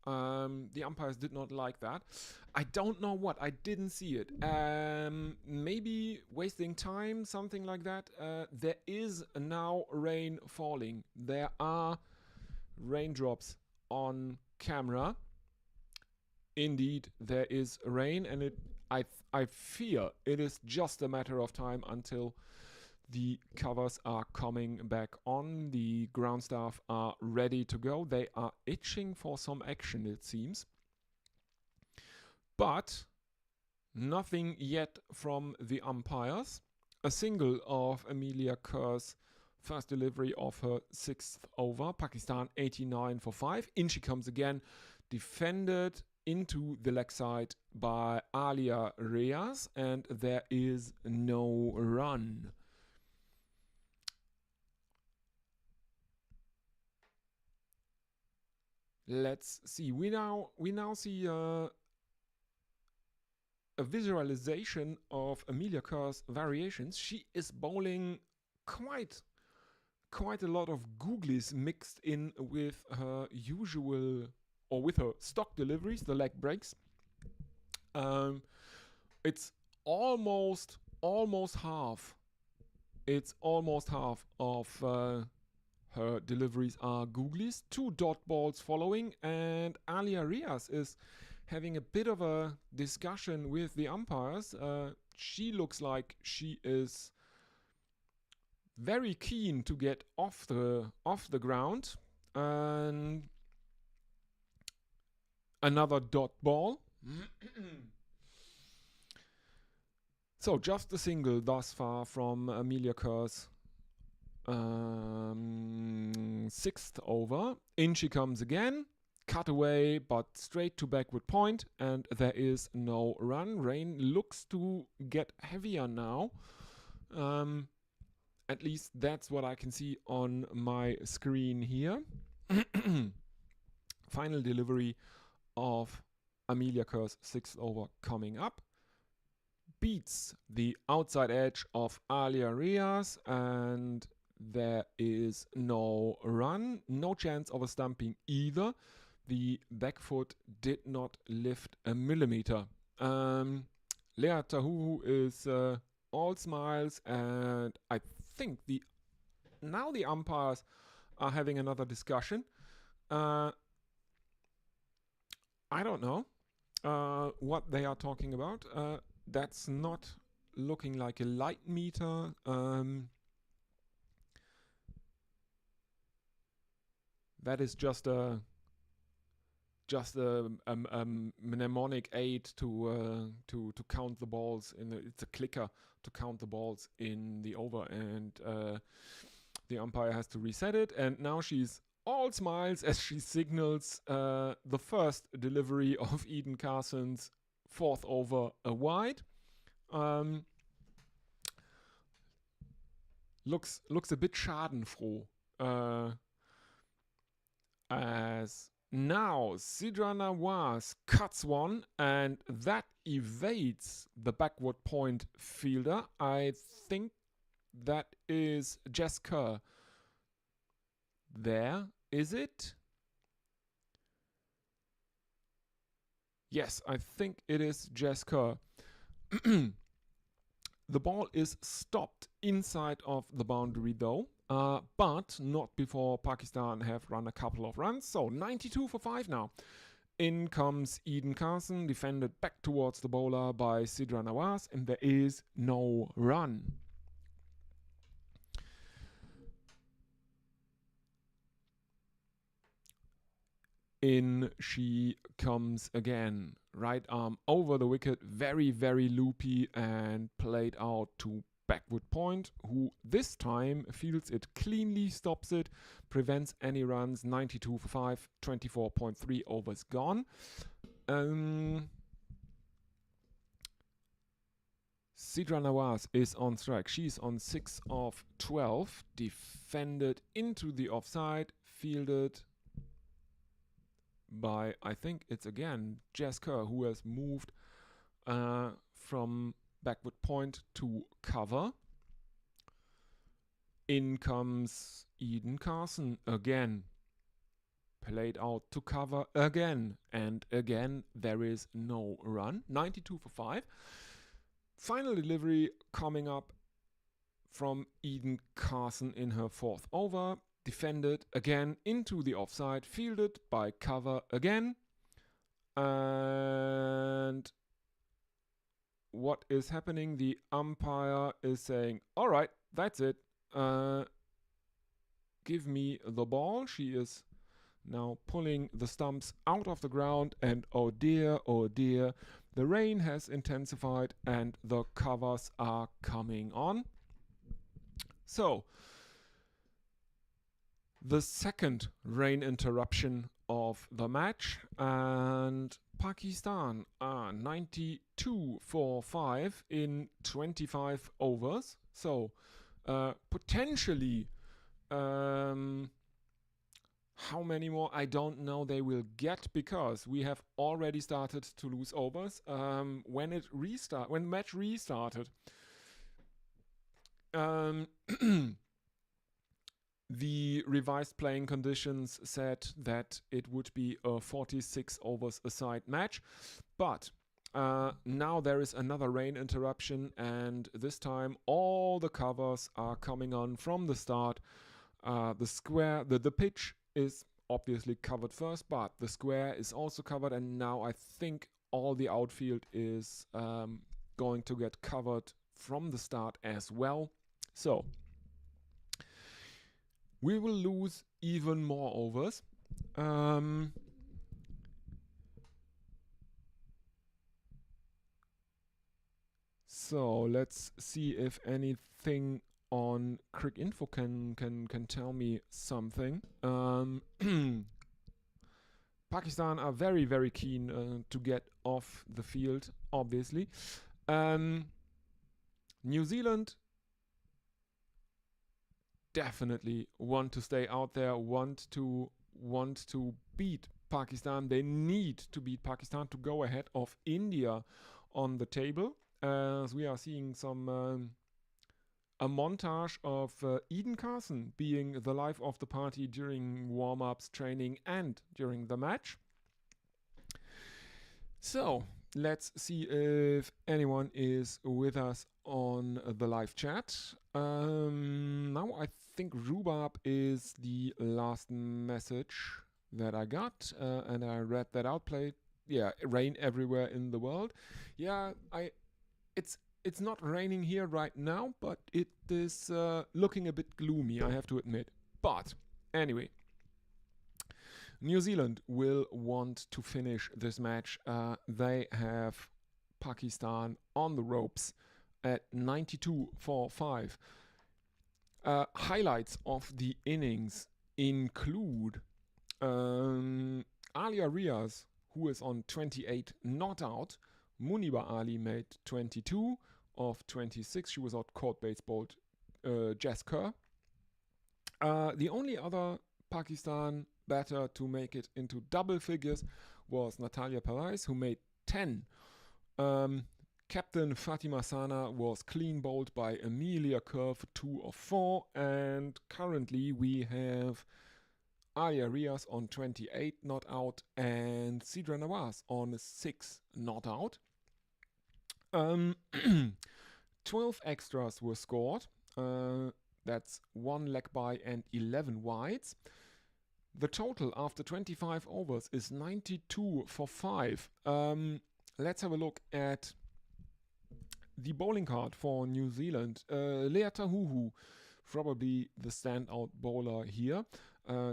the umpires did not like that. I don't know what. I didn't see it. Maybe wasting time, something like that. There is now rain falling. There are raindrops on camera. Indeed, there is rain, and I fear it is just a matter of time until the covers are coming back on. The ground staff are ready to go. They are itching for some action, it seems. But nothing yet from the umpires. A single of Emilia Kerr's first delivery of her 6th over. Pakistan 89 for 5. In she comes again. Defended into the leg side by Alia Rias, and there is no run. Let's see. We now see a visualization of Emilia Kerr's variations. She is bowling quite quite a lot of googlies mixed in with her usual or with her stock deliveries, the leg breaks. It's almost half. It's almost half of her deliveries are googlies. 2 dot balls following, and Alia Rias is having a bit of a discussion with the umpires. She looks like she is very keen to get off the ground. And another dot ball. So just a single thus far from Amelia Kerr's 6th over. In she comes again. Cut away, but straight to backward point, and there is no run. Rain looks to get heavier now. At least that's what I can see on my screen here. Final delivery of Amelia Kerr's 6th over coming up. Beats the outside edge of Alia Rias, and there is no run, no chance of a stumping either. The back foot did not lift a millimeter. Lea Tahuhu is all smiles, and I think now the umpires are having another discussion. I don't know what they are talking about. That's not looking like a light meter. That is just a mnemonic aid to count the balls. It's a clicker to count the balls in the over, and the umpire has to reset it. And now she's all smiles as she signals the first delivery of Eden Carson's 4th over a wide. Looks a bit schadenfroh. As now Sidra Nawaz cuts one, and that evades the backward point fielder. I think that is Jess Kerr. There, is it? Yes, I think it is Jess Kerr. The ball is stopped inside of the boundary though, but not before Pakistan have run a couple of runs. So 92 for 5 now. In comes Eden Carson, defended back towards the bowler by Sidra Nawaz, and there is no run. In she comes again. Right arm over the wicket, very, very loopy, and played out to backward point, who this time fields it cleanly, stops it, prevents any runs. 92 for 5, 24.3 overs gone. Sidra Nawaz is on strike. She's on 6 of 12, defended into the offside, fielded by, I think it's again Jess Kerr, who has moved from backward point to cover. In comes Eden Carson again. Played out to cover again. And again, there is no run. 92 for 5. Final delivery coming up from Eden Carson in her 4th over. Defended again into the offside, fielded by cover again. And what is happening? The umpire is saying, all right, that's it. Give me the ball. She is now pulling the stumps out of the ground, and oh dear, the rain has intensified and the covers are coming on. So, the second rain interruption of the match, and Pakistan are 92 for 5 in 25 overs. So potentially, how many more? I don't know they will get, because we have already started to lose overs when the match restarted. The revised playing conditions said that it would be a 46 overs a side match, but now there is another rain interruption, and this time all the covers are coming on from the start. The pitch is obviously covered first, but the square is also covered, and now I think all the outfield is going to get covered from the start as well. So we will lose even more overs. So let's see if anything on Cricinfo can tell me something. Pakistan are very, very keen to get off the field, obviously. New Zealand definitely want to stay out there, want to beat Pakistan. They need to beat Pakistan to go ahead of India on the table. As we are seeing some a montage of Eden Carson being the life of the party during warm-ups, training, and during the match. So let's see if anyone is with us on the live chat. Now I think Rhubarb is the last message that I got, and I read that out. Rain everywhere in the world. Yeah, it's not raining here right now, but it is looking a bit gloomy, I have to admit. But anyway, New Zealand will want to finish this match. They have Pakistan on the ropes at 92 for 5. Highlights of the innings include Alia Riaz, who is on 28, not out. Muniba Ali made 22 of 26. She was out court base bowled Jess Kerr. The only other Pakistan batter to make it into double figures was Natalia Perez, who made 10. Captain Fatima Sana was clean bowled by Amelia Kerr for 2 of 4. And currently we have Alia Riaz on 28, not out, and Sidra Nawaz on 6, not out. 12 extras were scored. That's 1 leg by and 11 wides. The total after 25 overs is 92 for 5. Let's have a look at the bowling card for New Zealand. Lea Tahuhu, probably the standout bowler here.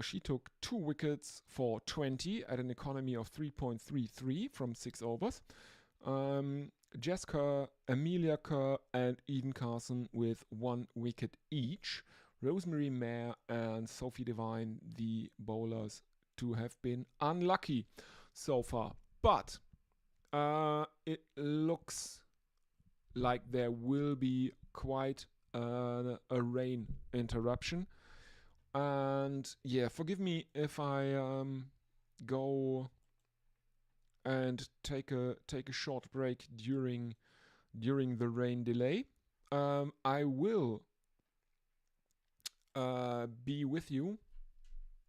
She took 2 wickets for 20 at an economy of 3.33 from 6 overs. Jess Kerr, Amelia Kerr, and Eden Carson with 1 wicket each. Rosemary Mayer and Sophie Devine, the bowlers, to have been unlucky so far. But it looks like there will be quite a rain interruption. And yeah, forgive me if I go and take a short break during the rain delay. I will be with you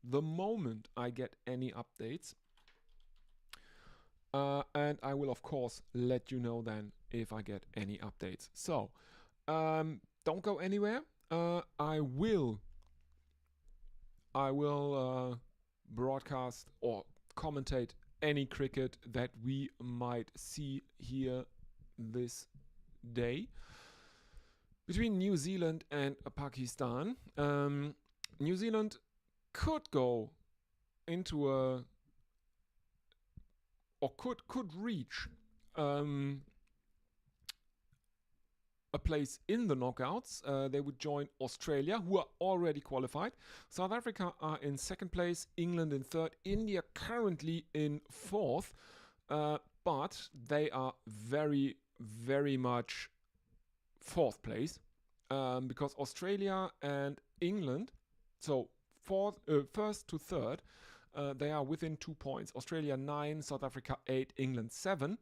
the moment I get any updates. And I will, of course, let you know then if I get any updates. So, don't go anywhere. I will broadcast or commentate any cricket that we might see here this day between New Zealand and Pakistan. New Zealand could go into could reach a place in the knockouts. They would join Australia, who are already qualified. South Africa are in 2nd place, England in 3rd, India currently in 4th, but they are very, very much 4th place, because Australia and England, so 1st to 3rd, they are within 2 points. Australia 9, South Africa 8, England 7.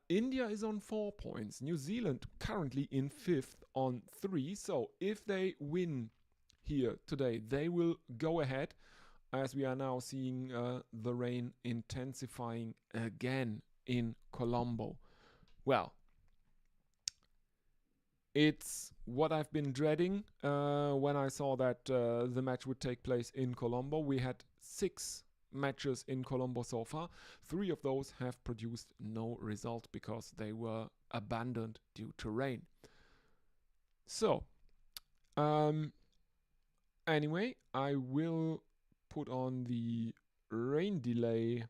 India is on 4 points. New Zealand currently in 5th on 3. So if they win here today, they will go ahead, as we are now seeing the rain intensifying again in Colombo. Well, it's what I've been dreading when I saw that the match would take place in Colombo. We had 6 matches in Colombo so far. 3 of those have produced no result because they were abandoned due to rain. So, anyway, I will put on the rain delay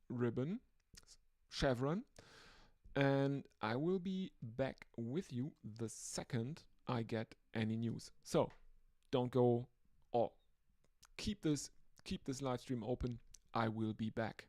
ribbon, chevron, and I will be back with you the second I get any news. So don't go, or keep this live stream open. I will be back.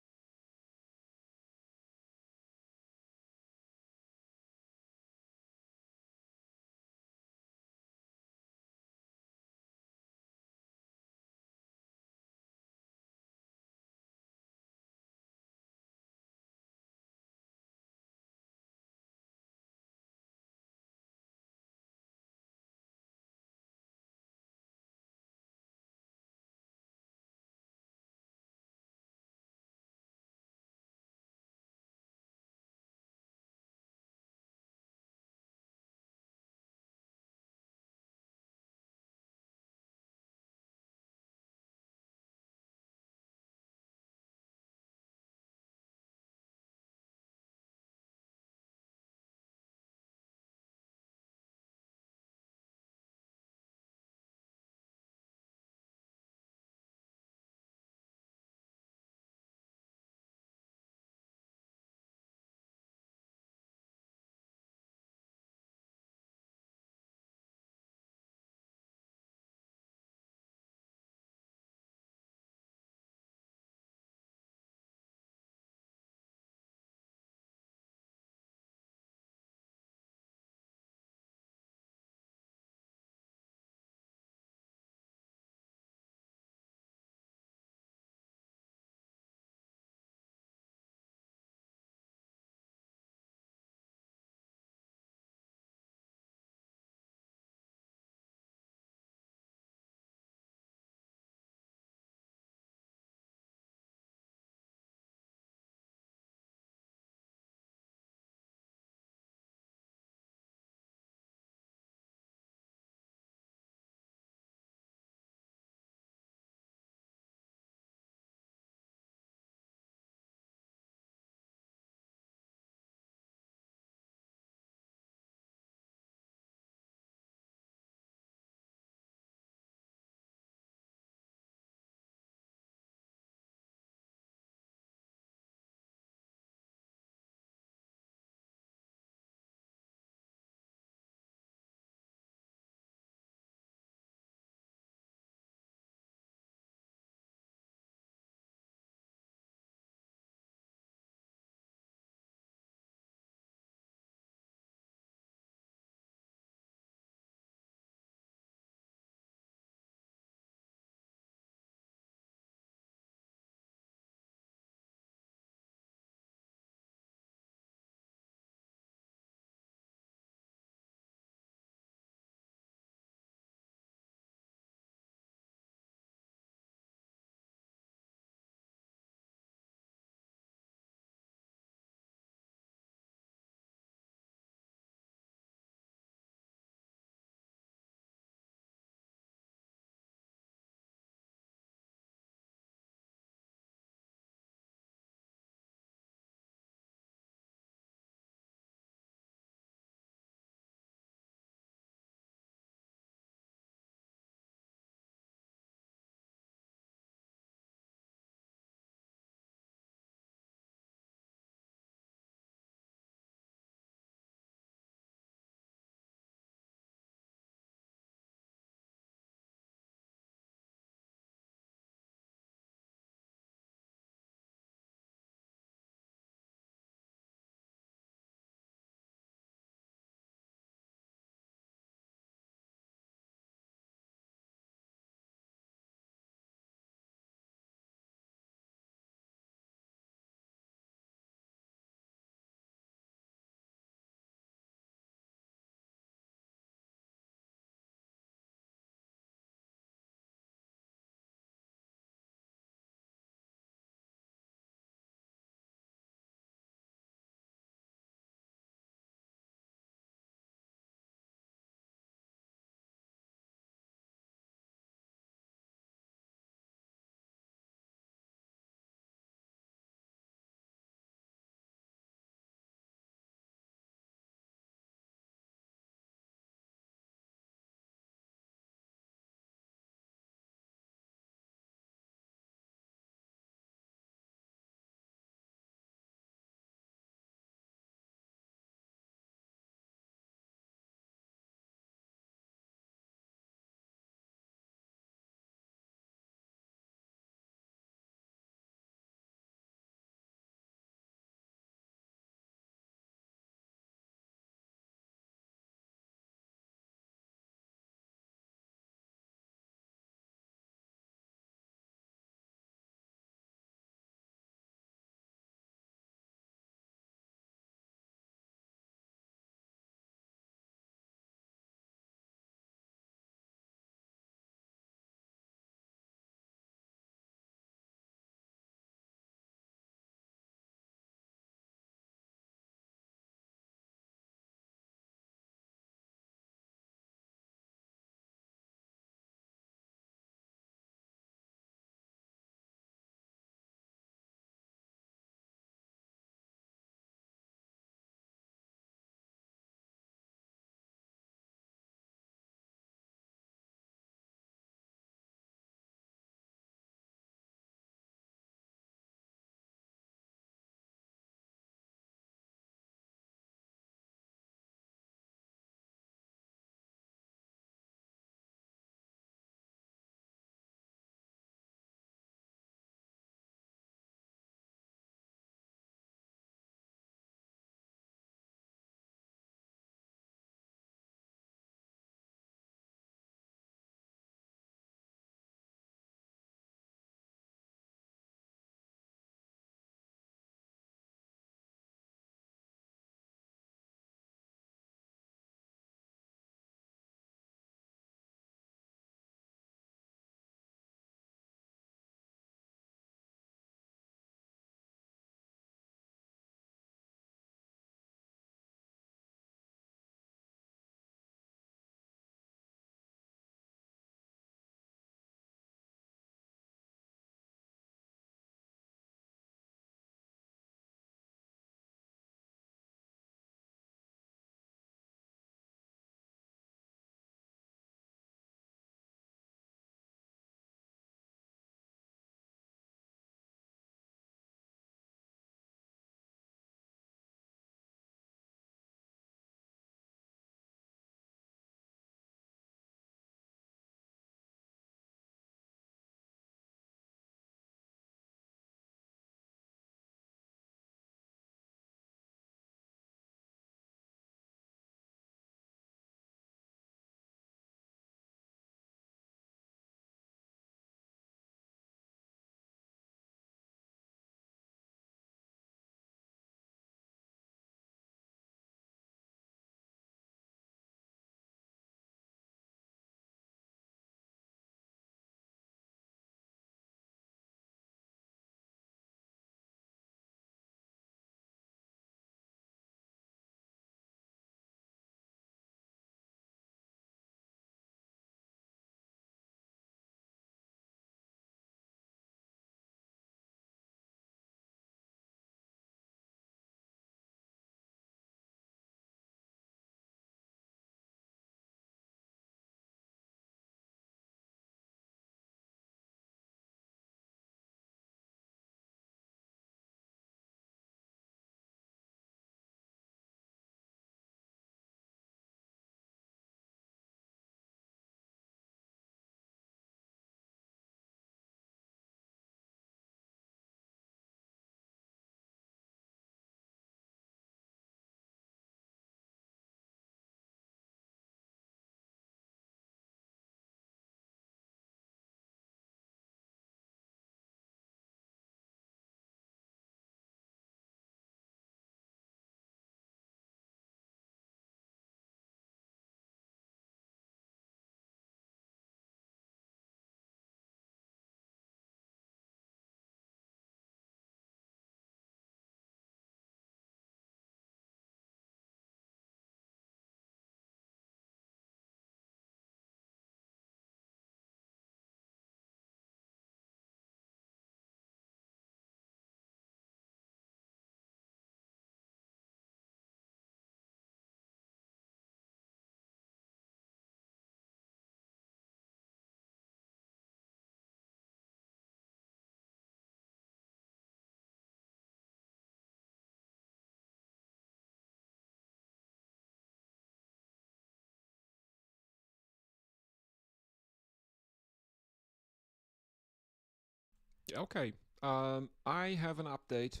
Okay. I have an update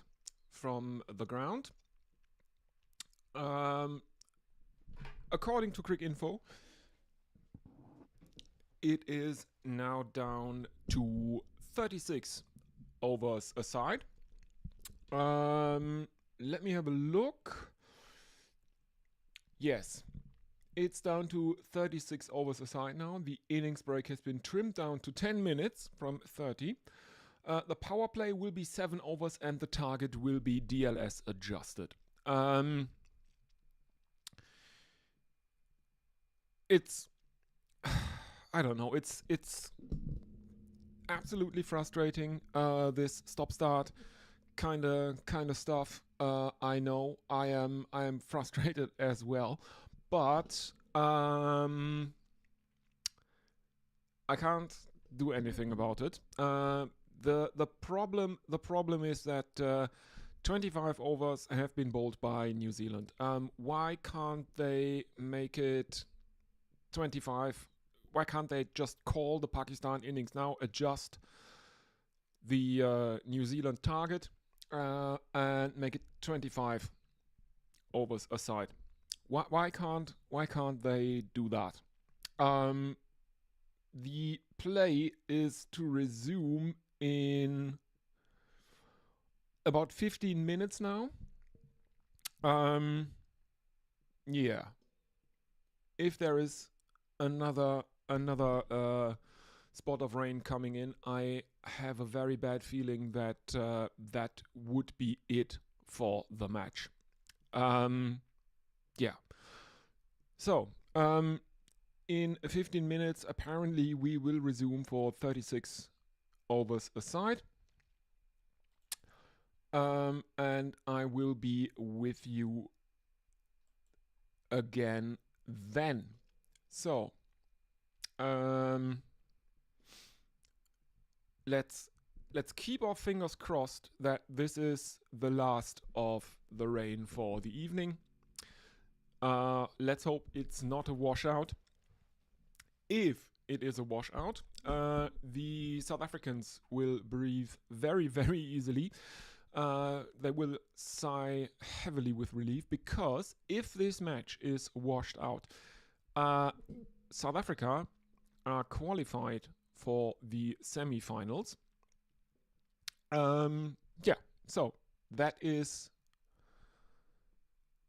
from the ground. Um, according to Quick Info, it is now down to 36 overs aside. Let me have a look. Yes, it's down to 36 overs aside now. The innings break has been trimmed down to 10 minutes from 30. The power play will be 7 overs and the target will be DLS adjusted. It's I don't know. It's absolutely frustrating. This stop start kind of stuff. I know. I am frustrated as well, but I can't do anything about it. The problem is that 25 overs have been bowled by New Zealand. Why can't they make it 25? Why can't they just call the Pakistan innings now, adjust the New Zealand target, and make it 25 overs aside? Why can't they do that? The play is to resume in about 15 minutes now. Yeah. If there is another spot of rain coming in, I have a very bad feeling that that would be it for the match. Yeah. So, in 15 minutes, apparently we will resume for 36 overs aside. And I will be with you again then. So, let's keep our fingers crossed that this is the last of the rain for the evening. Let's hope it's not a washout. If it is a washout, the South Africans will breathe very, very easily. They will sigh heavily with relief, because if this match is washed out, South Africa are qualified for the semi-finals. Yeah, so that is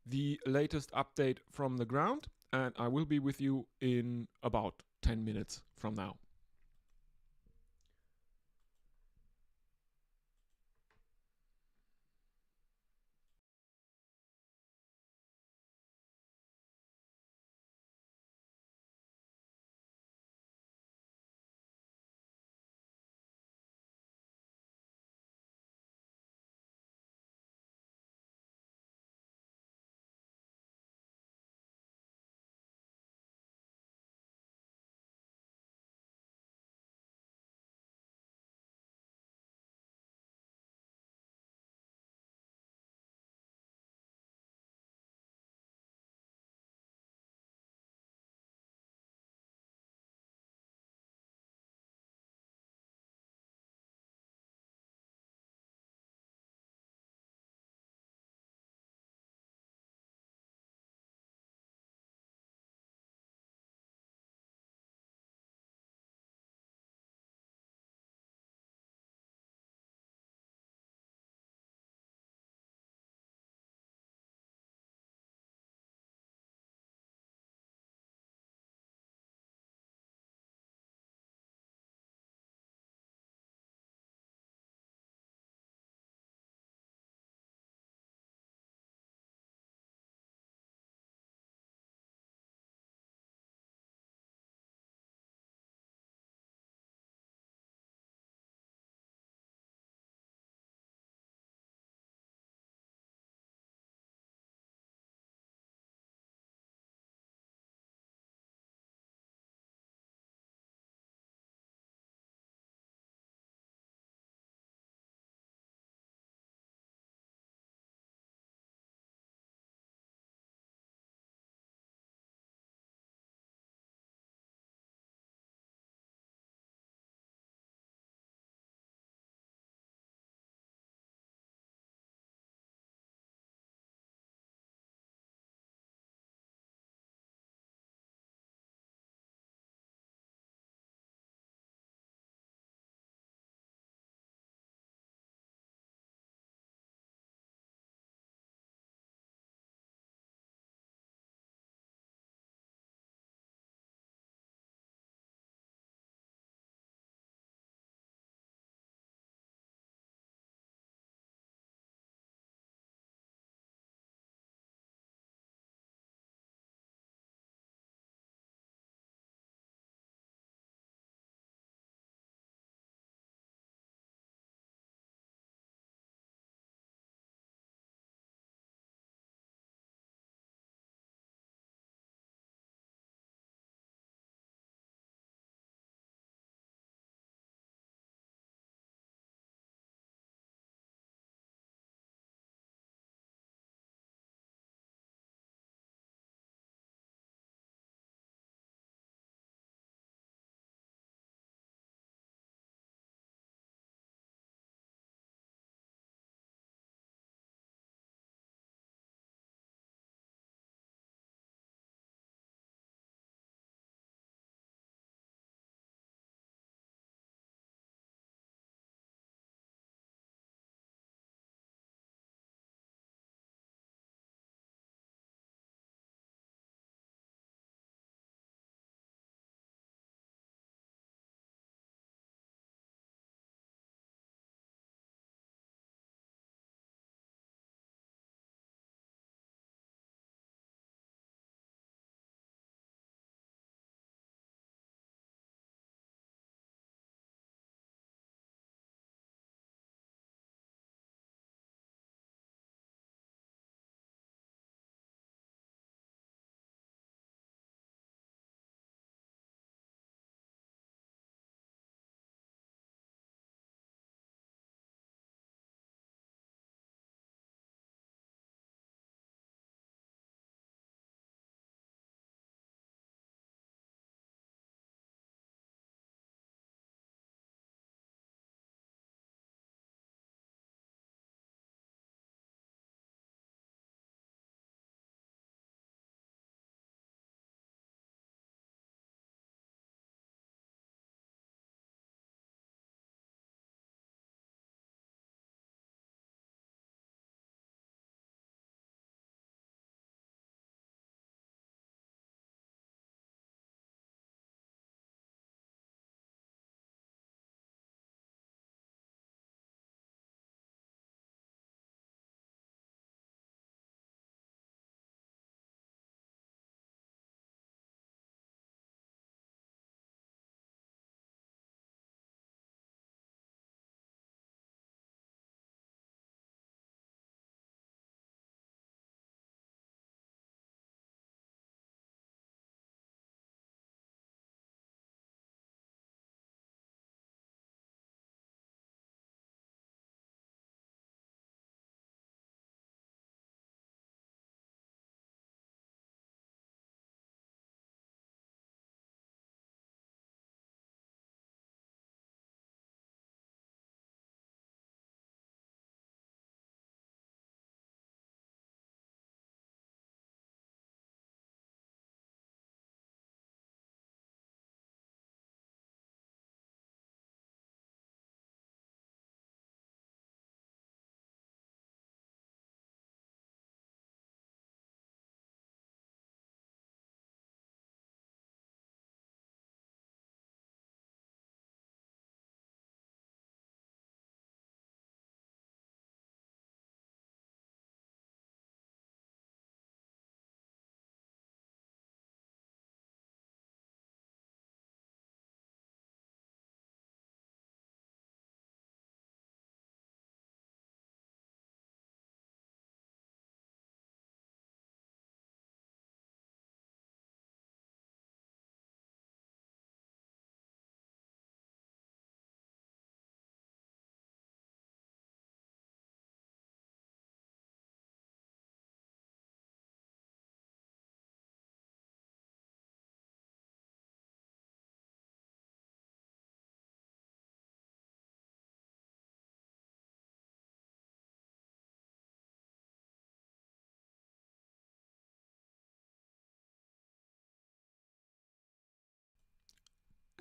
the latest update from the ground, and I will be with you in about 10 minutes from now.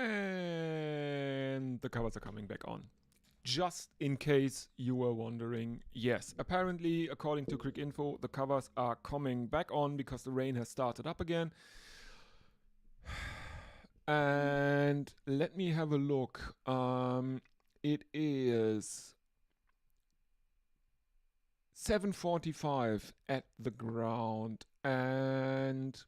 And the covers are coming back on. Just in case you were wondering, yes, apparently, according to Quick Info, the covers are coming back on because the rain has started up again. And let me have a look. It is 7:45 at the ground, and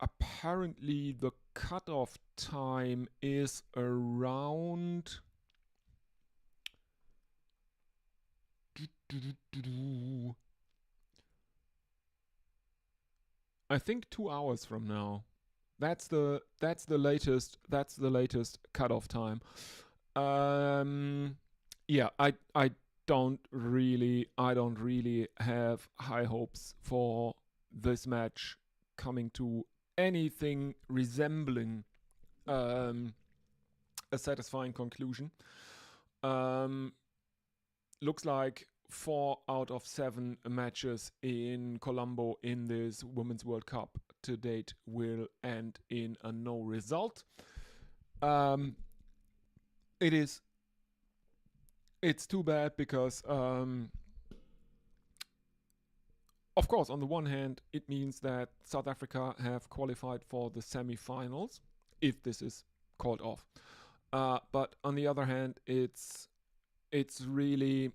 apparently the cutoff time is around I think 2 hours from now. That's the latest cutoff time. Yeah, I don't really have high hopes for this match coming to anything resembling a satisfying conclusion. Looks like 4 out of 7 matches in Colombo in this Women's World Cup to date will end in a no result. It's too bad because of course, on the one hand, it means that South Africa have qualified for the semi-finals, if this is called off. But on the other hand, it's really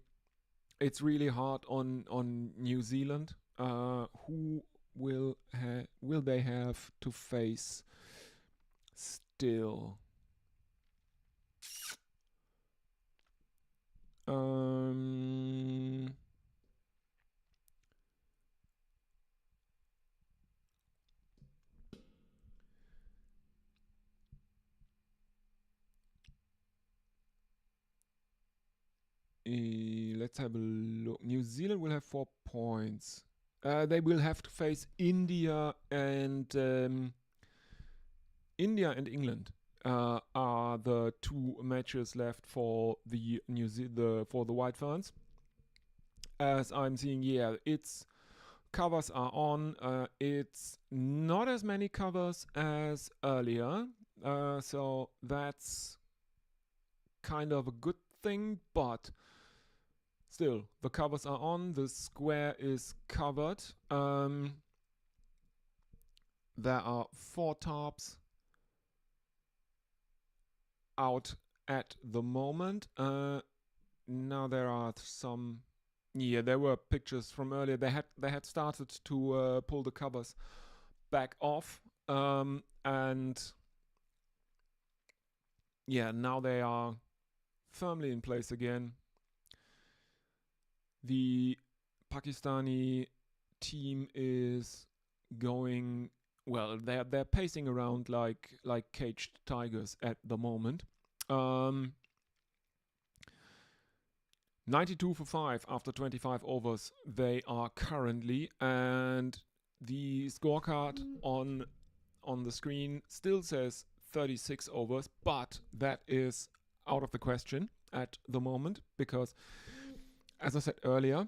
hard on New Zealand. Who will they have to face still? Let's have a look. New Zealand will have 4 points. They will have to face India and England. Are the 2 matches left for the for the White Ferns. As I'm seeing, yeah, it's covers are on. It's not as many covers as earlier, so that's kind of a good thing, but still, the covers are on. The square is covered. There are 4 tops out at the moment. Now there are some. Yeah, there were pictures from earlier. They had started to pull the covers back off, and yeah, now they are firmly in place again. The Pakistani team is going well. They're pacing around like caged tigers at the moment. 92 for 5 after 25 overs they are currently, and the scorecard on the screen still says 36 overs, but that is out of the question at the moment because, as I said earlier,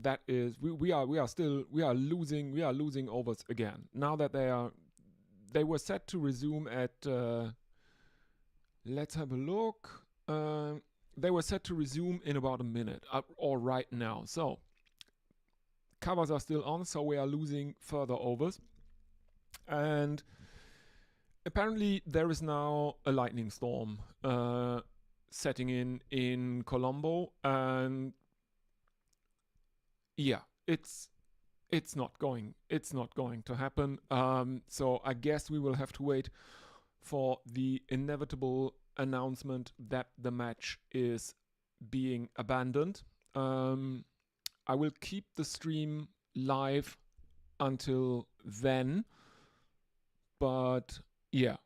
that is we are losing overs again. Now that they were set to resume at let's have a look. They were set to resume in about a minute or right now. So covers are still on, so we are losing further overs. And apparently there is now a lightning storm setting in Colombo, and yeah, it's not going to happen. So I guess we will have to wait for the inevitable announcement that the match is being abandoned. I will keep the stream live until then, but yeah,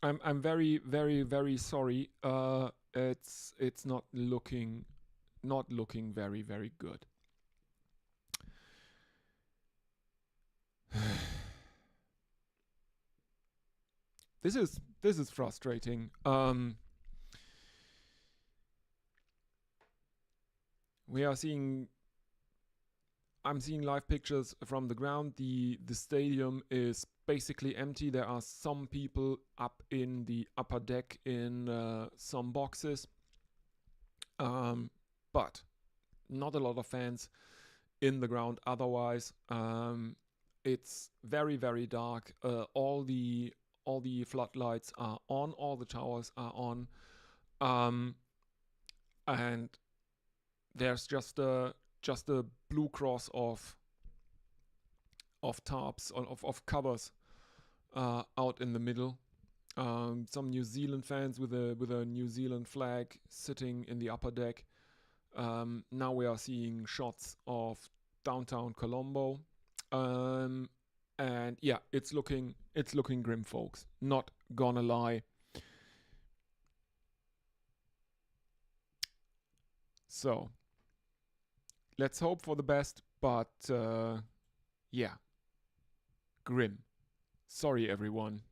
I'm very sorry. It's not looking very good. This is frustrating. We are seeing I'm seeing live pictures from the ground. The stadium is basically empty. There are some people up in the upper deck in some boxes, but not a lot of fans in the ground. Otherwise, it's very very dark. All the floodlights are on. All the towers are on, um, and there's just a blue cross of tarps of covers out in the middle. Some New Zealand fans with a New Zealand flag sitting in the upper deck. Now we are seeing shots of downtown Colombo, and yeah, it's looking grim, folks. Not gonna lie. So let's hope for the best, but yeah, grim. Sorry, everyone.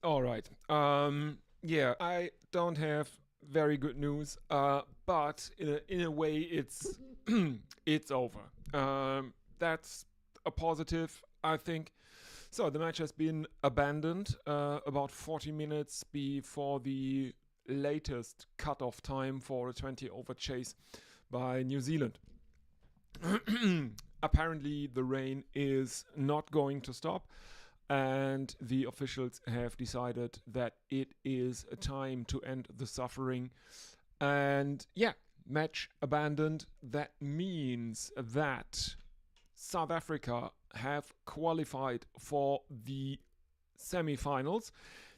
All right. Yeah, I don't have very good news, but in a way, it's it's over. That's a positive, I think. So the match has been abandoned about 40 minutes before the latest cutoff time for a 20 over chase by New Zealand. Apparently, the rain is not going to stop, and the officials have decided that it is a time to end the suffering. And yeah, match abandoned. That means that South Africa have qualified for the semi-finals.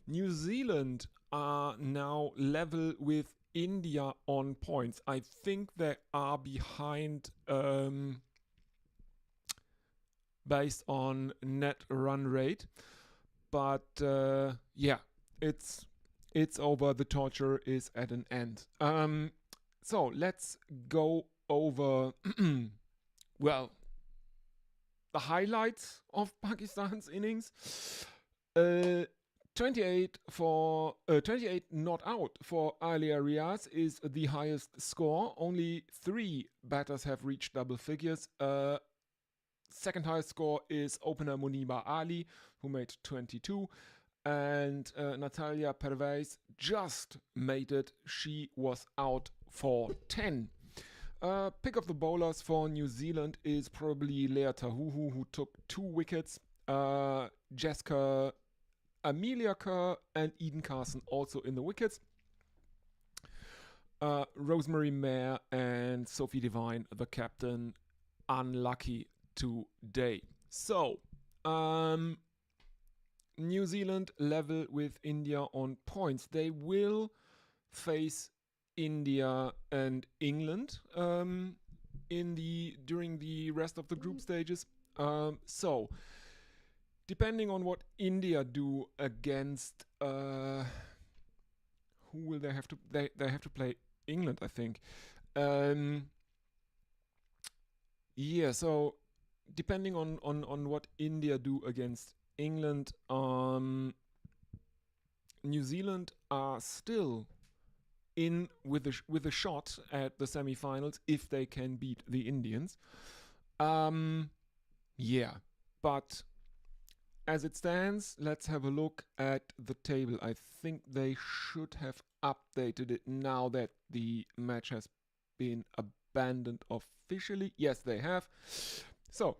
New Zealand are now level with India on points. I think they are behind based on net run rate, but yeah, it's it's over. The torture is at an end. So let's go over well, the highlights of Pakistan's innings. Uh, 28 not out for Alia Riaz is the highest score. Only 3 batters have reached double figures. Second highest score is opener Muniba Ali, who made 22. And Natalia Pervez just made it. She was out for 10. Pick of the bowlers for New Zealand is probably Lea Tahuhu, who took 2 wickets. Jessica Amelia Kerr and Eden Carson also in the wickets. Rosemary Mayer and Sophie Devine, the captain, unlucky today. So, New Zealand level with India on points. They will face India and England during the rest of the group stages. So, depending on what India do against who will they have to they have to play England, I think. Yeah, so depending on what India do against England, New Zealand are still in with a shot at the semi-finals if they can beat the Indians. Yeah, but as it stands, let's have a look at the table. I think they should have updated it now that the match has been abandoned officially. Yes, they have. So,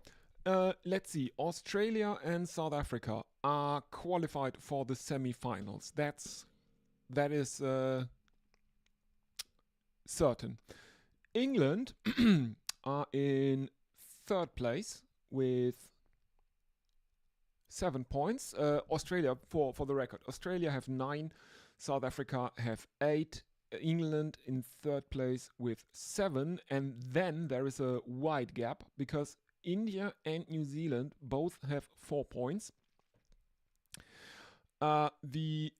let's see. Australia and South Africa are qualified for the semi-finals. That is certain. England are in third place with 7 points. Australia, for the record, Australia have 9, South Africa have 8, England in third place with 7, and then there is a wide gap because India and New Zealand both have 4 points. The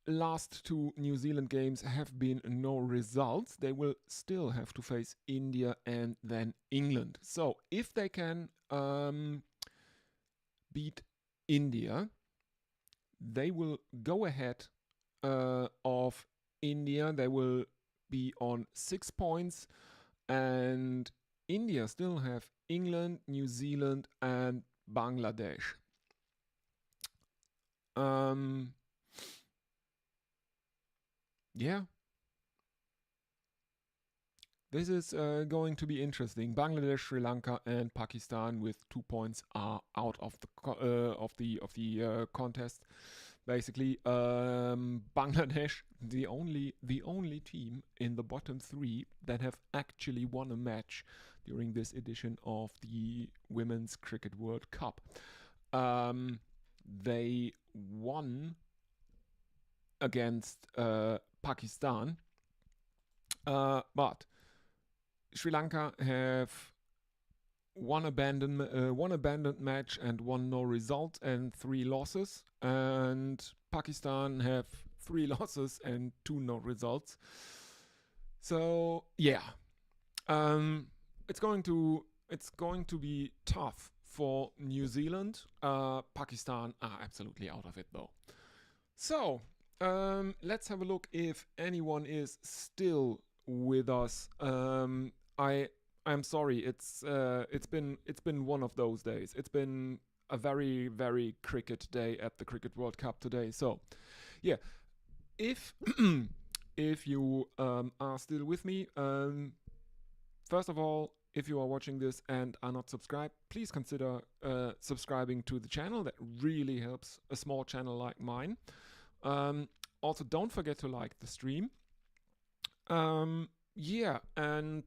last 2 New Zealand games have been no results. They will still have to face India and then England. So if they can beat India, they will go ahead of India. They will be on 6 points, and India still have England, New Zealand, and Bangladesh. Yeah. This is going to be interesting. Bangladesh, Sri Lanka, and Pakistan with 2 points are out of the contest. Basically, Bangladesh, the only team in the bottom 3 that have actually won a match during this edition of the Women's Cricket World Cup. They won against Pakistan, but Sri Lanka have one abandoned match and 1 no result and 3 losses, and Pakistan have 3 losses and 2 no results. So yeah, it's going to be tough for New Zealand. Pakistan are absolutely out of it though. So, let's have a look if anyone is still with us. I'm sorry, it's been one of those days. It's been a very very cricket day at the Cricket World Cup today. So, yeah, if if you are still with me, first of all, if you are watching this and are not subscribed, please consider subscribing to the channel. That really helps a small channel like mine. Also, don't forget to like the stream. Yeah, and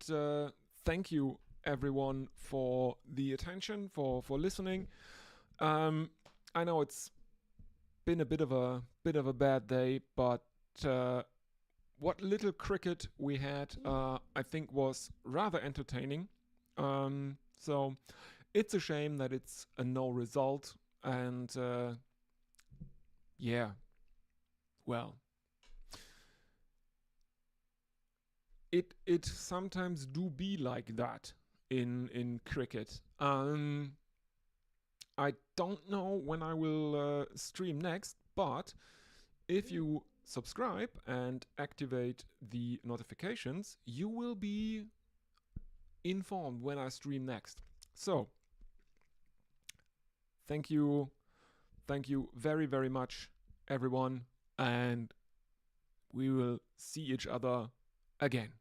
thank you everyone for the attention, for listening. I know it's been a bit of a bad day, but what little cricket we had, I think, was rather entertaining. So it's a shame that it's a no result, and yeah, well, it sometimes do be like that in cricket. I don't know when I will stream next, but if you subscribe and activate the notifications, you will be informed when I stream next. So, thank you very, very much, everyone, and we will see each other again.